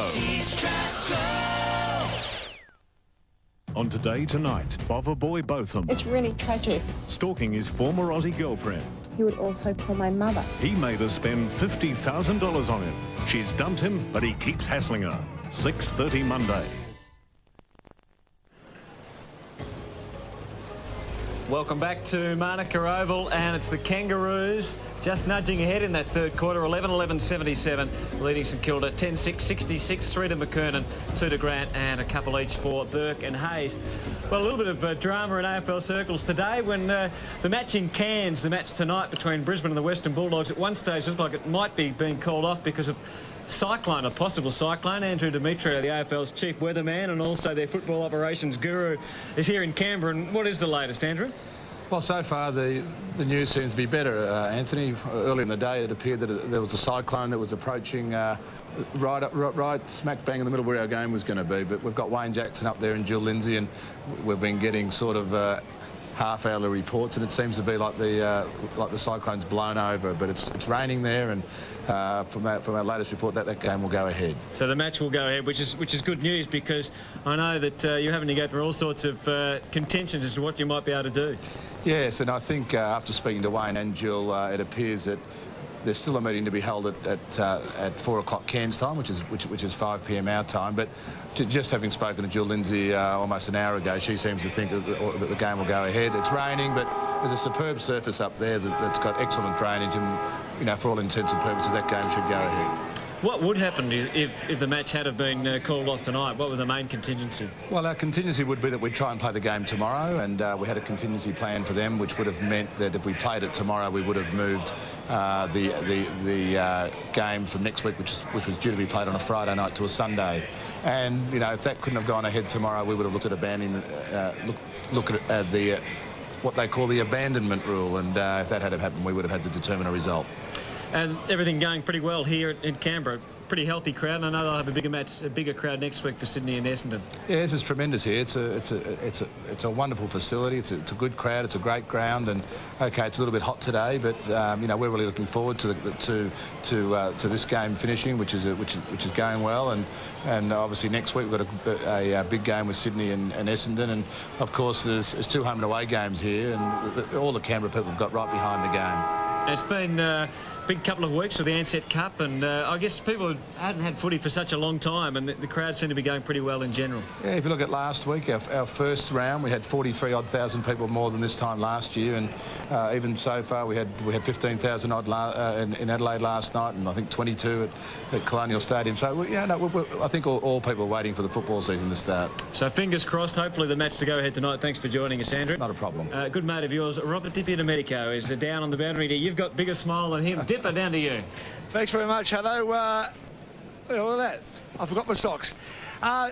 On Today Tonight, Bother Boy Botham. It's really tragic. Stalking his former Aussie girlfriend. He would also call my mother. He made her spend $50,000 on him. She's dumped him, but he keeps hassling her. 6:30 Monday. Welcome back to Manuka Oval, and it's the Kangaroos just nudging ahead in that third quarter, 11-11-77, leading St Kilda 10-6, 66, 3 to McKernan, 2 to Grant, and a couple each for Burke and Hayes. Well, a little bit of drama in AFL circles today when the match in Cairns, the match tonight between Brisbane and the Western Bulldogs, at one stage looked like it might be being called off because of cyclone, a possible cyclone. Andrew Demetrio, the AFL's chief weatherman and also their football operations guru, is here in Canberra. And what is the latest, Andrew? Well, so far the news seems to be better, Anthony. Early in the day it appeared that there was a cyclone that was approaching right smack bang in the middle where our game was going to be. But we've got Wayne Jackson up there and Jill Lindsay, and we've been getting sort of half-hourly reports, and it seems to be like the cyclone's blown over. But it's raining there, and from our latest report that game will go ahead. So the match will go ahead, which is good news, because I know that you're having to go through all sorts of contentions as to what you might be able to do. Yes, and I think after speaking to Wayne and Jill, it appears that there's still a meeting to be held at 4 o'clock Cairns time, which is 5 p.m. our time. But just having spoken to Jill Lindsay almost an hour ago, she seems to think that the game will go ahead. It's raining, but there's a superb surface up there that's got excellent drainage, and you know, for all intents and purposes, that game should go ahead. What would happen if the match had been called off tonight? What was the main contingency? Well, our contingency would be that we'd try and play the game tomorrow, and we had a contingency plan for them, which would have meant that if we played it tomorrow, we would have moved the game from next week, which was due to be played on a Friday night, to a Sunday. And you know, if that couldn't have gone ahead tomorrow, we would have looked at abandoning, look at the what they call the abandonment rule, and if that had happened, we would have had to determine a result. and everything going pretty well here in Canberra. Pretty healthy crowd, and I know they'll have a bigger crowd next week for Sydney and Essendon. Yeah, this is tremendous here. It's a wonderful facility. It's a good crowd. It's a great ground, and okay, it's a little bit hot today, but you know, we're really looking forward to this game finishing, which is going well, and obviously next week we've got a big game with Sydney and Essendon, and of course there's 2 home and away games here, and all the Canberra people have got right behind the game. It's been a big couple of weeks for the Ansett Cup, and I guess people hadn't had footy for such a long time, and the crowd seemed to be going pretty well in general. Yeah, if you look at last week, our first round, we had 43-odd thousand people more than this time last year, and even so far we had 15,000 odd in Adelaide last night, and I think 22 at Colonial Stadium. So I think all people are waiting for the football season to start. So fingers crossed. Hopefully the match to go ahead tonight. Thanks for joining us, Andrew. Not a problem. Good mate of yours, Robert Medico, is down on the boundary there. You've got bigger smile than him. Dipper, down to you. Thanks very much. Hello. Look at that. I forgot my socks.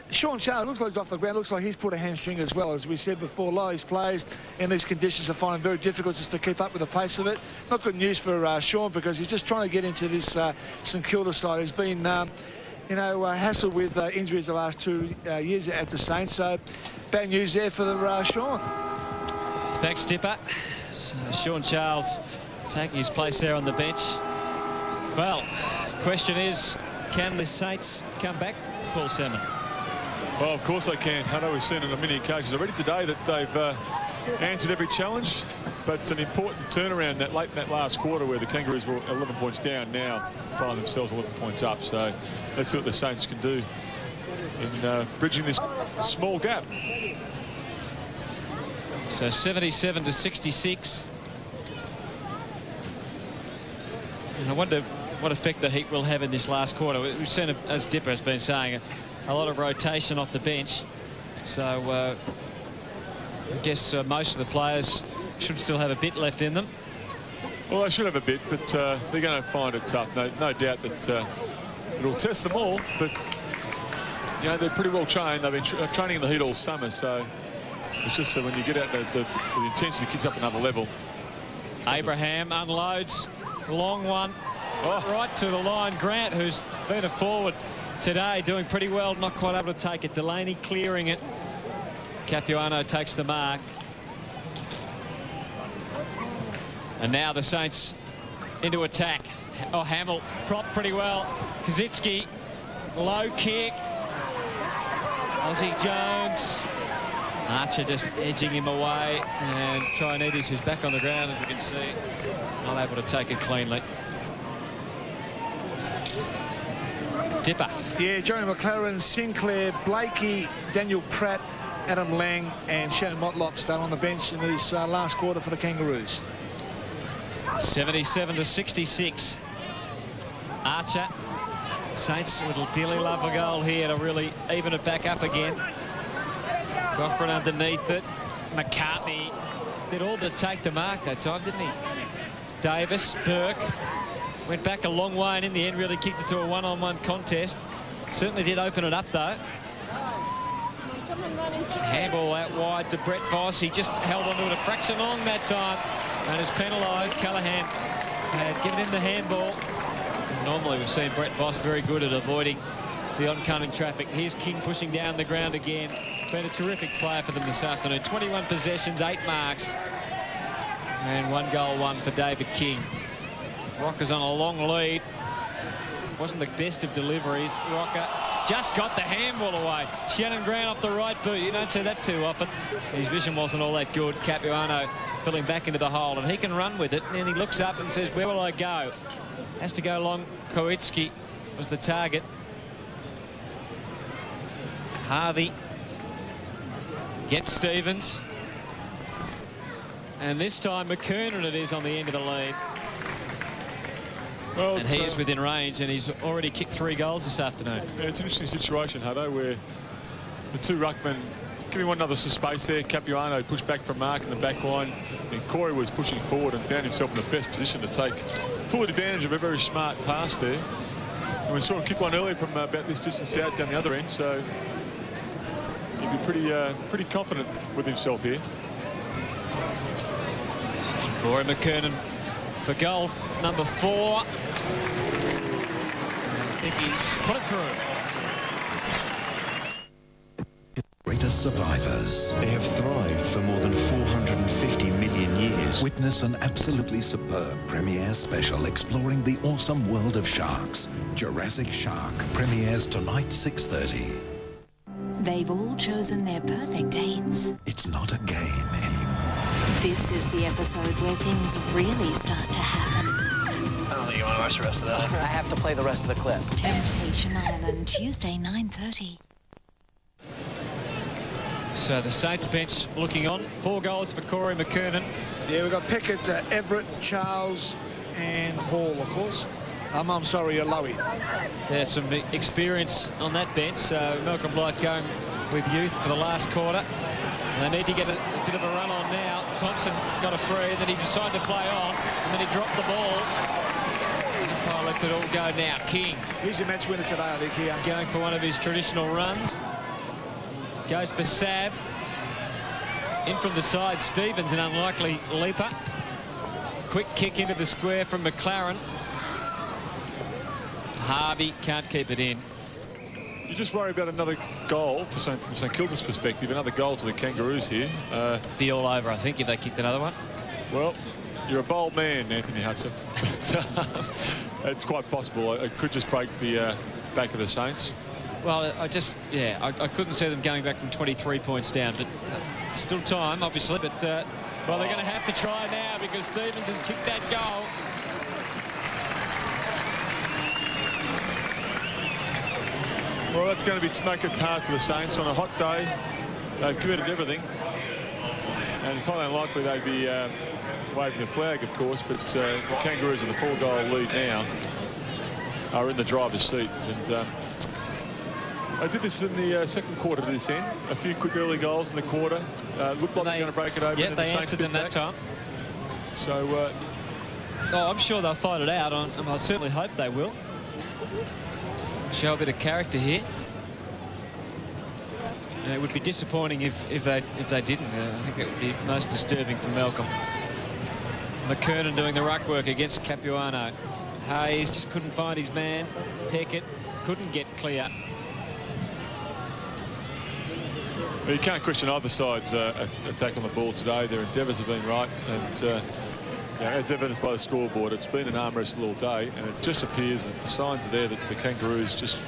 Sean Charles looks like he's off the ground. Looks like he's put a hamstring as well. As we said before, Lowy's players in these conditions are finding it very difficult just to keep up with the pace of it. Not good news for Sean, because he's just trying to get into this St Kilda side. He's been, you know, hassled with injuries the last 2 years at the Saints. So bad news there for Sean. Thanks, Dipper. So Sean Charles taking his place there on the bench. Well, question is, can the Saints come back, Paul Salmon? Well, of course they can. I know we've seen on many occasions already today that they've answered every challenge, but an important turnaround that late in that last quarter where the Kangaroos were 11 points down, now find themselves 11 points up. So let's see what the Saints can do in bridging this small gap. So 77 to 66. And I wonder what effect the heat will have in this last quarter. We've seen, as Dipper has been saying, a lot of rotation off the bench. So I guess most of the players should still have a bit left in them. Well, they should have a bit, but they're going to find it tough. No doubt that it'll test them all. But you know, they're pretty well trained. They've been training in the heat all summer, so it's just that when you get out, the intensity kicks up another level. Abraham unloads. Long one, right to the line. Grant, who's been a forward today, doing pretty well, not quite able to take it. Delaney clearing it. Capuano takes the mark. And now the Saints into attack. Oh, Hamill propped pretty well. Kazitsky, low kick. Aussie Jones. Archer just edging him away, and Trinides, who's back on the ground, as we can see, not able to take it cleanly. Dipper. Yeah, Johnny McLaren, Sinclair, Blakey, Daniel Pratt, Adam Lang and Shannon Motlop start on the bench in this last quarter for the Kangaroos. 77 to 66. Archer. Saints would dearly love a goal here to really even it back up again. Cochran underneath it. McCartney did all but take the mark that time, didn't he? Davis, Burke went back a long way, and in the end really kicked it to a one-on-one contest. Certainly did open it up though. Handball out wide to Brett Voss. He just held onto it a fraction long that time and is penalised. Callaghan had given him the handball. Normally we've seen Brett Voss very good at avoiding the oncoming traffic. Here's King pushing down the ground again. Been a terrific player for them this afternoon. 21 possessions, 8 marks. And 1 goal, 1 for David King. Rocker's on a long lead. Wasn't the best of deliveries. Rocker just got the handball away. Shannon Grant off the right boot. You don't see that too often. His vision wasn't all that good. Capuano filling back into the hole, and he can run with it. And then he looks up and says, where will I go? Has to go along. Koitsky was the target. Harvey gets Stevens. And this time McKernan it is on the end of the lead. Well, and he is within range, and he's already kicked 3 goals this afternoon. Yeah, it's an interesting situation, Hutto, where the 2 ruckmen giving one another some space there. Capuano pushed back from Mark in the back line, and Corey was pushing forward and found himself in the best position to take full advantage of a very smart pass there. And we saw him kick one earlier from about this distance out down the other end, so he'd be pretty confident with himself here. Corey McKernan for golf, number 4. I think he's put it through. Greatest survivors. They have thrived for more than 450 million years. Witness an absolutely superb premiere special exploring the awesome world of sharks. Jurassic Shark premieres tonight, 6:30. They've all chosen their perfect dates. It's not a game anymore. This is the episode where things really start to happen. I don't think you want to watch the rest of that. I have to play the rest of the clip. Temptation Island, Tuesday, 9:30. So the Saints bench looking on. 4 goals for Corey McKernan. Yeah, we've got Pickett, Everett, Charles and Hall, of course. I'm sorry, Lowy. There's some experience on that bench. So Malcolm Blight going with youth for the last quarter. And they need to get a bit of a run on now. Thompson got a free, then he decided to play on, and then he dropped the ball. Umpire lets it all go now. King. He's your match winner today, I think, here. Going for one of his traditional runs. Goes for Sav. In from the side, Stevens, an unlikely leaper. Quick kick into the square from McLaren. Harvey can't keep it in. You just worry about another goal from St Kilda's perspective, another goal to the Kangaroos here. Be all over, I think, if they kicked another one. Well, you're a bold man, Anthony Hudson. It's quite possible. It could just break the back of the Saints. Well, I couldn't see them going back from 23 points down, but still time, obviously. But, well, they're going to have to try now because Stevens has kicked that goal. Well, that's going to make it hard for the Saints on a hot day. They've committed everything. And it's highly unlikely they'd be waving the flag, of course, but the Kangaroos with a 4-goal lead now are in the driver's seat. And I did this in the second quarter to this end. A few quick early goals in the quarter. Looked like they're going to break it open. Yeah, they answered them that time. So, I'm sure they'll fight it out. I certainly hope they will. Show a bit of character here. And it would be disappointing if they didn't. I think it would be most disturbing for Malcolm. McKernan doing the ruck work against Capuano. Hayes just couldn't find his man. Pickett couldn't get clear. You can't question either side's attack on the ball today. Their endeavours have been right, and as evidenced by the scoreboard, it's been an arm wrestle all day, and it just appears that the signs are there that the Kangaroos, just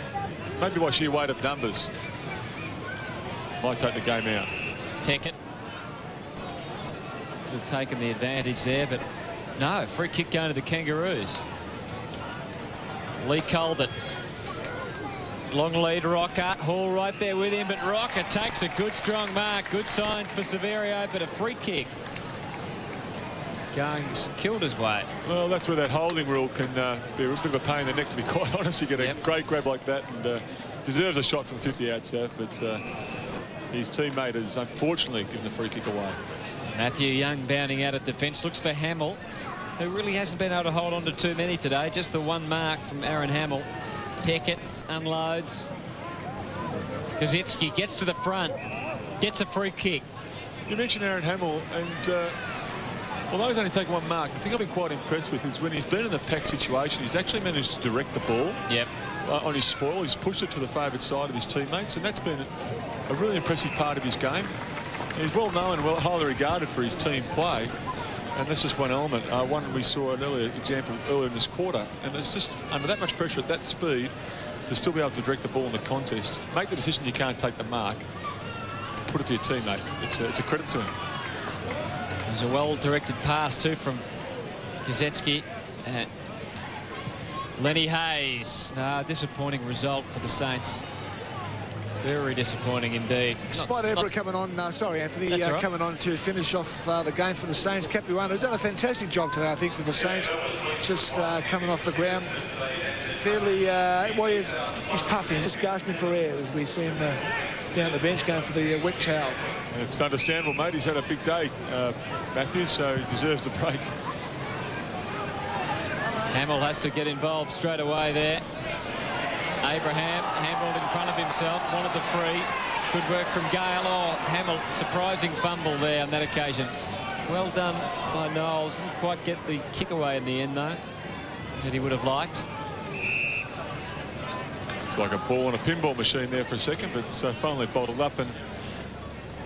maybe by sheer weight of numbers, might take the game out. Pickett could have taken the advantage there, but no, free kick going to the Kangaroos. Lee Colbert. Long lead, Rocker. Hall right there with him, but Rocker takes a good strong mark. Good signs for Severio, but a free kick going St Kilda's way. Well, that's where that holding rule can be a bit of a pain in the neck, to be quite honest. You get a great grab like that, and deserves a shot from 50 outside, but his teammate has unfortunately given the free kick away. Matthew Young bounding out of defence, looks for Hamill, who really hasn't been able to hold on to too many today. Just the one mark from Aaron Hamill. Pickett unloads. Kozinski gets to the front, gets a free kick. You mentioned Aaron Hamill, and although he's only taken one mark, the thing I've been quite impressed with is when he's been in the pack situation, he's actually managed to direct the ball on his spoil. He's pushed it to the favoured side of his teammates, and that's been a really impressive part of his game. He's well known and highly regarded for his team play, and that's just one element. One we saw an earlier example earlier in this quarter, and it's just under that much pressure at that speed to still be able to direct the ball in the contest, make the decision you can't take the mark, put it to your teammate. It's a credit to him. There's a well-directed pass too from Kozinski. Lenny Hayes. Disappointing result for the Saints. Very disappointing indeed. Despite Everett coming on, sorry Anthony, right. coming on to finish off the game for the Saints, Capuano has done a fantastic job today, I think, for the Saints. Just coming off the ground, fairly, he's puffing. Just gasping for air as we see him down the bench going for the wet towel. It's understandable, mate. He's had a big day, Matthew, so he deserves the break. Hamill has to get involved straight away there. Abraham handled in front of himself, wanted the free. Good work from Gale. Hamill, surprising fumble there on that occasion. Well done by Knowles. Didn't quite get the kick away in the end, though, that he would have liked. It's like a ball on a pinball machine there for a second, but finally bottled up. And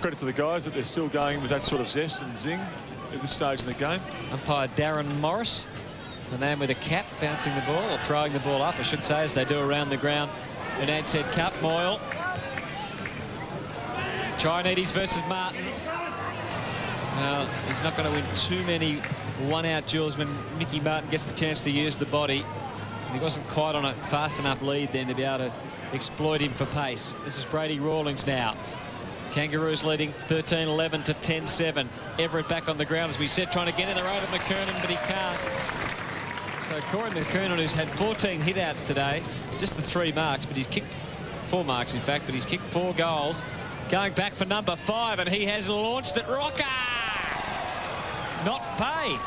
credit to the guys that they're still going with that sort of zest and zing at this stage in the game. Umpire Darren Morris, the man with a cap, bouncing the ball, or throwing the ball up, I should say, as they do around the ground in Ansett Cup. Moyle. Chinedes versus Martin. Well, he's not going to win too many one-out duels when Mickey Martin gets the chance to use the body. And he wasn't quite on a fast enough lead then to be able to exploit him for pace. This is Brady Rawlings now. Kangaroos leading 13-11 to 10-7. Everett back on the ground, as we said, trying to get in the road of McKernan, but he can't. So Corey McKernan, who's had 14 hit-outs today, just the 3 marks, but he's kicked 4 marks, in fact, but he's kicked 4 goals. Going back for number 5, and he has launched at Rocker. Not paid.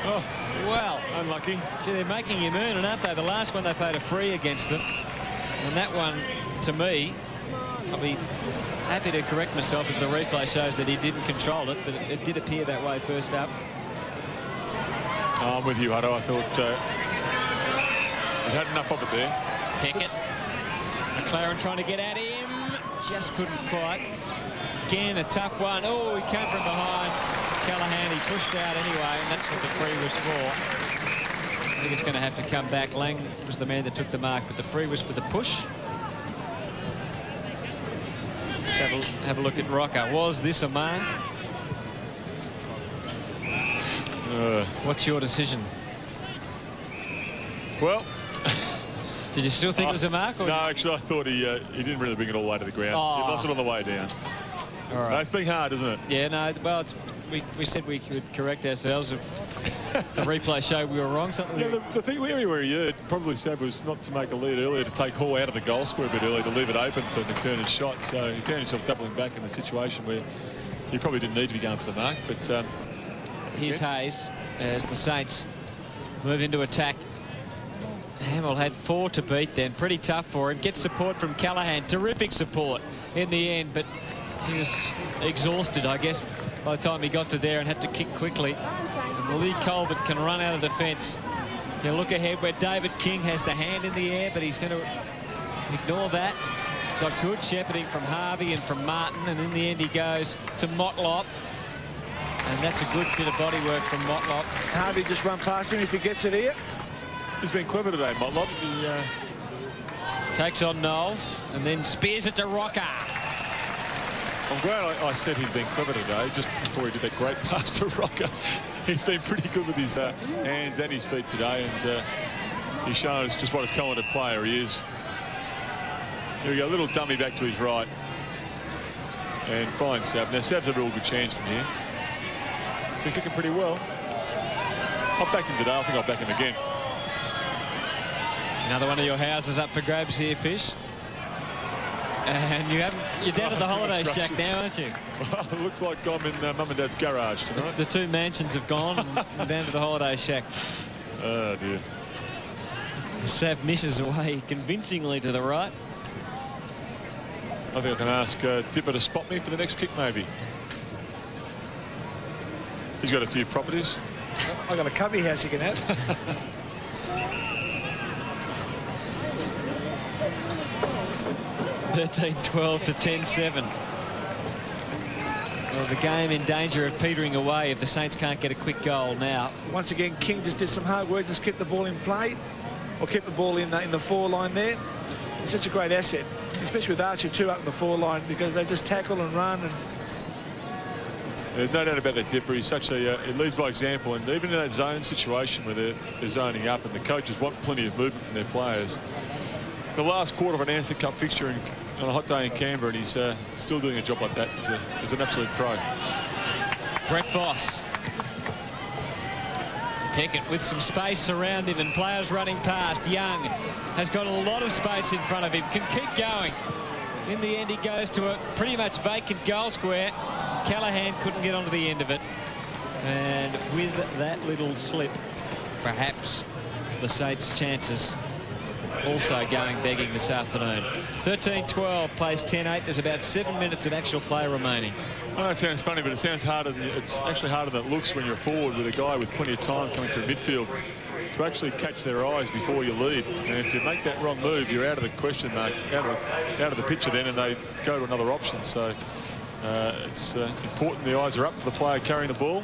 Oh, well, unlucky. Gee, they're making him earn it, aren't they? The last one they paid a free against them. And that one, to me, I'll be happy to correct myself if the replay shows that he didn't control it, but it did appear that way first up. I'm with you, Hutto. I thought he had enough of it there. Pickett. McLaren trying to get at him. Just couldn't quite. Again, a tough one. Oh, he came from behind. Callahan, he pushed out anyway, and that's what the free was for. I think it's going to have to come back. Lang was the man that took the mark, but the free was for the push. Let's have a look at Rocker. Was this a mark? What's your decision? Well, did you still think it was a mark? Or no, actually, I thought he didn't really bring it all the way to the ground. Oh. He lost it on the way down. All right. It's been hard, isn't it? Yeah, no, well, we said we could correct ourselves if the replay showed we were wrong. Something. Yeah, the thing where he probably said was not to make a lead earlier, to take Hall out of the goal square a bit early, to leave it open for McKernan's shot. So he found himself doubling back in a situation where he probably didn't need to be going for the mark. But here's Hayes as the Saints move into attack. Hamill had 4 to beat then. Pretty tough for him. Gets support from Callahan. Terrific support in the end, but he was exhausted, I guess, by the time he got to there and had to kick quickly. And Lee Colbert can run out of defence. He'll look ahead where David King has the hand in the air, but he's going to ignore that. Got good shepherding from Harvey and from Martin, and in the end he goes to Motlop. And that's a good bit of body work from Motlop. Harvey just run past him if he gets it here. He's been clever today, Motlop. He takes on Knowles and then spears it to Rocker. I'm glad I said he'd been clever today, just before he did that great pass to Rocker. He's been pretty good with his hands and his feet today, and he's shown us just what a talented player he is. Here we go, a little dummy back to his right. And fine Sab. Now Sab's a real good chance from here. Been kicking pretty well. I've backed him today, I think I'll back him again. Another one of your houses up for grabs here, Fish. And you're down to the holiday shack now, aren't you? Well, it looks like I'm in Mum and Dad's garage tonight. The 2 mansions have gone and down to the holiday shack. Oh, dear. Sav misses away convincingly to the right. I think I can ask Dipper to spot me for the next kick, maybe. He's got a few properties. I've got a cubby house you can have. (13-12 to 10-7). Well, the game in danger of petering away if the Saints can't get a quick goal now. Once again, King just did some hard work, just kept the ball in play, or kept the ball in the 4 line there. He's such a great asset, especially with Archie 2 up in the 4 line, because they just tackle and run. And there's no doubt about that, Dipper. He's such a he leads by example, and even in that zone situation where they're zoning up and the coaches want plenty of movement from their players. The last quarter of an Ansett Cup fixture on a hot day in Canberra, and he's still doing a job like that. He's an absolute pro. Brett Voss. Pickett with some space around him and players running past. Young has got a lot of space in front of him, can keep going. In the end, he goes to a pretty much vacant goal square. Callahan couldn't get onto the end of it. And with that little slip, perhaps the Saints' chances also going begging this afternoon. 13-12 plays 10-8. There's about 7 minutes of actual play remaining. Well, that sounds funny, but it sounds harder. It's actually harder than it looks when you're forward with a guy with plenty of time coming through midfield to actually catch their eyes before you lead. And if you make that wrong move, you're out of the question, mate, out of the picture then, and they go to another option. So it's important the eyes are up for the player carrying the ball.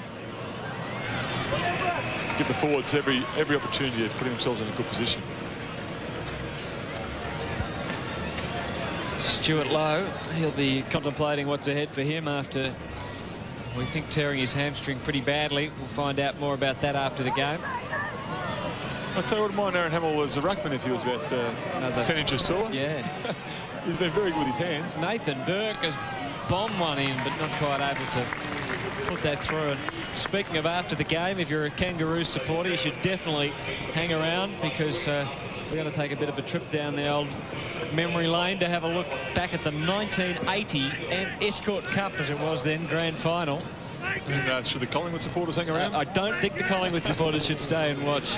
To give the forwards every opportunity of putting themselves in a good position. Stuart Lowe, he'll be contemplating what's ahead for him after, we think, tearing his hamstring pretty badly. We'll find out more about that after the game. I'll tell you what, mine Aaron Hamill was a ruckman if he was about 10 inches taller. Yeah. He's been very good with his hands. Nathan Burke has bombed one in, but not quite able to put that through. And speaking of after the game, if you're a Kangaroos supporter, you should definitely hang around, because we're going to take a bit of a trip down the old memory lane to have a look back at the 1980 and Escort Cup, as it was then, grand final. And should the Collingwood supporters hang around? I don't think the Collingwood supporters should stay and watch.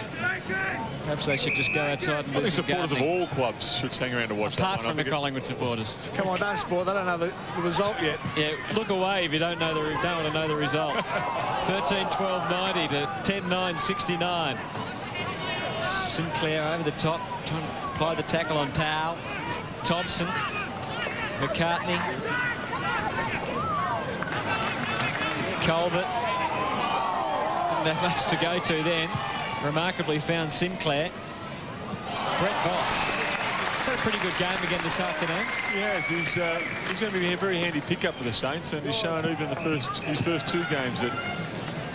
Perhaps they should just go outside and do some supporters gardening. of all clubs should hang around to watch Apart that one. from the Collingwood supporters. Come on, don't spoil. They don't know the result yet. Yeah, look away if you don't want to know the result. 13-12-90 to 10-9-69. Sinclair over the top, trying to apply the tackle on Powell. Thompson, McCartney, Colbert. Didn't have much to go to then. Remarkably found Sinclair. Brett Voss. He's had a pretty good game again this afternoon. Yes, he's going to be a very handy pickup for the Saints, and he's shown even in his first two games that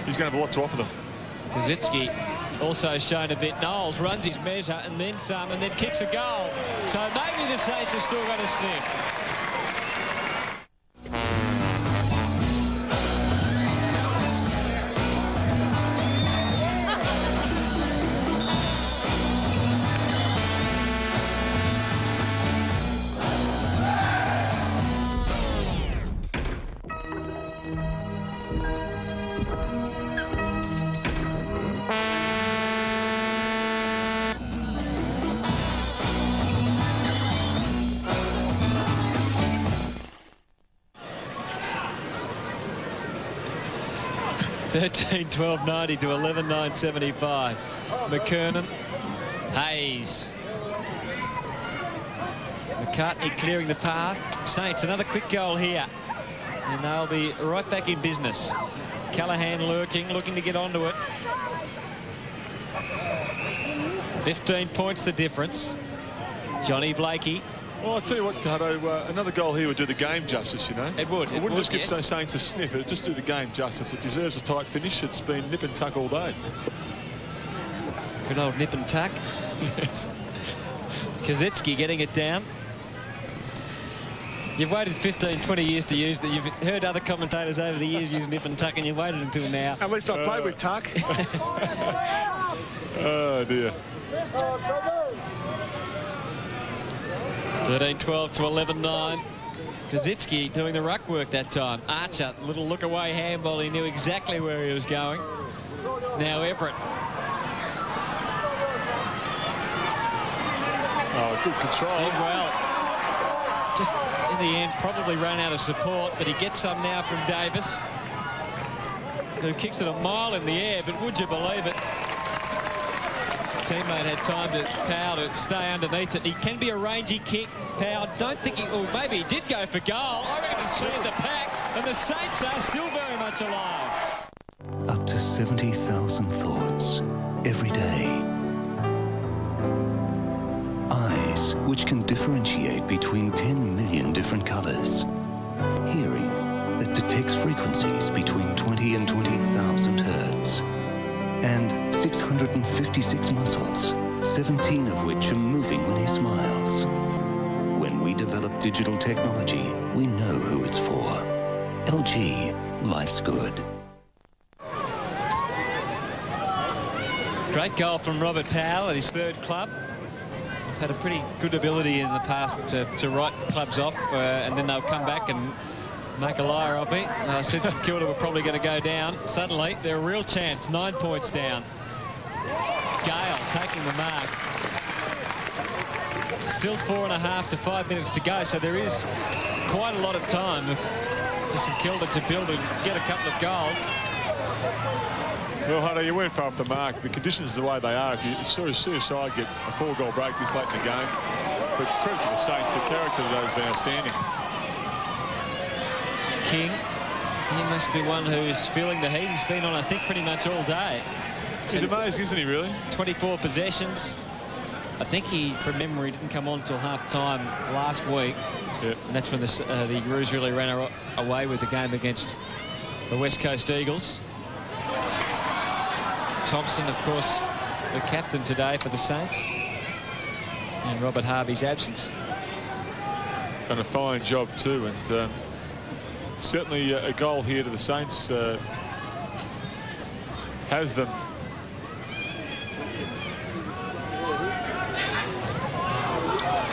he's going to have a lot to offer them. Kazitsky also shown a bit. Knowles runs his measure and then some, and then kicks a goal. So maybe the Saints have still got a sniff. $13-12.90 to $11-9.75. McKernan, Hayes. McCartney clearing the path. Saints, another quick goal here. And they'll be right back in business. Callaghan lurking, looking to get onto it. 15 points the difference. Johnny Blakey. Well, I'll tell you what, Hutto, another goal here would do the game justice, you know. It would. It wouldn't just give the Saints a sniff. It would just do the game justice. It deserves a tight finish. It's been nip and tuck all day. Good old nip and tuck. Yes. Kazitsky getting it down. You've waited 15, 20 years to use that. You've heard other commentators over the years use nip and tuck, and you've waited until now. At least I played with tuck. Oh, dear. 13-12 to 11-9. Kazitsky doing the ruck work that time. Archer, little look away handball. He knew exactly where he was going. Now Everett. Oh, good control. Did well. Just in the end, probably ran out of support, but he gets some now from Davis, who kicks it a mile in the air, but would you believe it? His teammate had time to Powell to stay underneath it. He can be a rangy kick. Powell, don't think he, or maybe he did go for goal. I reckon he's cleared the pack, and the Saints are still very much alive. Up to 70,000 thoughts every day. Eyes, which can differentiate between 10 million different colors. Hearing, that detects frequencies between 20 and 20,000 hertz. And 656 muscles, 17 of which are moving when he smiles. When we develop digital technology, we know who it's for. LG, life's good. Great goal from Robert Powell at his third club. Had a pretty good ability in the past to write clubs off, and then they'll come back and make a liar of me. I said St Kilda were probably going to go down. Suddenly, they're a real chance. 9 points down. Gale taking the mark. Still 4.5 to 5 minutes to go, so there is quite a lot of time. If for St Kilda to build and get a couple of goals. Well, Hunter, you went far off the mark. The conditions are the way they are. If you sort of see a side get a 4-goal break this late in the game, but credit to the Saints, the character today has been outstanding. King, he must be one who's feeling the heat. He's been on, I think, pretty much all day. He's amazing, isn't he, really? 24 possessions. I think he, from memory, didn't come on until half-time last week. Yep. And that's when the Roos really ran away with the game against the West Coast Eagles. Thompson, of course, the captain today for the Saints. In Robert Harvey's absence. Done a fine job too, and certainly a goal here to the Saints has them.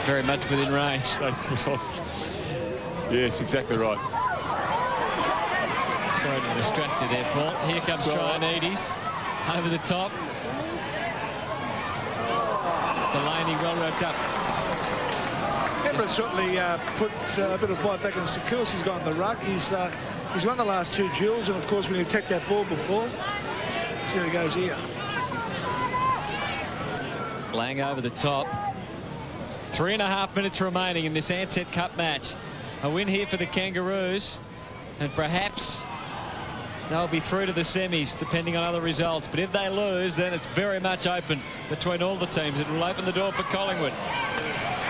Very much within range. Yes, exactly right. Sorry to distract you there, Paul. Here comes Trianides over the top. Delaney well wrapped up. Canberra certainly puts a bit of bite back in St Kilda. He's got on the ruck. He's won the last 2 duels, and of course when you take that ball before, see how he goes here. Lang over the top. 3.5 minutes remaining in this Ansett Cup match. A win here for the Kangaroos, and perhaps they'll be through to the semis depending on other results. But if they lose, then it's very much open between all the teams. It will open the door for Collingwood.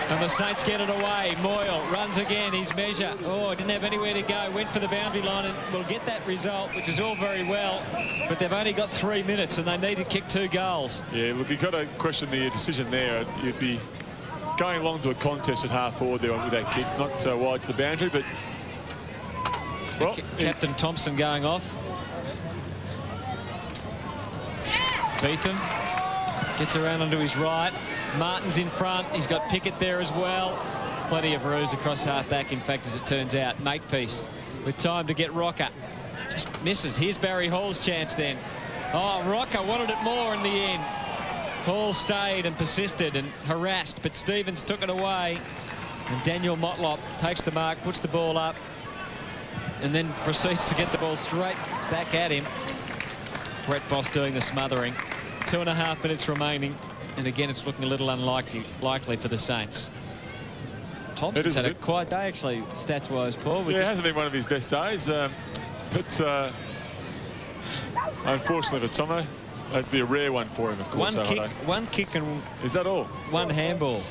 And the Saints get it away. Moyle runs again, his measure. Oh, didn't have anywhere to go. Went for the boundary line and will get that result, which is all very well. But they've only got 3 minutes and they need to kick 2 goals. Yeah, look, you've got to question the decision there. You'd be going along to a contest at half-forward there with that kick, not wide to the boundary, but... Well, Captain Thompson going off. Beetham gets around onto his right. Martin's in front. He's got Pickett there as well. Plenty of roos across half-back, in fact, as it turns out. Makepeace with time to get Rocker. Just misses. Here's Barry Hall's chance then. Oh, Rocker wanted it more in the end. Hall stayed and persisted and harassed, but Stevens took it away. And Daniel Motlop takes the mark, puts the ball up, and then proceeds to get the ball straight back at him. Brett Voss doing the smothering. 2.5 minutes remaining, and again it's looking a little likely for the Saints. Thompson's had a quiet day actually, stats-wise, Paul. Yeah, it hasn't been one of his best days, but unfortunately for Tomo, that'd be a rare one for him, of course. One kick and... Is that all? One handball.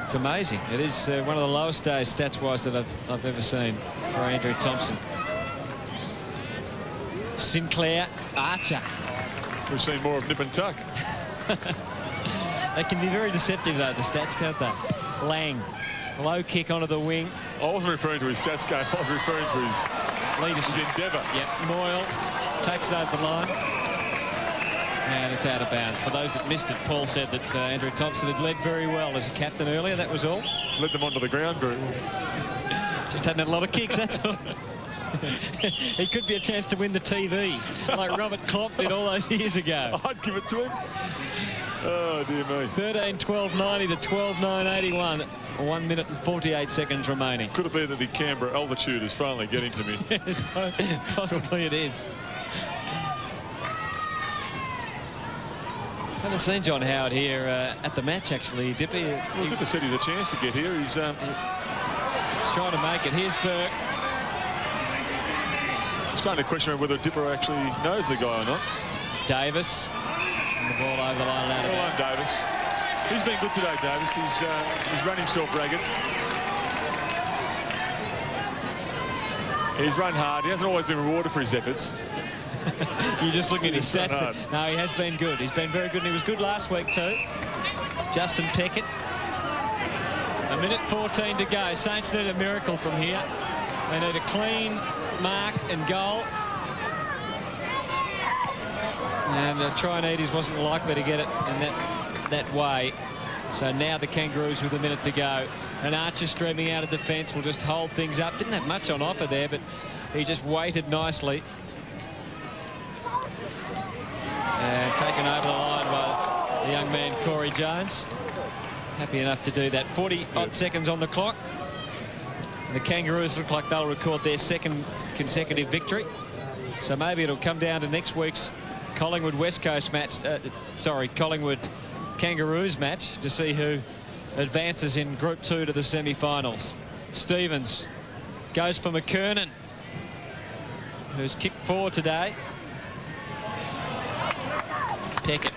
It's amazing. It is one of the lowest days stats-wise that I've ever seen for Andrew Thompson. Sinclair, Archer. We've seen more of nip and tuck. They can be very deceptive though, the stats, can't they? Lang, low kick onto the wing. I wasn't referring to his stats game, I was referring to his leadership endeavour. Yep, Moyle takes it over the line. And it's out of bounds. For those that missed it, Paul said that Andrew Thompson had led very well as a captain earlier. That was all. Led them onto the ground very well. Just hadn't had a lot of kicks, that's all. He could be a chance to win the TV, like Robert Klopp did all those years ago. I'd give it to him. Oh, dear me. 13-12-90 to 12-9-81. 1 minute and 48 seconds remaining. Could it be that the Canberra altitude is finally getting to me? Possibly it is. Haven't seen John Howard here at the match, actually, Dippy. Well, Dipper said he had a chance to get here. He's trying to make it. Here's Burke. I'm starting to question whether Dipper actually knows the guy or not. Davis. And the ball over the line. Out of well done, Davis. He's been good today, Davis. He's run himself ragged. He's run hard. He hasn't always been rewarded for his efforts. You're just looking at his stats. No, he has been good. He's been very good, and he was good last week too. Justin Pickett. 1 minute 14 to go. Saints need a miracle from here. They need a clean mark and goal. And Trianides wasn't likely to get it in that way. So now the Kangaroos with a minute to go. And Archer streaming out of defence will just hold things up. Didn't have much on offer there, but he just waited nicely. And taken over the line by the young man, Corey Jones. Happy enough to do that. 40-odd seconds on the clock. The Kangaroos look like they'll record their second consecutive victory. So maybe it'll come down to next week's Collingwood West Coast match, Collingwood Kangaroos match to see who advances in Group 2 to the semi-finals. Stevens goes for McKernan, who's kicked 4 today. Pickett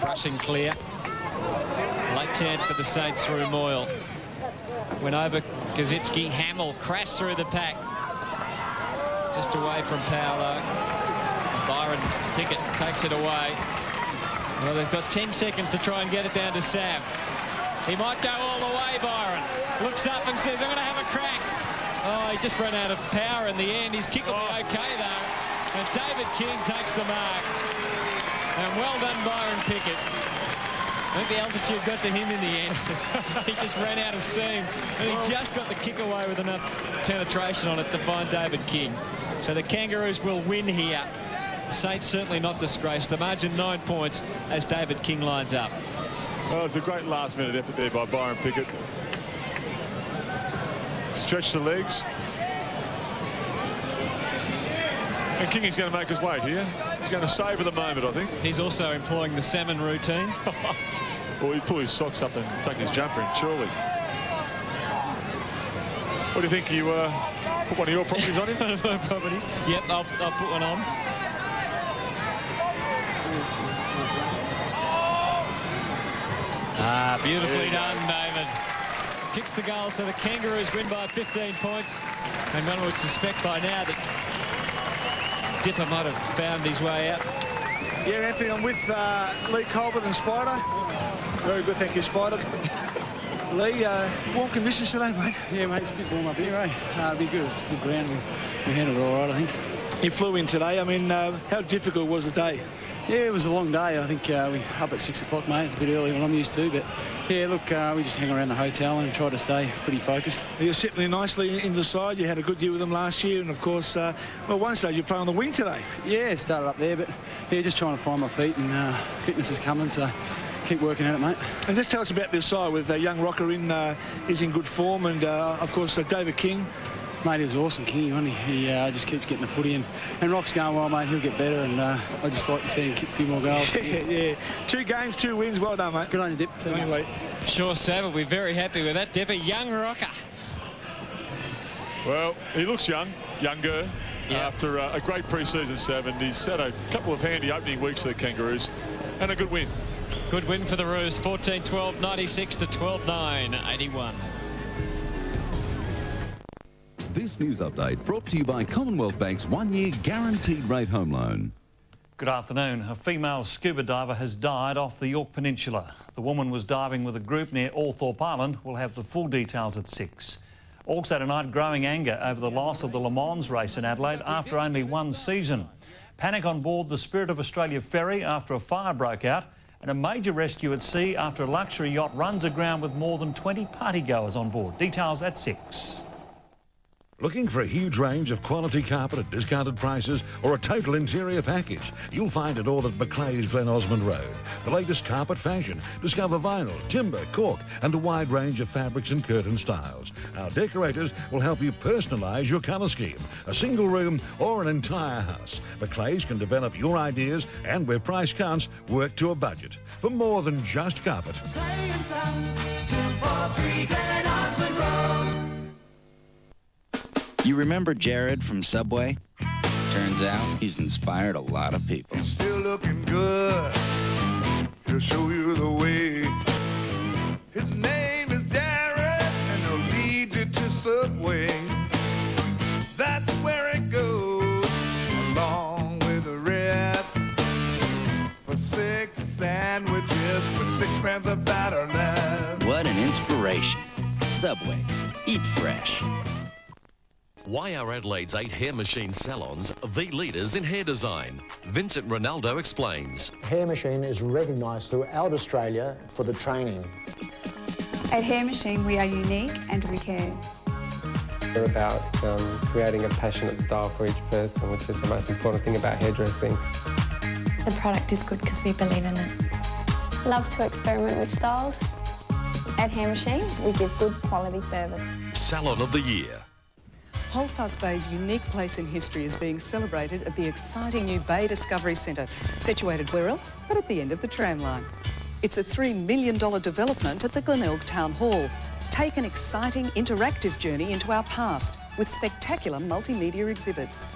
rushing clear. Late chance for the Saints through Moyle. Went over Kazitsky. Hamill crashed through the pack. Just away from Paolo. Byron Pickett takes it away. Well, they've got 10 seconds to try and get it down to Sam. He might go all the way, Byron. Looks up and says, I'm going to have a crack. Oh, he just ran out of power in the end. His kick will be okay, though. And David King takes the mark. And well done, Byron Pickett. I think the altitude got to him in the end. He just ran out of steam. And he just got the kick away with enough penetration on it to find David King. So the Kangaroos will win here. Saints certainly not disgraced. The margin 9 points as David King lines up. Oh, it's a great last-minute effort there by Byron Pickett. Stretch the legs. And King is going to make his way here. He's going to savour the moment, I think. He's also employing the salmon routine. Well, he'd pull his socks up and take his jumper in, surely. What do you think? You put one of your properties on him? One of my properties? Yep, I'll put one on. Ah, beautifully done, David. Kicks the goal, so the Kangaroos win by 15 points. And one would suspect by now that Dipper might have found his way out. Yeah, Anthony, I'm with Lee Colbert and Spider. Very good, thank you, Spider. Lee, warm conditions today, mate? Yeah, mate, it's a bit warm up here, eh? It'll be good. It's good ground. We handled it all right, I think. You flew in today. I mean, how difficult was the day? Yeah, it was a long day. I think we up at 6 o'clock, mate. It's a bit earlier than I'm used to, but yeah, look, we just hang around the hotel and try to stay pretty focused. You're settling nicely in the side. You had a good year with them last year, and of course, well, one stage you play on the wing today. Yeah, started up there, but yeah, just trying to find my feet, and fitness is coming, so keep working at it, mate. And just tell us about this side with young Rocker is in good form, and of course David King. Mate, he was awesome, King. He just keeps getting the footy in. And Rock's going well, mate. He'll get better, and I just like to see him kick a few more goals. Yeah. 2 games, 2 wins. Well done, mate. Good on you, Dip. Sure, Sav will be very happy with that. Dipper, young Rocker. Well, he looks younger, after a great pre-season, Sav, and he's had a couple of handy opening weeks for the Kangaroos, and a good win. Good win for the Roos, 14-12, 96 to 12-9, 81. This news update brought to you by Commonwealth Bank's 1-year guaranteed rate home loan. Good afternoon. A female scuba diver has died off the York Peninsula. The woman was diving with a group near Althorpe Island. We'll have the full details at 6. Also tonight, growing anger over the loss of the Le Mans race in Adelaide after only 1 season. Panic on board the Spirit of Australia ferry after a fire broke out, and a major rescue at sea after a luxury yacht runs aground with more than 20 partygoers on board. Details at 6. Looking for a huge range of quality carpet at discounted prices or a total interior package? You'll find it all at Macleay's Glen Osmond Road. The latest carpet fashion. Discover vinyl, timber, cork and a wide range of fabrics and curtain styles. Our decorators will help you personalise your colour scheme. A single room or an entire house. Macleay's can develop your ideas and where price counts, work to a budget. For more than just carpet. Macleay & Sons, 243 Glen Osmond Road. You remember Jared from Subway? Turns out he's inspired a lot of people. Still looking good. He'll show you the way. His name is Jared, and he'll lead you to Subway. That's where it goes, along with the rest. For 6 sandwiches with 6 grams of batter left. What an inspiration. Subway. Eat fresh. Why are Adelaide's 8 hair machine salons the leaders in hair design? Vincent Ronaldo explains. Hair Machine is recognised throughout Australia for the training. At Hair Machine, we are unique and we care. We're about creating a passionate style for each person, which is the most important thing about hairdressing. The product is good because we believe in it. Love to experiment with styles. At Hair Machine, we give good quality service. Salon of the Year. Holdfast Bay's unique place in history is being celebrated at the exciting new Bay Discovery Centre, situated where else but at the end of the tram line. It's a $3 million development at the Glenelg Town Hall. Take an exciting interactive journey into our past with spectacular multimedia exhibits.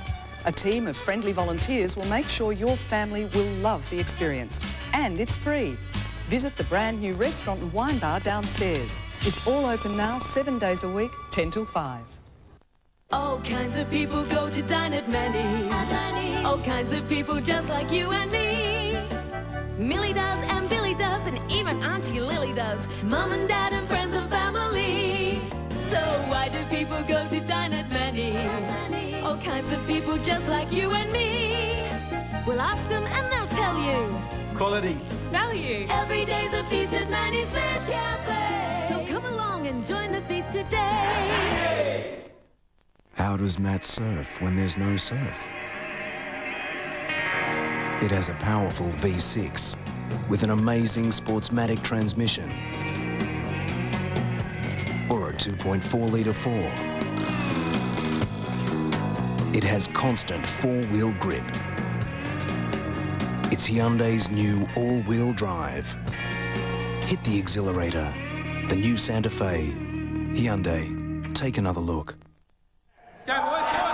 A team of friendly volunteers will make sure your family will love the experience. And it's free. Visit the brand new restaurant and wine bar downstairs. It's all open now, 7 days a week, 10 till 5. All kinds of people go to dine at Manny's. All kinds of people just like you and me. Millie does and Billy does and even Auntie Lily does. Mum and Dad and friends and family. So why do people go to dine at Manny's? All kinds of people just like you and me. We'll ask them and they'll tell you. Quality. Value. Every day's a feast at Manny's Fish Cafe. So come along and join the feast today. How does Matt surf when there's no surf? It has a powerful V6 with an amazing Sportsmatic transmission or a 2.4-litre 4. It has constant four-wheel grip. It's Hyundai's new all-wheel drive. Hit the exhilarator. The new Santa Fe. Hyundai. Take another look. Go, boys, go.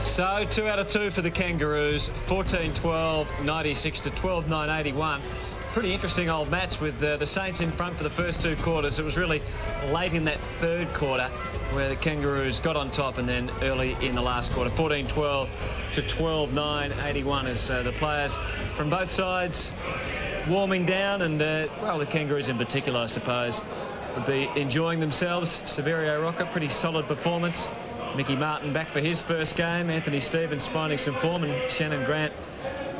So 2 out of 2 for the Kangaroos, 14-12, 96 to 12-9, 81. Pretty interesting old match with the Saints in front for the first 2 quarters. It was really late in that third quarter where the Kangaroos got on top, and then early in the last quarter, 14-12 to 12-9, 81, as the players from both sides warming down, and well, the Kangaroos in particular, I suppose, would be enjoying themselves. Severio Rocca, pretty solid performance. Mickey Martin back for his first game. Anthony Stevens finding some form, and Shannon Grant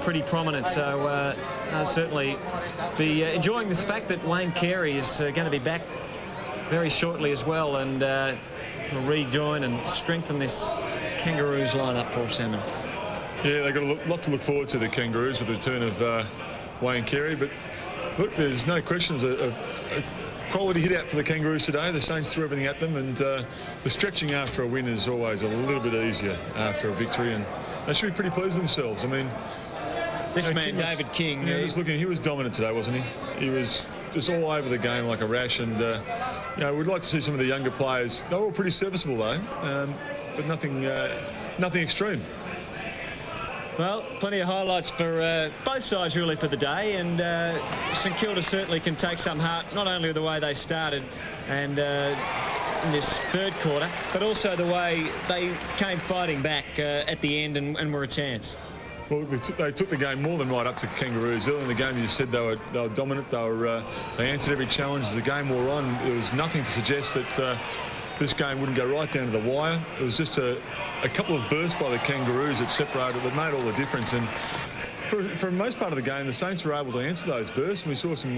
pretty prominent. So I'll certainly be enjoying this fact that Wayne Carey is going to be back very shortly as well, and will rejoin and strengthen this Kangaroos lineup, Paul Salmon. Yeah, they've got a lot to look forward to, the Kangaroos, with the return of Wayne Carey. But look, there's no questions. A quality hit out for the Kangaroos today. The Saints threw everything at them, and the stretching after a win is always a little bit easier after a victory, and they should be pretty pleased with themselves. I mean, this man, David King, he was dominant today, wasn't he? He was just all over the game like a rash, and you know, we'd like to see some of the younger players. They were all pretty serviceable though, but nothing extreme. Well, plenty of highlights for both sides really for the day, and St Kilda certainly can take some heart, not only the way they started and in this third quarter, but also the way they came fighting back at the end and were a chance. Well, they took the game more than right up to Kangaroos. Early in the game, you said they were dominant. They answered every challenge as the game wore on. There was nothing to suggest that this game wouldn't go right down to the wire. It was just a couple of bursts by the Kangaroos that separated, that made all the difference. And for most part of the game, the Saints were able to answer those bursts, and we saw some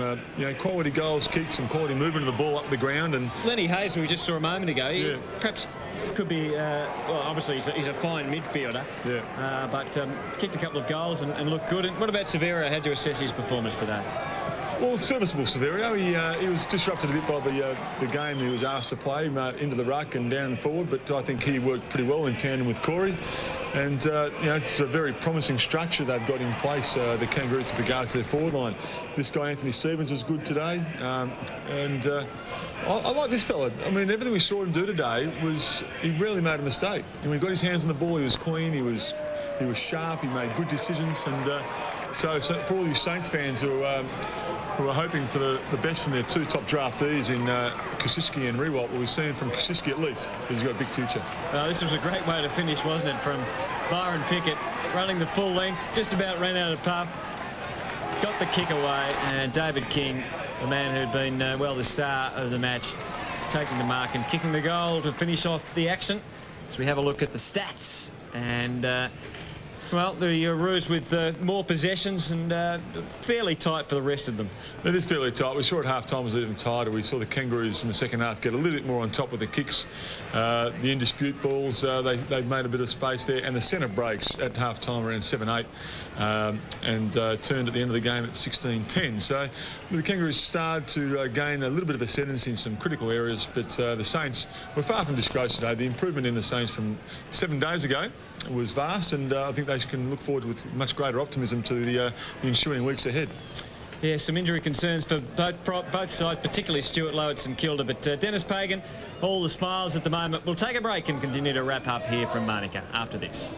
quality goals, kicks, some quality movement of the ball up the ground. And Lenny Hayes, we just saw a moment ago, he perhaps could be, well, obviously he's a fine midfielder, but kicked a couple of goals and looked good. And what about Severio? How do you assess his performance today? Well, serviceable Severio. He was disrupted a bit by the game he was asked to play into the ruck and down and forward, but I think he worked pretty well in tandem with Corey. And, it's a very promising structure they've got in place, the Kangaroos, with regards to their forward line. This guy, Anthony Stevens, was good today. I like this fella. I mean, everything we saw him do today was, he rarely made a mistake. And when he got his hands on the ball, he was clean, he was sharp, he made good decisions, and So for all you Saints fans who are hoping for the best from their two top draftees in Kosiski and Rewalt, well, we've seen from Kosiski at least, he's got a big future. This was a great way to finish, wasn't it, from Byron Pickett, running the full length, just about ran out of puff, got the kick away, and David King, the man who'd been, well, the star of the match, taking the mark and kicking the goal to finish off the action. So we have a look at the stats, and well, the Roos with more possessions and fairly tight for the rest of them. It is fairly tight. We saw at half-time was even tighter. We saw the Kangaroos in the second half get a little bit more on top with the kicks. The in-dispute balls, they've made a bit of space there, and the centre breaks at half-time around 7-8 and turned at the end of the game at 16-10. So the Kangaroos started to gain a little bit of ascendancy in some critical areas, but the Saints were far from disgraced today. The improvement in the Saints from 7 days ago was vast, and I think they can look forward with much greater optimism to the ensuing weeks ahead. Yeah, some injury concerns for both sides, particularly Stuart Lowe at St Kilda, but Dennis Pagan, all the smiles at the moment. We'll take a break and continue to wrap up here from Manuka after this.